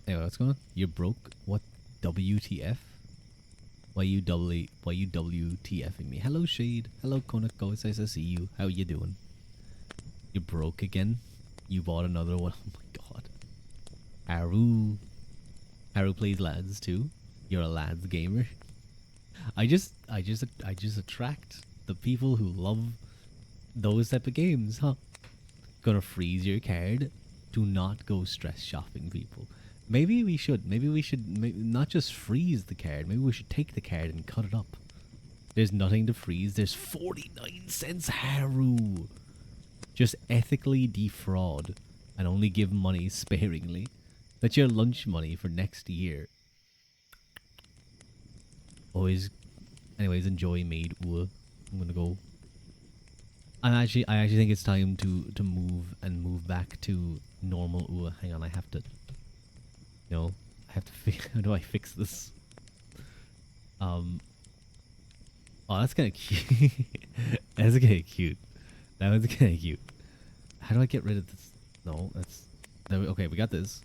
[SPEAKER 1] Anyway, what's going on? You're broke? What? WTF? Why you WTFing me? Hello, Shade. Hello, Konako. It's nice to see you. How you doing? You're broke again? You bought another one? Oh my god. Haru plays lads too. You're a lads gamer. I just attract the people who love those type of games, huh? Gonna freeze your card. Do not go stress shopping, people. Maybe we should not just freeze the card. Maybe we should take the card and cut it up. There's nothing to freeze. There's 49 cents, Haru. Just ethically defraud and only give money sparingly. That's your lunch money for next year. Always, anyways, enjoy Maid Ua. I'm gonna go. I actually think it's time to move back to normal Ua. Hang on, I have to. No, I have to fix. How do I fix this? Oh, that's kind of cute. That's kind of cute. That was kind of cute. How do I get rid of this? No, that's. Okay, we got this.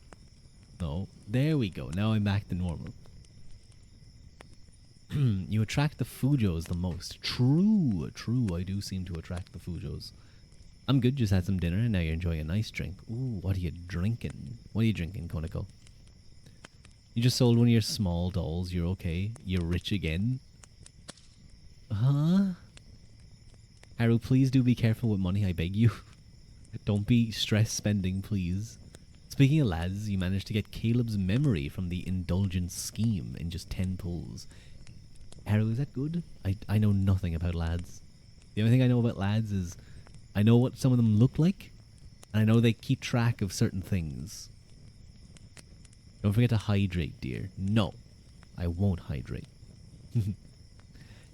[SPEAKER 1] No, there we go. Now I'm back to normal. You attract the Fujos the most. True. I do seem to attract the Fujos I'm good, just had some dinner and now you're enjoying a nice drink. Ooh, what are you drinking? What are you drinking, Konako? You just sold one of your small dolls, you're okay? You're rich again? Huh? Haru, please do be careful with money, I beg you. Don't be stress spending, please. Speaking of lads, you managed to get Caleb's memory from the indulgence scheme in just 10 pulls. Haru, is that good? I know nothing about lads. The only thing I know about lads is I know what some of them look like, and I know they keep track of certain things. Don't forget to hydrate, dear. No, I won't hydrate.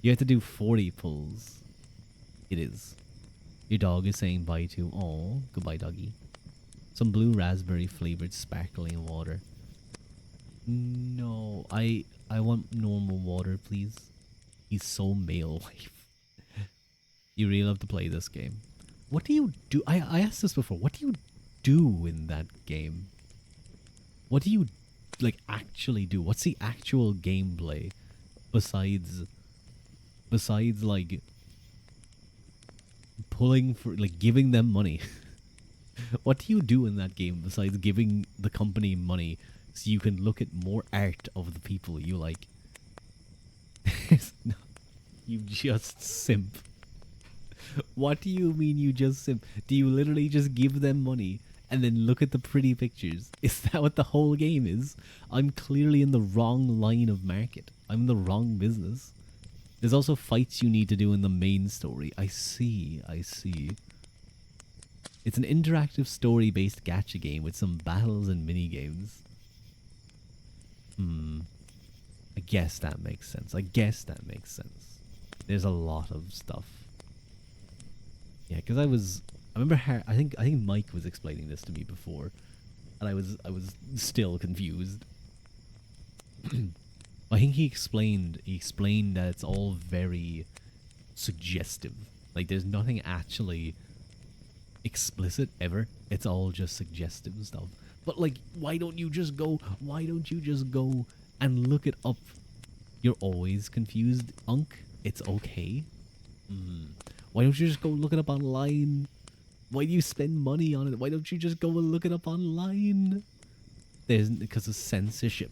[SPEAKER 1] You have to do 40 pulls. It is. Your dog is saying bye to. Aw, goodbye, doggy. Some blue raspberry flavored sparkling water. No, I want normal water, please. He's so male wife. You really love to play this game. What do you do? I asked this before. What do you do in that game? What do you like actually do? What's the actual gameplay besides like pulling for like giving them money? What do you do in that game besides giving the company money so you can look at more art of the people you like? No, you just simp. What do you mean you just simp? Do you literally just give them money and then look at the pretty pictures? Is that what the whole game is? I'm clearly in the wrong line of market. I'm in the wrong business. There's also fights you need to do in the main story. I see, I see. It's an interactive story-based gacha game with some battles and mini-games. I guess that makes sense. I guess that makes sense. There's a lot of stuff. Yeah, because I remember I think Mike was explaining this to me before, and I was still confused. I think he explained that it's all very suggestive. Like there's nothing actually explicit ever. It's all just suggestive stuff. But like, why don't you just go and look it up? You're always confused, Unk. It's okay. Why don't you just go look it up online? Why do you spend money on it? Why don't you just go and look it up online? Because of censorship.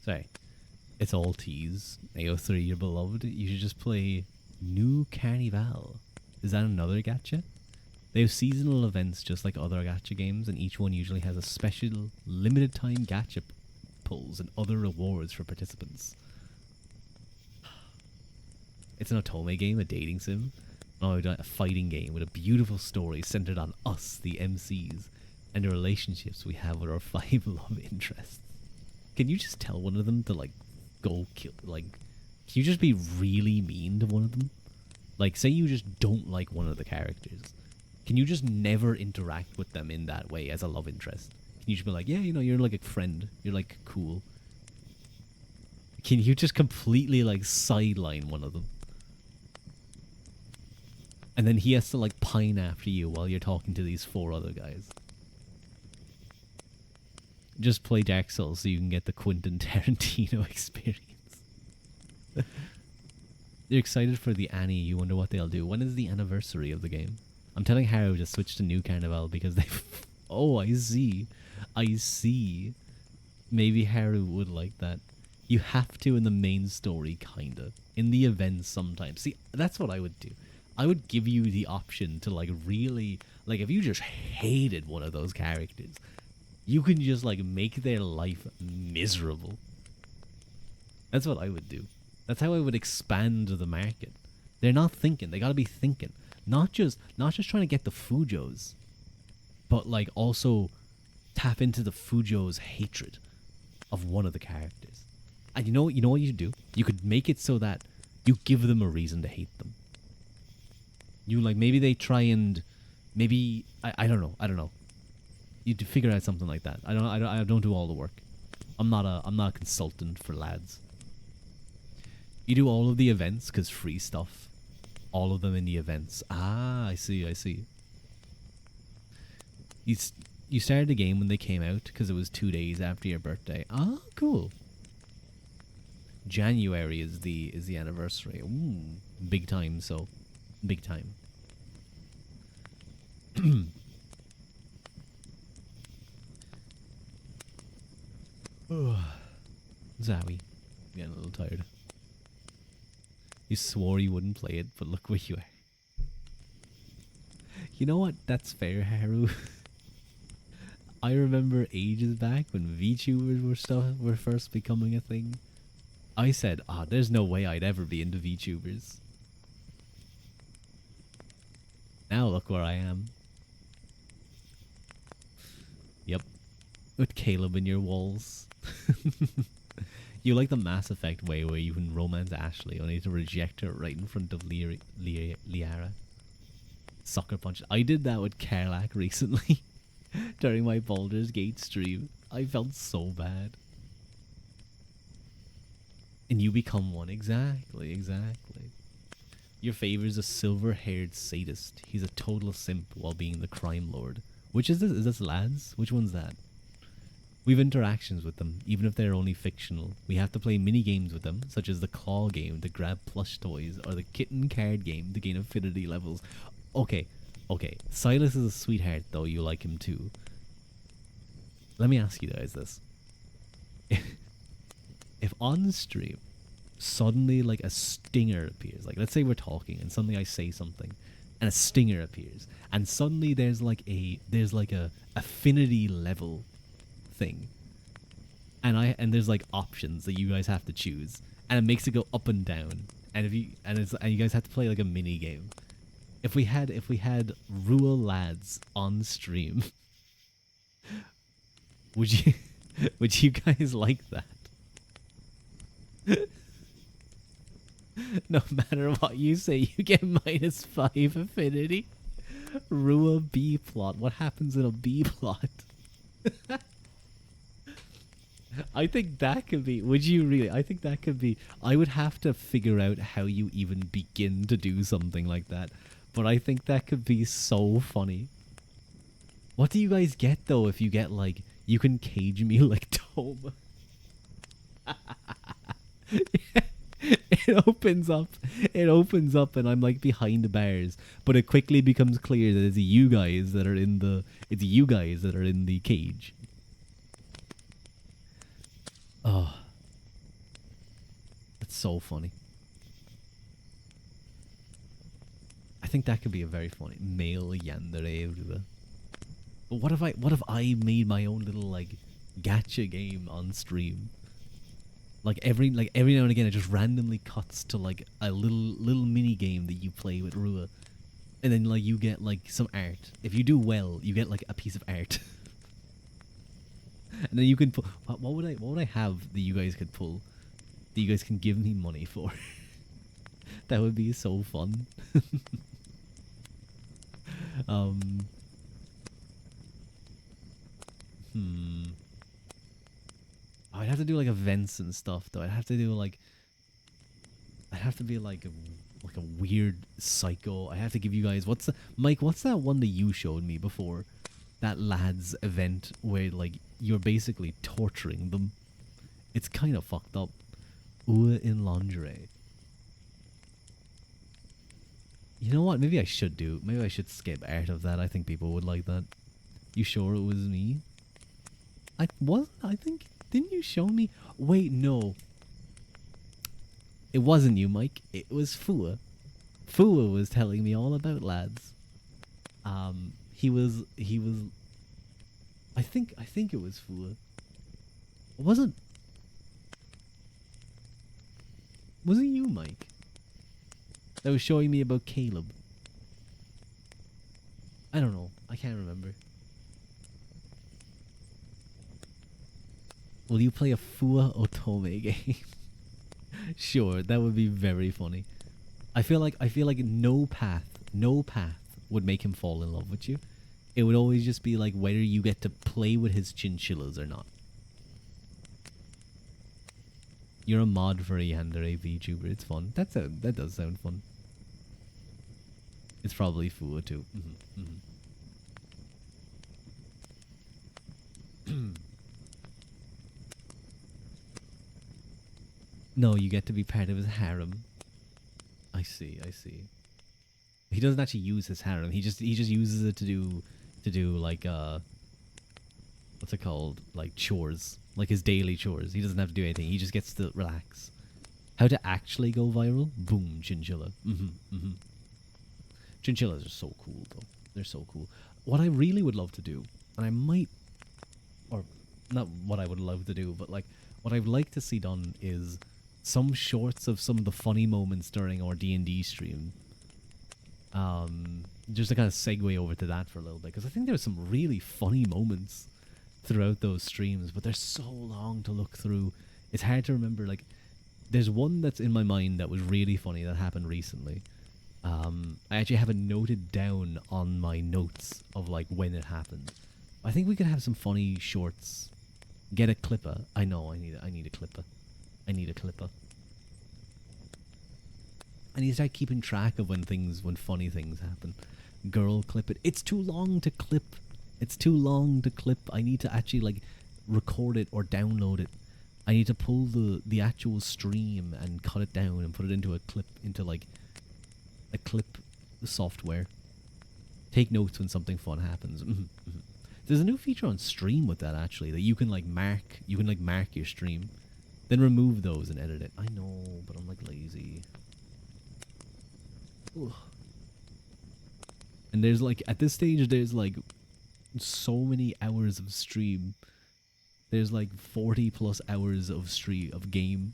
[SPEAKER 1] Sorry. It's all tease. AO3, you're beloved. You should just play New Carnival. Is that another gacha? They have seasonal events just like other gacha games, and each one usually has a special limited time gacha pulls and other rewards for participants. It's an otome game, a dating sim. Oh, a fighting game with a beautiful story centered on us, the MCs, and the relationships we have with our 5 love interests. Can you just tell one of them to like go kill? Like, can you just be really mean to one of them? Like, say you just don't like one of the characters. Can you just never interact with them in that way as a love interest? Can you just be like, yeah, you know, you're like a friend. You're like cool. Can you just completely like sideline one of them? And then he has to like pine after you while you're talking to these 4 other guys. Just play Dark Souls so you can get the Quentin Tarantino experience. You're excited for the Annie. You wonder what they'll do. When is the anniversary of the game? I'm telling Haru to switch to New Carnival because they... Oh, I see. I see. Maybe Haru would like that. You have to in the main story, kinda. In the events sometimes. See, that's what I would do. I would give you the option to like really... Like if you just hated one of those characters, you can just like make their life miserable. That's what I would do. That's how I would expand the market. They're not thinking. They gotta be thinking. Not just trying to get the Fujos, but like also tap into the Fujo's hatred of one of the characters. And you know what you do? You could make it so that you give them a reason to hate them. You like maybe they try and maybe I don't know. I don't know. You to figure out something like that. I don't do all the work. I'm not a consultant for lads. You do all of the events because free stuff. All of them in the events. Ah, I see. I see. You started the game when they came out because it was 2 days after your birthday. Ah, cool. January is the anniversary. Ooh, big time. So, big time. Zowie, getting a little tired. You swore you wouldn't play it, but look where you are. You know what? That's fair, Haru. I remember ages back when VTubers were first becoming a thing. I said, there's no way I'd ever be into VTubers. Now look where I am. Yep. With Caleb in your walls. You like the Mass Effect way where you can romance Ashley only to reject her right in front of Liara. Sucker punch. I did that with Karlak recently. During my Baldur's Gate stream. I felt so bad. And you become one. Exactly, exactly. Your favor's a silver-haired sadist. He's a total simp while being the crime lord. Which is this? Is this lads? Which one's that? We have interactions with them, even if they're only fictional. We have to play mini-games with them, such as the claw game to grab plush toys, or the kitten card game to gain affinity levels. Okay, okay. Silas is a sweetheart, though. You like him too. Let me ask you guys this. If on stream, suddenly like a stinger appears, like let's say we're talking and suddenly I say something, and a stinger appears, and suddenly there's like a affinity level thing, and there's like options that you guys have to choose, and it makes it go up and down, and you guys have to play like a mini game. If we had Rua lads on stream, would you guys like that? No matter what you say, you get -5 affinity. Rua B plot. What happens in a B plot? I think that could be. Would you really? I think that could be. I would have to figure out how you even begin to do something like that. But I think that could be so funny. What do you guys get though if you get like, you can cage me like Toma? It opens up and I'm like behind the bars, but it quickly becomes clear that it's you guys that are in the cage. Oh, that's so funny. I think that could be a very funny male yandere. But what if I made my own little like gacha game on stream? Like every now and again, it just randomly cuts to like a little mini game that you play with Rua, and then like you get like some art. If you do well, you get like a piece of art, and then you can pull. What would I have that you guys could pull? That you guys can give me money for? That would be so fun. I'd have to do like events and stuff though. I'd have to be like a weird psycho. I have to give you guys what's that one that you showed me before? That lads event where like you're basically torturing them. It's kind of fucked up. Ua in lingerie. You know what? Maybe I should skip art of that. I think people would like that. You sure it was me? I think. Didn't you show me? Wait, no. It wasn't you, Mike. It was Fua. Fua was telling me all about lads. He was. I think it was Fua. Wasn't it you, Mike? That was showing me about Caleb. I don't know. I can't remember. Will you play a Fua Otome game? Sure, that would be very funny. I feel like no path No path would make him fall in love with you. It would always just be like whether you get to play with his chinchillas or not. You're a mod for a Yandere VTuber. It's fun. That does sound fun. It's probably Fua too. No, you get to be part of his harem. I see. I see. He doesn't actually use his harem. He just uses it to do like what's it called? Like chores, like his daily chores. He doesn't have to do anything. He just gets to relax. How to actually go viral? Boom, chinchilla. Chinchillas are so cool, though. They're so cool. What I really would love to do, and I might, or not what I would love to do, but like what I'd like to see done is some shorts of some of the funny moments during our D&D stream. Just to kind of segue over to that for a little bit, because I think there's some really funny moments throughout those streams, but they're so long to look through. It's hard to remember. Like, there's one that's in my mind that was really funny that happened recently. I actually have it noted down on my notes of like when it happened. I think we could have some funny shorts. Get a clipper. I know. I need a clipper. I need a clipper. I need to start keeping track of when funny things happen. Girl, clip it. It's too long to clip. It's too long to clip. I need to actually like record it or download it. I need to pull the actual stream and cut it down and put it into a clip, into like a clip software. Take notes when something fun happens. There's a new feature on Stream with that actually, that you can like mark your stream, then remove those and edit it. I know, but I'm like lazy. Ugh. And there's like, at this stage, there's like so many hours of stream. There's like 40 plus hours of game.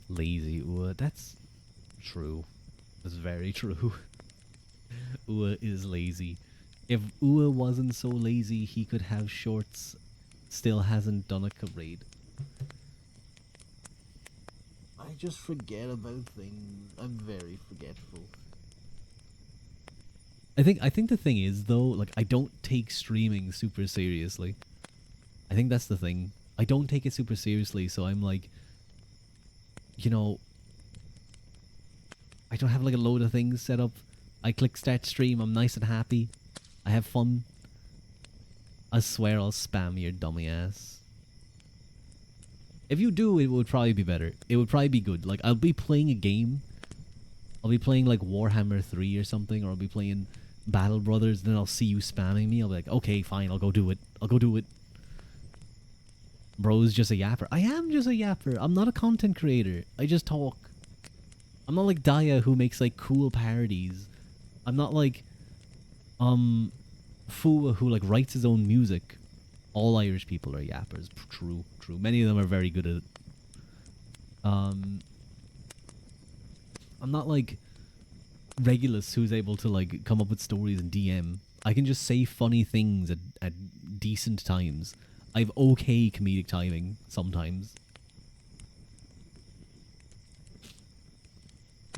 [SPEAKER 1] Lazy. Ooh, that's true. That's very true. Ua is lazy. If Ua wasn't so lazy, he could have shorts. Still hasn't done a raid. I just forget about things. I'm very forgetful. I think the thing is though, like I don't take streaming super seriously. I think that's the thing. I don't take it super seriously, so I'm like, you know, I don't have like a load of things set up. I click start stream, I'm nice and happy. I have fun. I swear I'll spam your dummy ass. If you do, it would probably be better. It would probably be good. Like, I'll be playing a game. I'll be playing like Warhammer 3 or something, or I'll be playing Battle Brothers, then I'll see you spamming me. I'll be like, okay, fine, I'll go do it. I'll go do it. Bro's just a yapper. I am just a yapper. I'm not a content creator. I just talk. I'm not like Daya who makes like cool parodies. I'm not like Fua who like writes his own music. All Irish people are yappers. True, true. Many of them are very good at it. I'm not like Regulus who's able to like come up with stories and DM. I can just say funny things at decent times. I have okay comedic timing sometimes.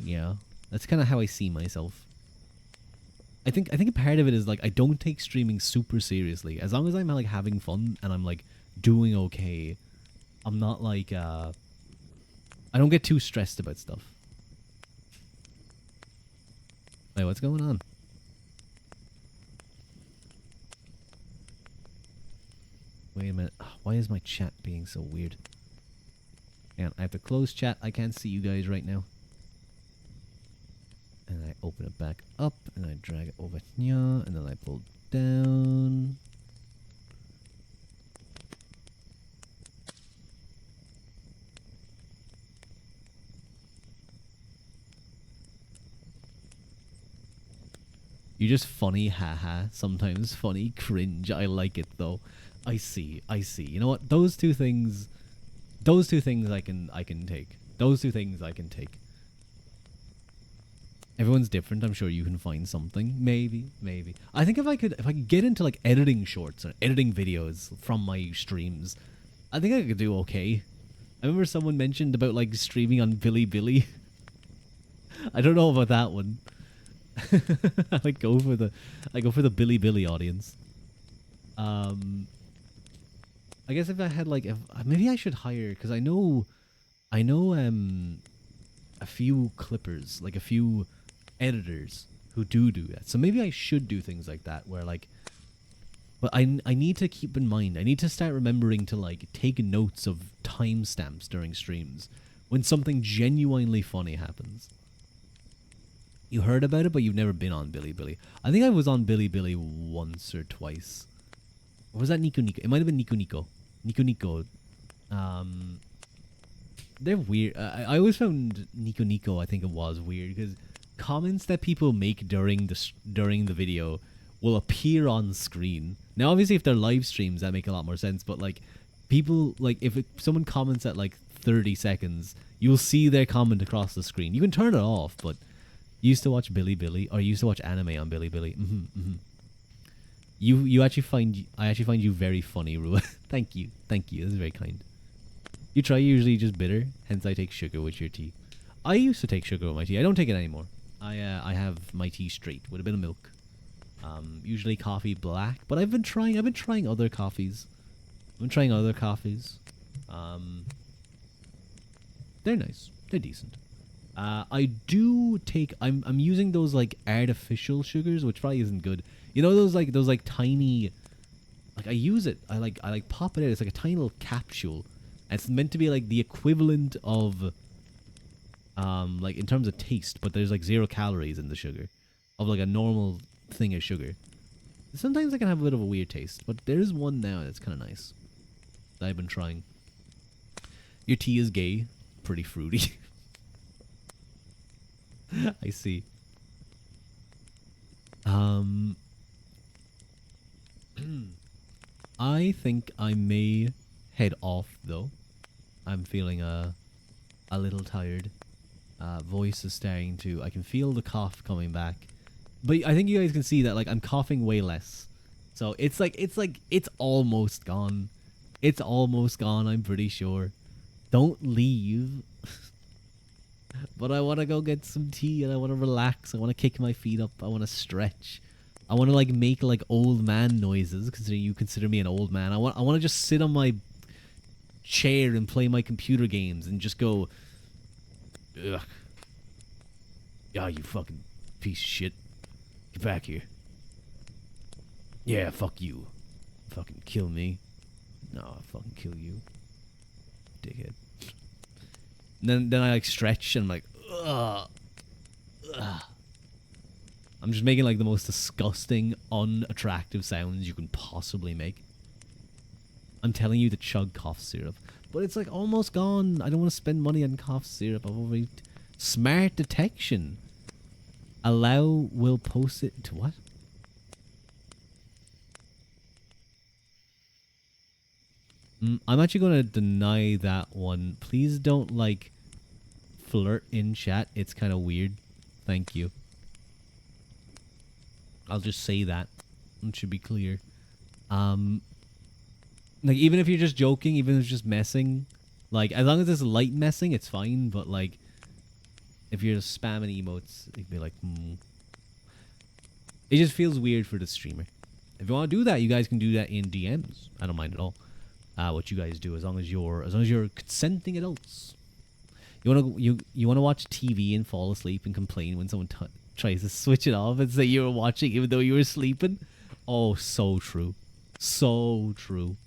[SPEAKER 1] Yeah, that's kind of how I see myself. I think a part of it is like I don't take streaming super seriously. As long as I'm like having fun and I'm like doing okay, I'm not like I don't get too stressed about stuff. Wait, what's going on? Wait a minute. Why is my chat being so weird? And I have to close chat. I can't see you guys right now. And I open it back up, and I drag it over here, and then I pull down. You're just funny, haha. Sometimes funny, cringe. I like it though. I see. You know what? Those two things I can take. Those two things I can take. Everyone's different. I'm sure you can find something. Maybe. I think if I could get into like editing shorts or editing videos from my streams, I think I could do okay. I remember someone mentioned about like streaming on Bilibili. I don't know about that one. I go for the Bilibili audience. Um, I guess if I had like, if maybe I should hire because I know a few clippers, like a few editors who do that. So maybe I should do things like that where like, but I need to keep in mind. I need to start remembering to like take notes of timestamps during streams when something genuinely funny happens. You heard about it, but you've never been on Bilibili. I think I was on Bilibili once or twice. Or was that Nico Nico? It might have been Nico Nico. Nico Nico. Um, they're weird. I always found Nico Nico. I think it was weird because comments that people make during the video will appear on screen. Now, obviously, if they're live streams, that make a lot more sense. But like, people like someone comments at like 30 seconds, you'll see their comment across the screen. You can turn it off, but you used to watch Bilibili or you used to watch anime on Bilibili. You actually find I actually find you very funny, Rua. Thank you. This is very kind. You try usually just bitter, hence I take sugar with your tea. I used to take sugar with my tea. I don't take it anymore. I have my tea straight with a bit of milk. Usually coffee black, but I've been trying other coffees. They're nice. They're decent. I do take I'm using those like artificial sugars, which probably isn't good. You know those like tiny, like I use it. I like pop it out. It's like a tiny little capsule. And it's meant to be like the equivalent of like in terms of taste, but there's like 0 calories in the sugar of like a normal thing of sugar. Sometimes it can have a bit of a weird taste, but there's one now that's kind of nice that I've been trying. Your tea is gay, pretty fruity. I see. I think I may head off though. I'm feeling a little tired. Voice is starting to. I can feel the cough coming back, but I think you guys can see that like I'm coughing way less. So it's almost gone. It's almost gone. I'm pretty sure. Don't leave. But I want to go get some tea and I want to relax. I want to kick my feet up. I want to stretch. I want to like make like old man noises, considering you consider me an old man. I want to just sit on my chair and play my computer games and just go, ugh. Yeah, you fucking piece of shit. Get back here. Yeah, fuck you. Fucking kill me. No, I'll fucking kill you. Dickhead. And then I like stretch and I'm like, ugh. Ugh. I'm just making like the most disgusting, unattractive sounds you can possibly make. I'm telling you to chug cough syrup. But it's like almost gone. I don't want to spend money on cough syrup. I've already... Smart detection. Allow will post it to what? I'm actually going to deny that one. Please don't like flirt in chat. It's kind of weird. Thank you. I'll just say that. It should be clear. Like, even if you're just joking, even if it's just messing, like, as long as it's light messing, it's fine, but, like, if you're just spamming emotes, it'd be like, It just feels weird for the streamer. If you want to do that, you guys can do that in DMs. I don't mind at all. What you guys do, as long as you're consenting adults. You wanna watch TV and fall asleep and complain when someone tries to switch it off and say you were watching even though you were sleeping? Oh, so true. So true.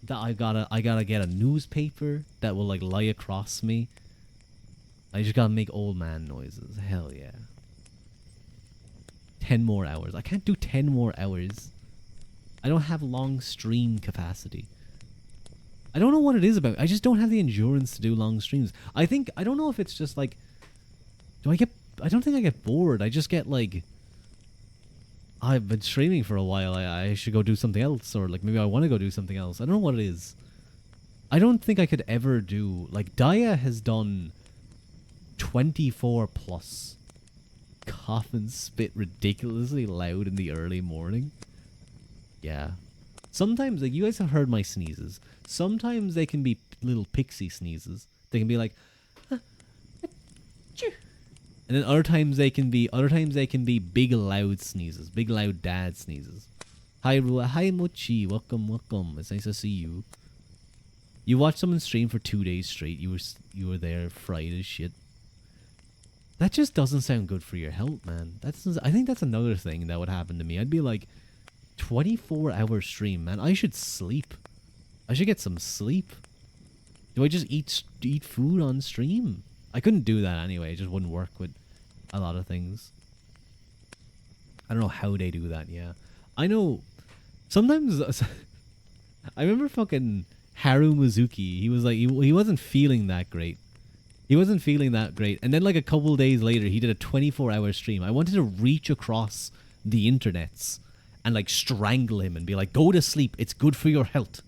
[SPEAKER 1] That I gotta get a newspaper that will like lie across me. I just gotta make old man noises. Hell yeah. 10 more hours. I can't do 10 more hours. I don't have long stream capacity. I don't know what it is about. I just don't have the endurance to do long streams. I don't know if it's just like, I don't think I get bored. I just get like, I've been streaming for a while. I should go do something else, or like maybe I want to go do something else. I don't know what it is. I don't think I could ever do, like Daya has done 24 plus. Cough and spit ridiculously loud in the early morning. Yeah. Sometimes, like, you guys have heard my sneezes. Sometimes they can be little pixie sneezes. They can be like, "Achoo." And then other times they can be big loud sneezes, big loud dad sneezes. Hi Rua, hi Mochi, welcome, welcome. It's nice to see you. You watched someone stream for 2 days straight. You were there fried as shit. That just doesn't sound good for your health, man. I think that's another thing that would happen to me. I'd be like, 24-hour stream, man. I should sleep. I should get some sleep. Do I just eat food on stream? I couldn't do that anyway. It just wouldn't work with a lot of things. I don't know how they do that. Yeah, I know. Sometimes I remember fucking Haru Mizuki. He was like he wasn't feeling that great. He wasn't feeling that great. And then like a couple days later, he did a 24-hour stream. I wanted to reach across the internets and like strangle him and be like, "Go to sleep. It's good for your health."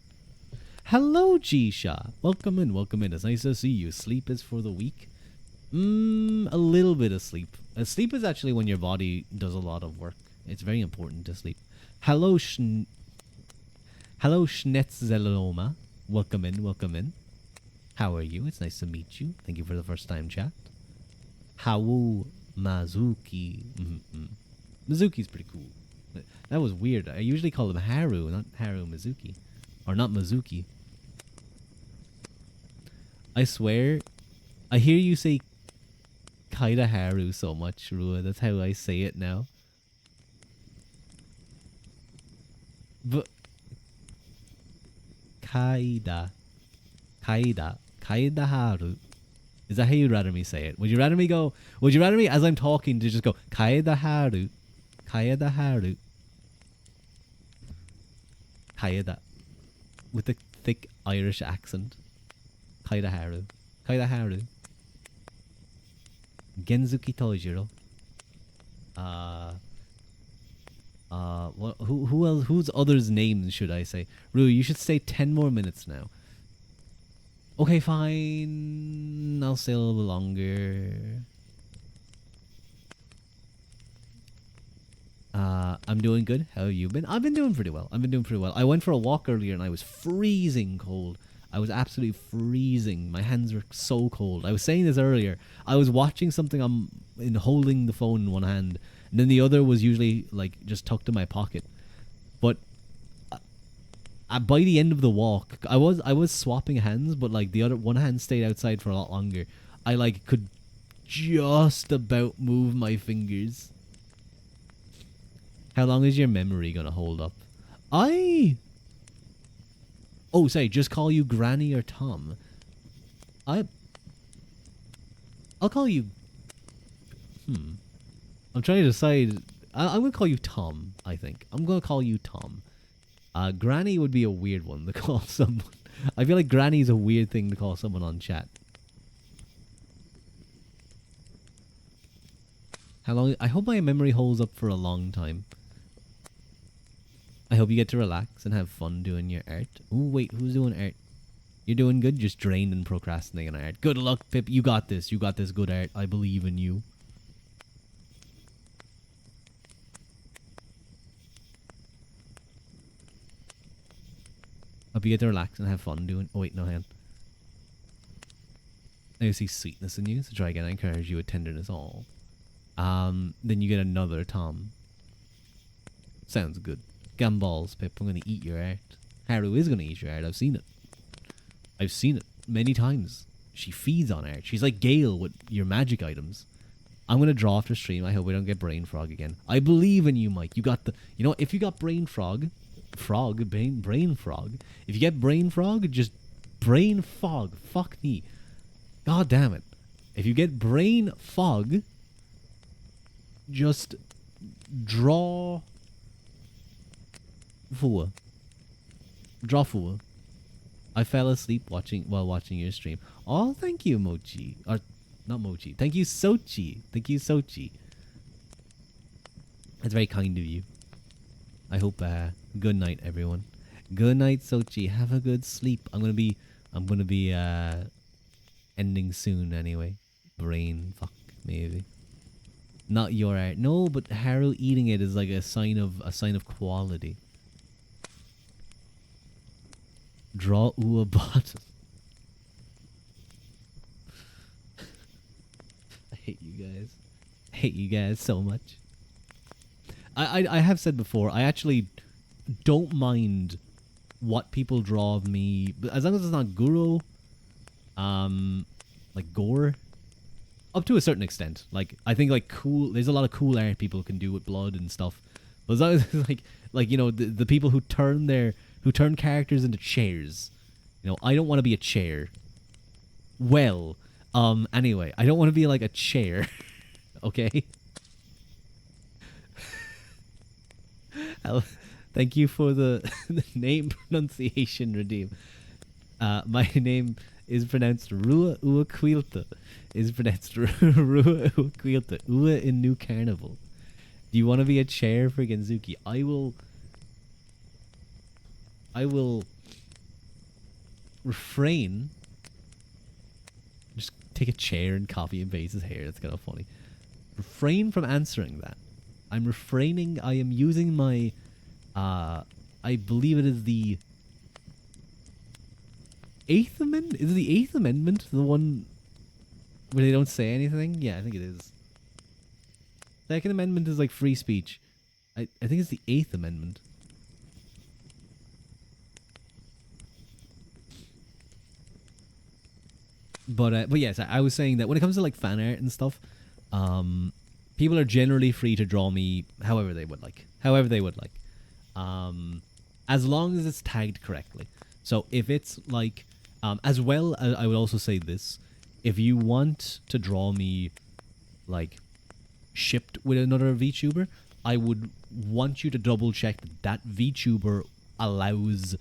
[SPEAKER 1] Hello, Jisha. Welcome in, welcome in. It's nice to see you. Sleep is for the weak. A little bit of sleep. Sleep is actually when your body does a lot of work. It's very important to sleep. Hello, Schnetzzeloma. Welcome in, welcome in. How are you? It's nice to meet you. Thank you for the first time chat. Hawu Mazuki. Mizuki's pretty cool. That was weird. I usually call him Haru, not Haru Mizuki. Or not Mizuki. I swear, I hear you say Kaida Haru so much, Rua. That's how I say it now. But Kaida Haru. Is that how you'd rather me say it? Would you rather me as I'm talking to just go Kaida Haru? Kaida. With a thick Irish accent. Kaida Haru. Genzuki Tojiro. Who else? Whose others' names should I say? Rue, you should stay 10 more minutes now. Okay, fine. I'll stay a little bit longer. I'm doing good. How have you been? I've been doing pretty well. I went for a walk earlier and I was freezing cold. I was absolutely freezing. My hands were so cold. I was saying this earlier. I was watching something in holding the phone in one hand, and then the other was usually like just tucked in my pocket. But by the end of the walk, I was swapping hands, but like the other one hand stayed outside for a lot longer. I like could just about move my fingers. How long is your memory gonna hold up? Oh, sorry, just call you Granny or Tom. I'll call you... I'm trying to decide... I'm gonna call you Tom, I think. I'm gonna call you Tom. Granny would be a weird one to call someone. I feel like Granny is a weird thing to call someone on chat. How long... I hope my memory holds up for a long time. I hope you get to relax and have fun doing your art. Oh, wait, who's doing art? You're doing good? Just drained and procrastinating on art. Good luck, Pip. You got this. You got this good art. I believe in you. Hope you get to relax and have fun doing... Oh, wait, no, hang on. I see sweetness in you, so try again. I encourage you with tenderness all. Then you get another Tom. Sounds good. Gumballs, Pip. I'm going to eat your art. Haru is going to eat your art. I've seen it many times. She feeds on art. She's like Gale with your magic items. I'm going to draw after stream. I hope we don't get brain frog again. I believe in you, Mike. You got the... You know, if you got brain frog... Brain frog. If you get brain frog, just brain fog. Fuck me. God damn it. If you get brain fog, just draw... Fua. Draw Fua. I fell asleep while watching your stream. Oh, thank you, Mochi. Or, not Mochi. Thank you, Sochi. Sochi. That's very kind of you. I hope, good night, everyone. Good night, Sochi. Have a good sleep. I'm gonna be, ending soon anyway. Brain fuck, maybe. Not your art. No, but Haru eating it is like a sign of quality. Draw Ua bottom. I hate you guys. I hate you guys so much. I have said before, I actually don't mind what people draw of me, but as long as it's not Guro, like gore, up to a certain extent. Like I think like cool. There's a lot of cool art people can do with blood and stuff. But as long as it's like you know the people who turn characters into chairs. You know, I don't want to be a chair. Well, anyway, I don't want to be like a chair. Okay. Thank you for the name pronunciation, Redeem. My name is pronounced Rua Uaquilta. Is pronounced Rua Uaquilta. Ua in New Carnival. Do you want to be a chair for Genzuki? I will refrain. Just take a chair and copy and paste his hair. That's kind of funny. Refrain from answering that. I'm refraining. I am using my, I believe it is the 8th Amendment? Is it the 8th Amendment? The one where they don't say anything? Yeah, I think it is. Second Amendment is like free speech. I think it's the 8th Amendment. But yes, I was saying that when it comes to like fan art and stuff, people are generally free to draw me however they would like. However they would like. As long as it's tagged correctly. So if it's like, as well, I would also say this. If you want to draw me, like, shipped with another VTuber, I would want you to double check that VTuber allows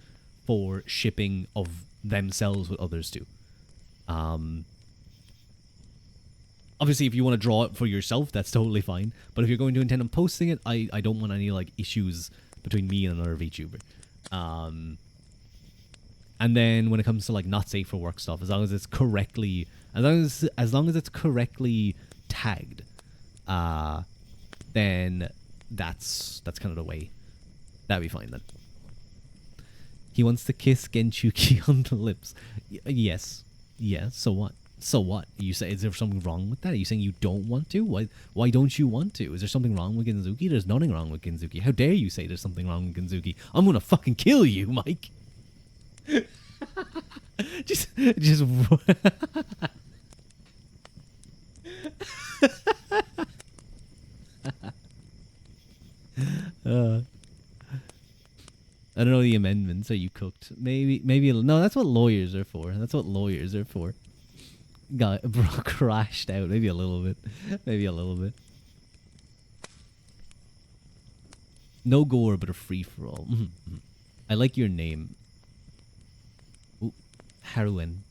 [SPEAKER 1] for shipping of themselves with others too. Obviously, if you want to draw it for yourself, that's totally fine. But if you're going to intend on posting it, I don't want any like issues between me and another VTuber. And then when it comes to like not safe for work stuff, as long as it's correctly, as long as it's correctly tagged, then that's kind of the way. That'd be fine then. He wants to kiss Genchuki on the lips. Yes. Yes. So what? So what? You say, is there something wrong with that? Are you saying you don't want to? Why don't you want to? Is there something wrong with Genzuki? There's nothing wrong with Genzuki. How dare you say there's something wrong with Genzuki? I'm gonna fucking kill you, Mike. just I don't know the amendments. Are you cooked? Maybe. No, that's what lawyers are for. That's what lawyers are for. Bro crashed out. Maybe a little bit. Maybe a little bit. No gore, but a free for all. I like your name. Ooh, Haruen.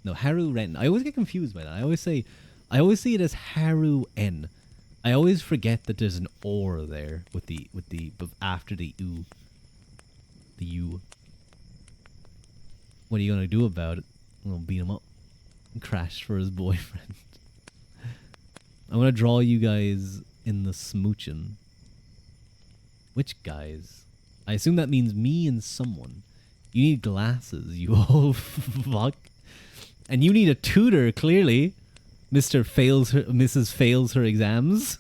[SPEAKER 1] No, Haru-ren. I always get confused by that. I always see it as Haru-en. I always forget that there's an or there with the after the u. The u. What are you gonna do about it? I'm gonna beat him up. Crash for his boyfriend. I'm gonna draw you guys in the smoochin'. Which guys? I assume that means me and someone. You need glasses, you old fuck. And you need a tutor, clearly. Mrs. fails her exams.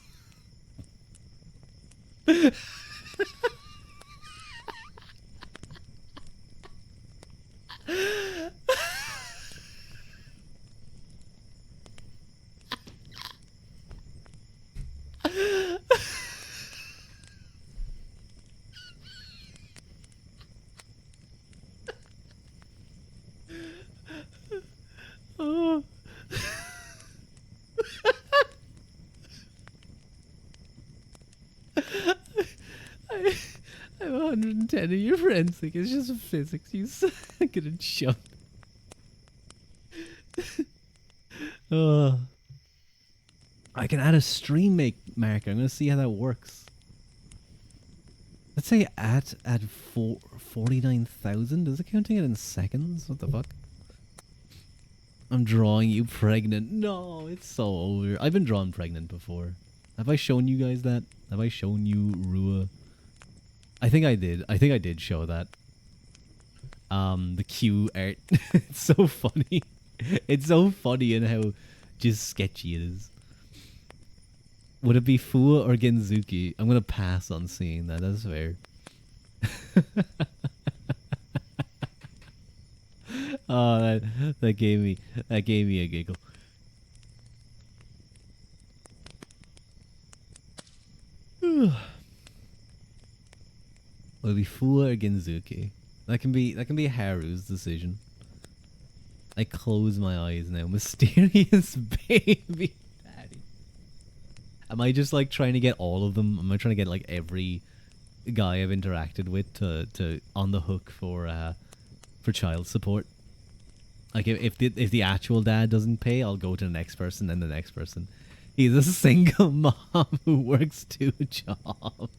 [SPEAKER 1] Oh. I have 110 of your friends think it's just physics. You suck and shut. I can add a stream marker. I'm gonna see how that works. Let's say at 49,000. Is it counting it in seconds? What the fuck? I'm drawing you pregnant. No, it's so over. I've been drawn pregnant before. Have I shown you guys that? Have I shown you Rua? I think I did. I think I did show that. The Q art. It's so funny. It's so funny and how just sketchy it is. Would it be Fua or Genzuki? I'm gonna pass on seeing that. That's fair. Oh, that gave me a giggle. Would it be Fua or Genzuki? That can be Haru's decision. I close my eyes now. Mysterious baby daddy. Am I just like trying to get all of them? Am I trying to get like every guy I've interacted with to on the hook for child support? Like if the actual dad doesn't pay, I'll go to the next person and the next person. He's a single mom who works 2 jobs.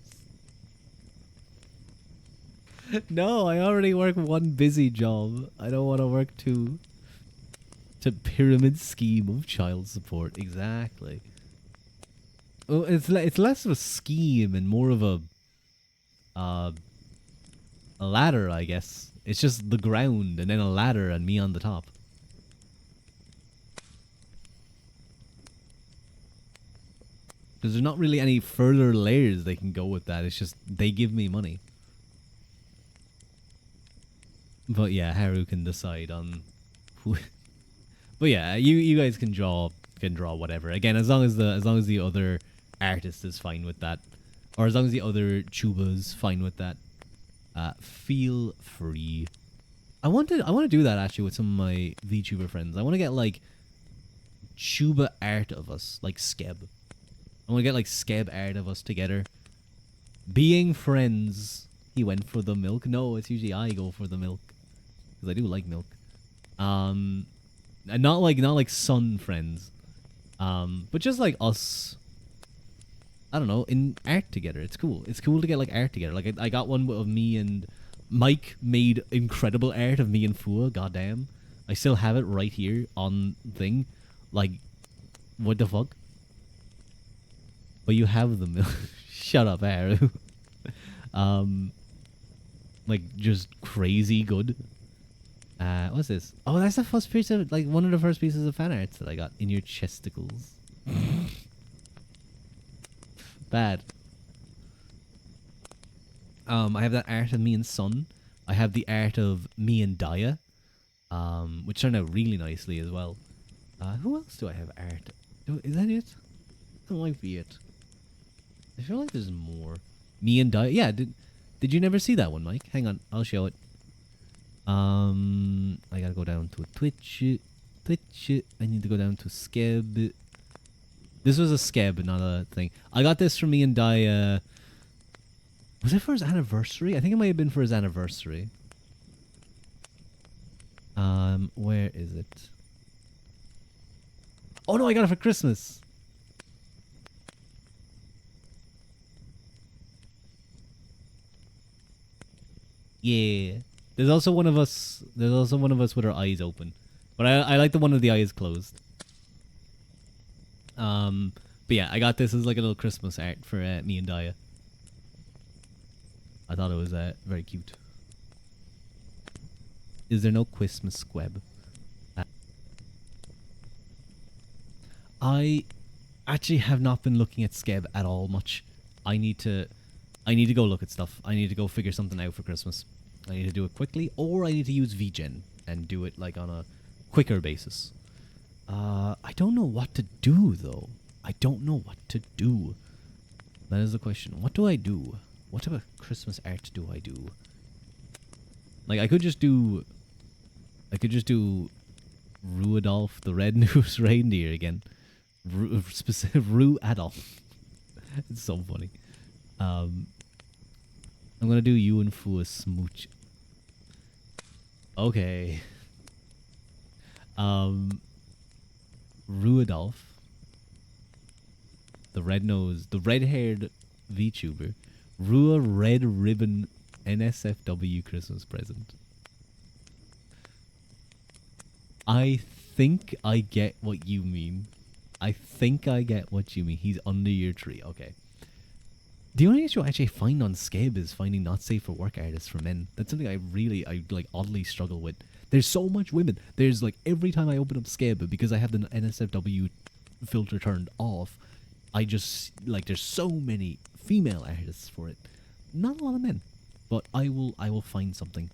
[SPEAKER 1] No, I already work one busy job. I don't want to work two. It's a pyramid scheme of child support. Exactly. Well, it's less of a scheme and more of uh, a ladder, I guess. It's just the ground and then a ladder and me on the top. Because there's not really any further layers they can go with that. It's just they give me money. But yeah, Haru can decide on who. But yeah, you guys can draw whatever. Again, as long as the other artist is fine with that, or as long as the other Chuba's fine with that, feel free. I want to do that actually with some of my VTuber friends. I want to get like Chuba art of us, like Skeb. I want to get like Skeb art of us together, being friends. He went for the milk. No, it's usually I go for the milk because I do like milk. And not like son friends, but just like us. I don't know, in art together. It's cool. It's cool to get like art together. Like I got one of me and Mike made incredible art of me and Fua. Goddamn, I still have it right here on thing. Like, what the fuck? But you have them. Shut up, Haru. Like just crazy good. What's this? Oh, that's the first piece of like one of the first pieces of fan art that I got in your chesticles. Bad. I have that art of me and Sun. I have the art of me and Daya, which turned out really nicely as well. Who else do I have art? Is that it? That might be it. I feel like there's more. Me and Daya. Yeah. Did you never see that one, Mike? Hang on, I'll show it. I gotta go down to Twitch. I need to go down to Skeb. This was a Skeb, not a thing. I got this from me and Daya. Was it for his anniversary? I think it might have been for his anniversary. Where is it? Oh no, I got it for Christmas. Yeah. There's also one of us with our eyes open. But I like the one with the eyes closed. But yeah, I got this as like a little Christmas art for me and Daya. I thought it was very cute. Is there no Christmas squeb? I actually have not been looking at Skeb at all much. I need to go look at stuff. I need to go figure something out for Christmas. I need to do it quickly, or I need to use VGen and do it like on a quicker basis. I don't know what to do though. I don't know what to do. That is the question. What do I do? What type of Christmas art do I do? Like I could just do Ruadolph the Red-Nosed Reindeer again. Ru Adolf. It's so funny. I'm gonna do you and Fu a smooch. Okay. Ruadolph, the red-haired VTuber, Rua Red Ribbon NSFW Christmas present. I think I get what you mean. He's under your tree. Okay. The only issue I actually find on Skib is finding not safe for work artists for men. That's something I like oddly struggle with. There's so much women. There's like every time I open up Skib because I have the NSFW filter turned off, I just like there's so many female artists for it. Not a lot of men, but I will find something.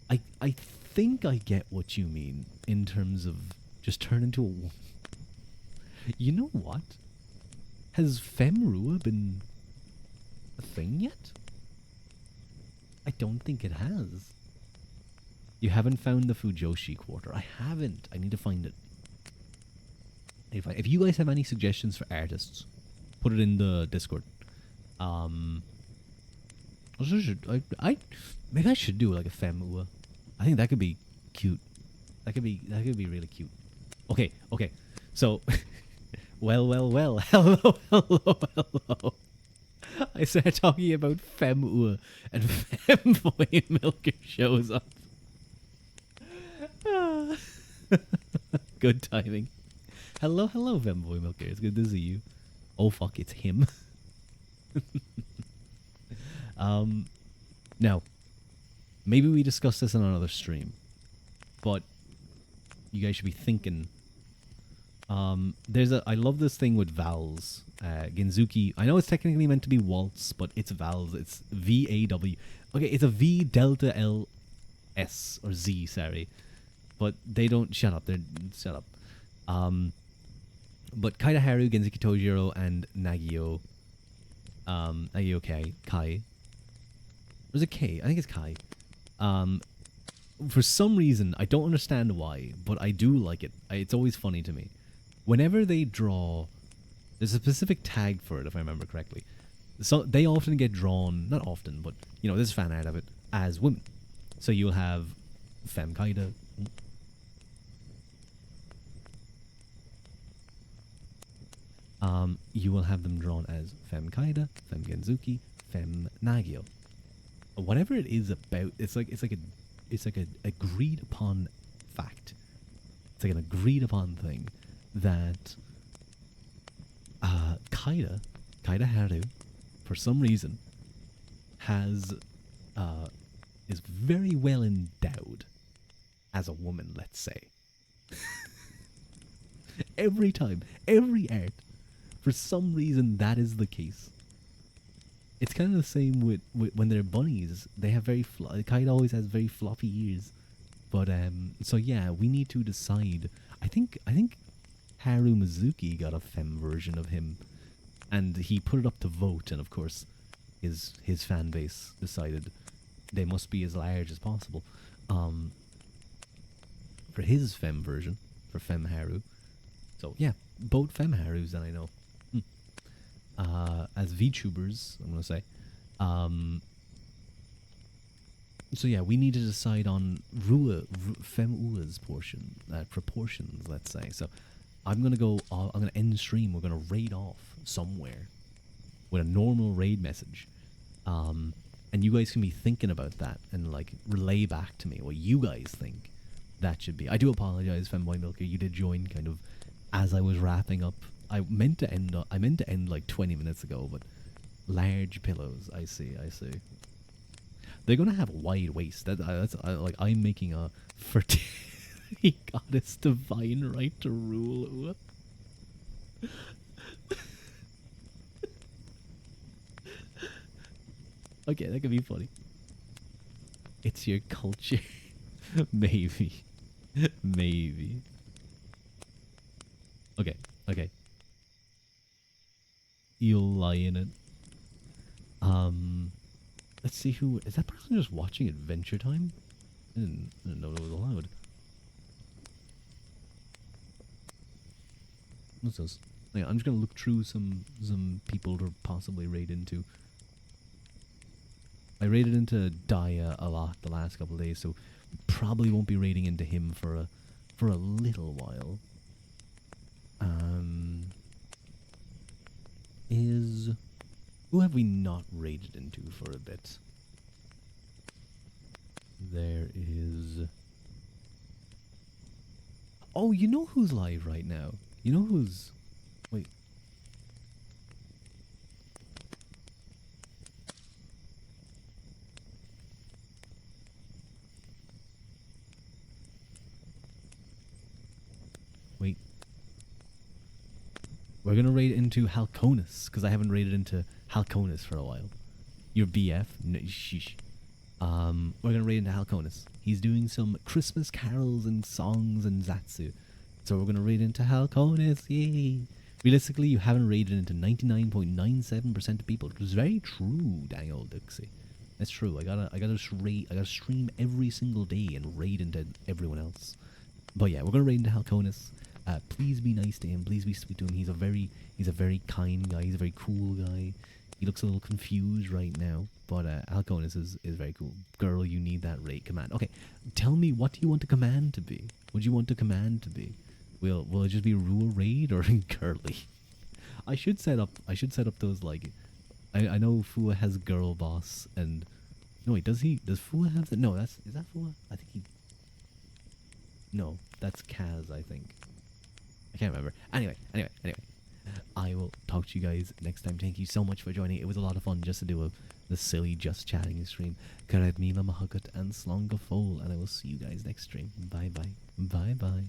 [SPEAKER 1] I think I get what you mean in terms of just turn into a woman. You know what? Has Femrua been a thing yet? I don't think it has. You haven't found the Fujoshi quarter. I haven't. I need to find it. If you guys have any suggestions for artists, put it in the Discord. Maybe I should do like a Femua. I think that could be cute. That could be really cute. Okay. So, well. Hello. I started talking about Femua, and Femboy Milker shows up. Good timing. Hello, Femboy Milker. It's good to see you. Oh fuck, it's him. Now, maybe we discuss this on another stream, but you guys should be thinking. I love this thing with vowels. Genzuki. I know it's technically meant to be waltz, but it's vowels. It's VAW. Okay, it's a V delta L S or Z. Sorry, but they don't. Shut up. Shut up. But Kaida Haru, Genzuki Tojiro, and Nagio. Kai. Or is it K? I think it's Kai. For some reason, I don't understand why, but I do like it. It's always funny to me. Whenever they draw, there's a specific tag for it, if I remember correctly. So they often get drawn, not often, but there's fan art of it as women. So you'll have Fem Kaida. You will have them drawn as Fem Kaida, Fem Genzuki, Fem Nagio. Whatever it is about, it's like a agreed upon fact. It's like an agreed upon thing that Kaida Haru, for some reason, is very well endowed as a woman. Let's say every time, every art. For some reason, that is the case. It's kind of the same with when they're bunnies. They have Kaida always has very floppy ears. But so yeah, we need to decide. I think Haru Mizuki got a femme version of him, and he put it up to vote. And of course, his fan base decided they must be as large as possible. For his femme version, for Femme Haru. So yeah, both Femme Harus that I know. As VTubers, I'm gonna say. So yeah, we need to decide on Femua's portion, proportions. Let's say. So I'm gonna end the stream. We're gonna raid off somewhere with a normal raid message, and you guys can be thinking about that and like relay back to me what you guys think that should be. I do apologize, Femboy Milker. You did join kind of as I was wrapping up. I meant to end like 20 minutes ago, but large pillows. I see. They're gonna have a wide waist. I'm making a fertility goddess divine right to rule. Okay, that could be funny. It's your culture. Maybe. Okay. You'll lie in it. Let's see who is that person just watching Adventure Time? I didn't know it was allowed. What's this? Yeah, I'm just gonna look through some people to possibly raid into. I raided into Daya a lot the last couple of days, so probably won't be raiding into him for a little while. Who have we not raided into for a bit? There is... Oh, you know who's live right now? You know who's... Wait. We're gonna raid into Halconis because I haven't raided into Halconis for a while. Your BF, no, sheesh. We're gonna raid into Halconis. He's doing some Christmas carols and songs and Zatsu, so we're gonna raid into Halconis. Yay! Realistically, you haven't raided into 99.97% of people, which is very true, dang old Dixie. That's true. I gotta stream every single day and raid into everyone else. But yeah, we're gonna raid into Halconis. Please be nice to him. Please be sweet to him. He's a very kind guy. He's a very cool guy. He looks a little confused right now, but Halconis is very cool. Girl, you need that raid command. Okay, tell me, what do you want the command to be? What do you want the command to be? Will it just be Rule Raid or Girly? I should set up those, like, I know Fua has Girl Boss and no wait, does Fua have that? No, is that Fua? I think he, no, that's Kaz, I think. I can't remember. Anyway. I will talk to you guys next time. Thank you so much for joining. It was a lot of fun just to do the silly just chatting stream. Kared Mila Mahakat and Slonga Fol, and I will see you guys next stream. Bye bye. Bye bye.